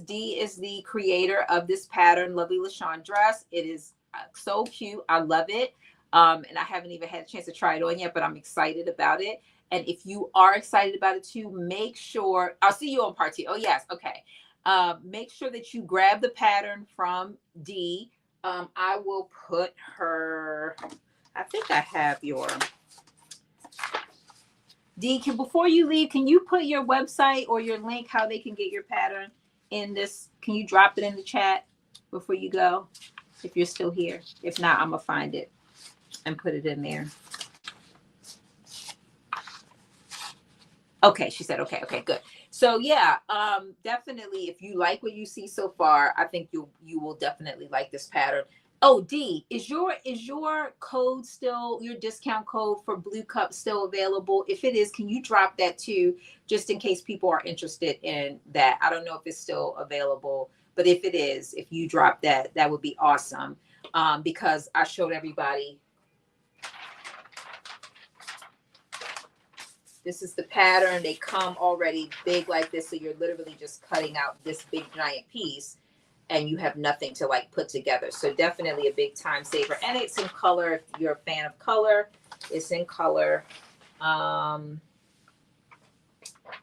Dee is the creator of this pattern, Lovely LaShuan dress. It is so cute. I love it. And I haven't even had a chance to try it on yet, but I'm excited about it. And if you are excited about it too, make sure I'll see you on part 2. Oh yes, okay. Make sure that you grab the pattern from Dee. I will put her. I think I have your Dee. Before you leave, can you put your website or your link how they can get your pattern in this? Can you drop it in the chat before you go? If you're still here. If not, I'm gonna find it and put it in there. Okay, she said okay, good. So yeah, definitely if you like what you see so far, I think you will definitely like this pattern. Oh, Dee, is your code still, your discount code for Blue Cup still available? If it is, can you drop that too, just in case people are interested in that? I don't know if it's still available, but if it is, if you drop that, that would be awesome. Because I showed everybody. This is the pattern. They come already big like this. So you're literally just cutting out this big giant piece and you have nothing to like put together. So definitely a big time saver. And it's in color. If you're a fan of color, it's in color.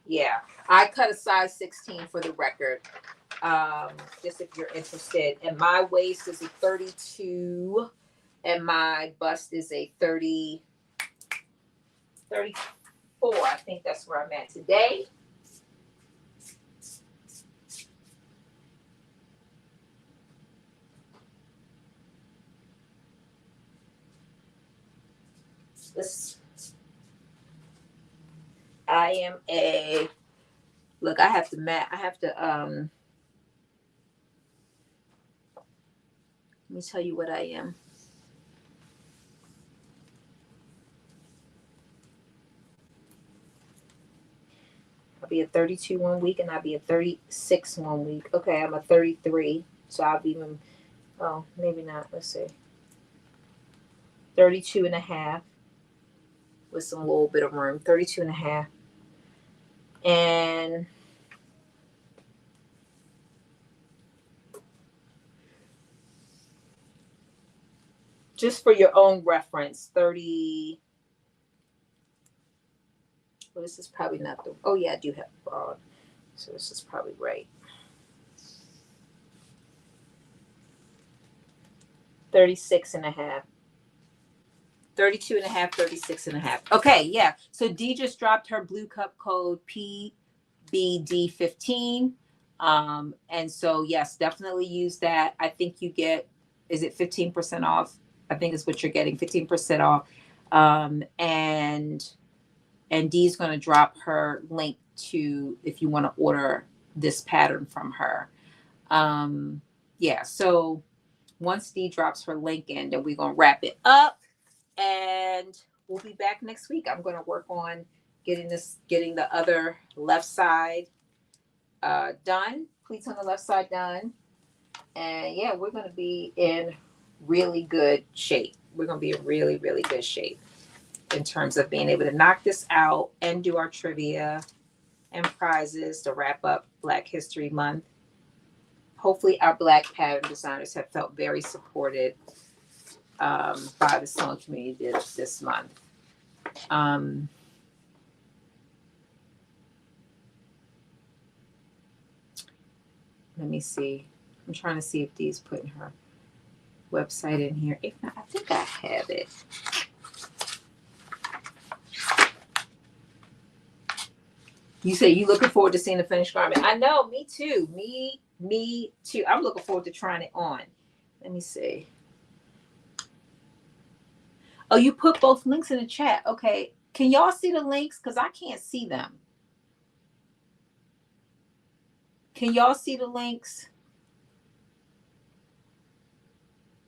Yeah, I cut a size 16 for the record. Just if you're interested. And my waist is a 32, and my bust is a 34. I think that's where I'm at today. This, I am a look. I have to let me tell you what I am. I'll be a 32 one week, and I'll be a 36 one week. Okay, I'm a 33, so I'll be even. Oh, maybe not. Let's see. 32 and a half with some little bit of room. 32 and a half. And just for your own reference, 30. Well, this is probably not the. Oh, yeah, I do have broad. So this is probably right. 36 and a half. 32 and a half, 36 and a half. Okay, yeah. So Dee just dropped her Blue Cup code PBD15. And so, yes, definitely use that. I think you get, is it 15% off? I think is what you're getting, 15% off. And Dee's going to drop her link to if you want to order this pattern from her. Yeah, so once Dee drops her link in, then we're going to wrap it up, and we'll be back next week. I'm going to work on getting the other left side done, pleats on the left side done. And yeah, we're going to be in really good shape. We're going to be in really, really good shape in terms of being able to knock this out and do our trivia and prizes to wrap up Black History Month. Hopefully our Black pattern designers have felt very supported by the sewing community this month. Let me see. I'm trying to see if Dee's putting her website in here. If not, I think I have it. You say you looking forward to seeing the finished garment. I know, me too. Me too. I'm looking forward to trying it on. Let me see. Oh, you put both links in the chat. Okay. Can y'all see the links? Because I can't see them. Can y'all see the links?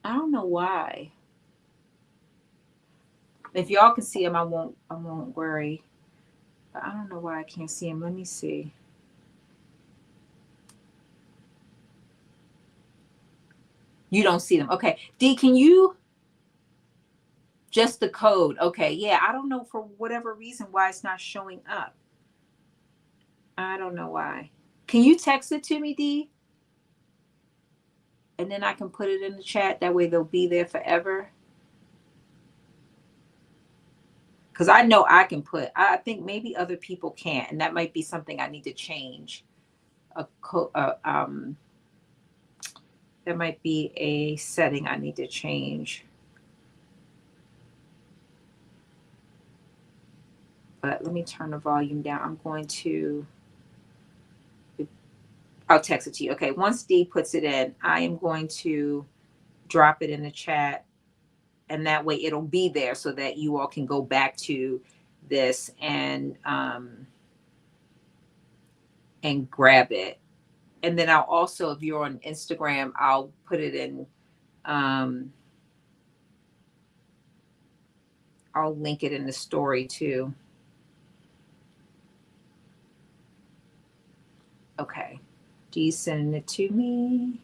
I don't know why. If y'all can see them, I won't worry. But I don't know why I can't see them. Let me see. You don't see them. Okay. Dee, can you just the code? Okay. Yeah, I don't know for whatever reason why it's not showing up. I don't know why. Can you text it to me, Dee? And then I can put it in the chat. That way they'll be there forever. Because I know I can put, I think maybe other people can't. And that might be something I need to change. That might be a setting I need to change. But let me turn the volume down. I'm going to, I'll text it to you. Okay, once Dee puts it in, I am going to drop it in the chat. And that way it'll be there so that you all can go back to this and grab it. And then I'll also, if you're on Instagram, I'll put it in, I'll link it in the story too. Okay. Dee's sending it to me.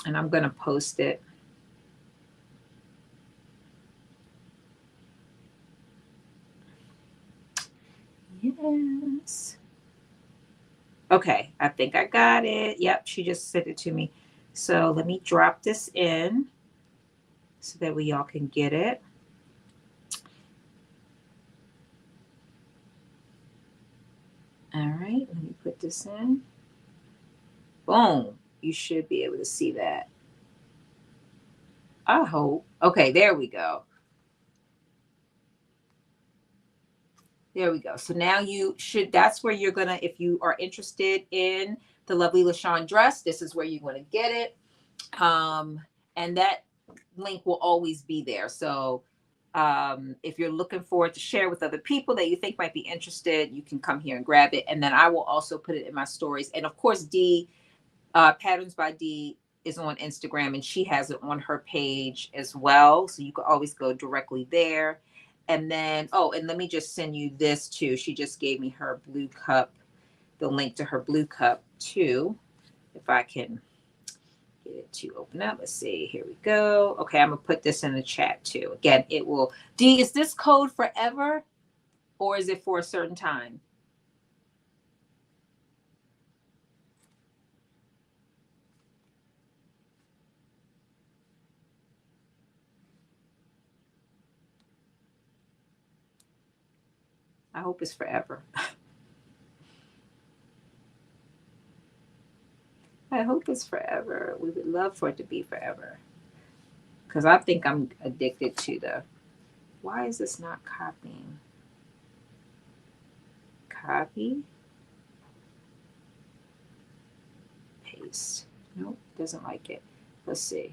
And I'm going to post it. Yes. Okay, I think I got it. Yep, she just sent it to me. So let me drop this in so that we all can get it. All right, let me put this in. Boom. You should be able to see that. I hope. Okay, there we go. There we go. So now you should, that's where you're gonna, if you are interested in the lovely LaShuan dress, this is where you're gonna get it. And that link will always be there. So if you're looking forward to share with other people that you think might be interested, you can come here and grab it. And then I will also put it in my stories. And of course, Dee, Patterns by Dee is on Instagram, and she has it on her page as well. So you can always go directly there. And then, oh, and let me just send you this too. She just gave me her blue cup, the link to her blue cup too. If I can get it to open up. Let's see. Here we go. Okay, I'm gonna put this in the chat too. Again, it will. Dee, is this code forever, or is it for a certain time? I hope it's forever. I hope it's forever. We would love for it to be forever. Because I think I'm addicted to the. Why is this not copying? Copy. Paste. Nope, doesn't like it. Let's see.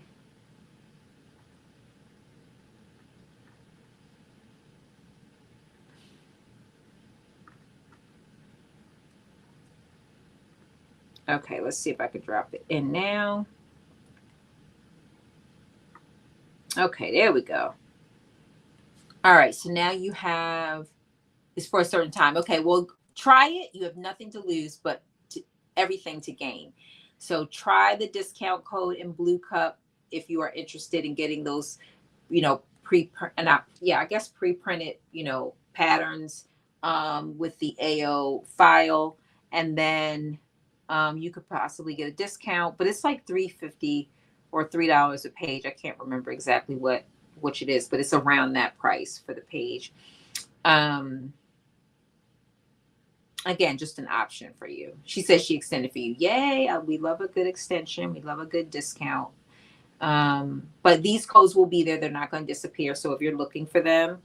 Okay, let's see if I can drop it in now. Okay, there we go. All right, so now you have, it's for a certain time. Okay, well, try it. You have nothing to lose, but everything to gain. So try the discount code in Blue Cup if you are interested in getting those, pre-printed, patterns with the AO file. And then you could possibly get a discount, but it's like $3.50 or $3 a page. I can't remember exactly which it is, but it's around that price for the page. Again, just an option for you. She says she extended for you. Yay. We love a good extension. We love a good discount. But these codes will be there. They're not going to disappear. So if you're looking for them,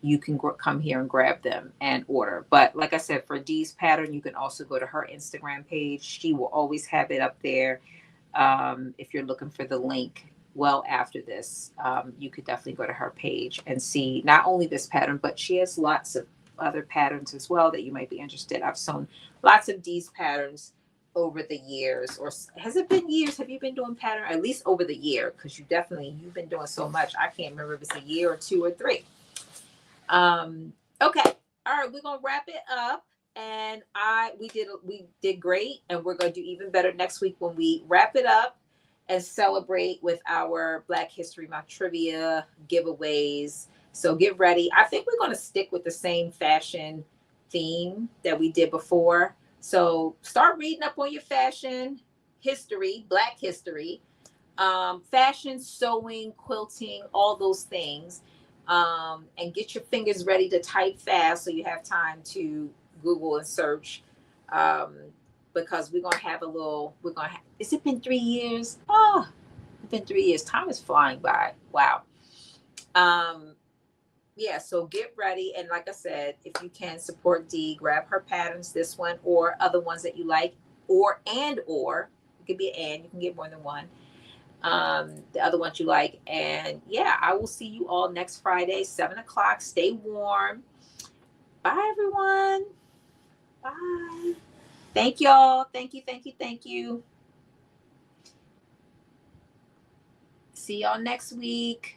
you can come here and grab them and order. But like I said, for Dee's pattern, you can also go to her Instagram page. She will always have it up there. If you're looking for the link well after this, you could definitely go to her page and see not only this pattern, but she has lots of other patterns as well that you might be interested. I've sewn lots of Dee's patterns over the years. Or has it been years? Have you been doing pattern at least over the year? Because you've been doing so much. I can't remember if it's a year or 2 or 3. Okay. All right. We're going to wrap it up. And we did great. And we're going to do even better next week when we wrap it up and celebrate with our Black History Month trivia giveaways. So get ready. I think we're going to stick with the same fashion theme that we did before. So start reading up on your fashion history, Black history, fashion, sewing, quilting, all those things. And get your fingers ready to type fast so you have time to Google and search. Because we're going to have has it been 3 years? Oh, it's been 3 years. Time is flying by. Wow. Yeah, so get ready. And like I said, if you can support Dee, grab her patterns, this one or other ones that you like, or it could be an and, you can get more than one. The other ones you like. And yeah, I will see you all next Friday, 7:00. Stay warm. Bye, everyone. Bye. Thank y'all. Thank you. Thank you. Thank you. See y'all next week.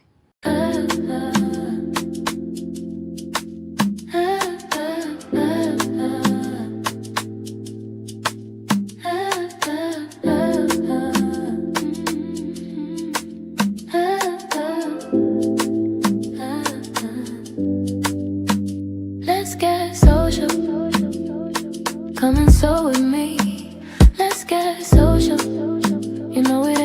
Let's get social. Come and sew with me. Let's get social. You know it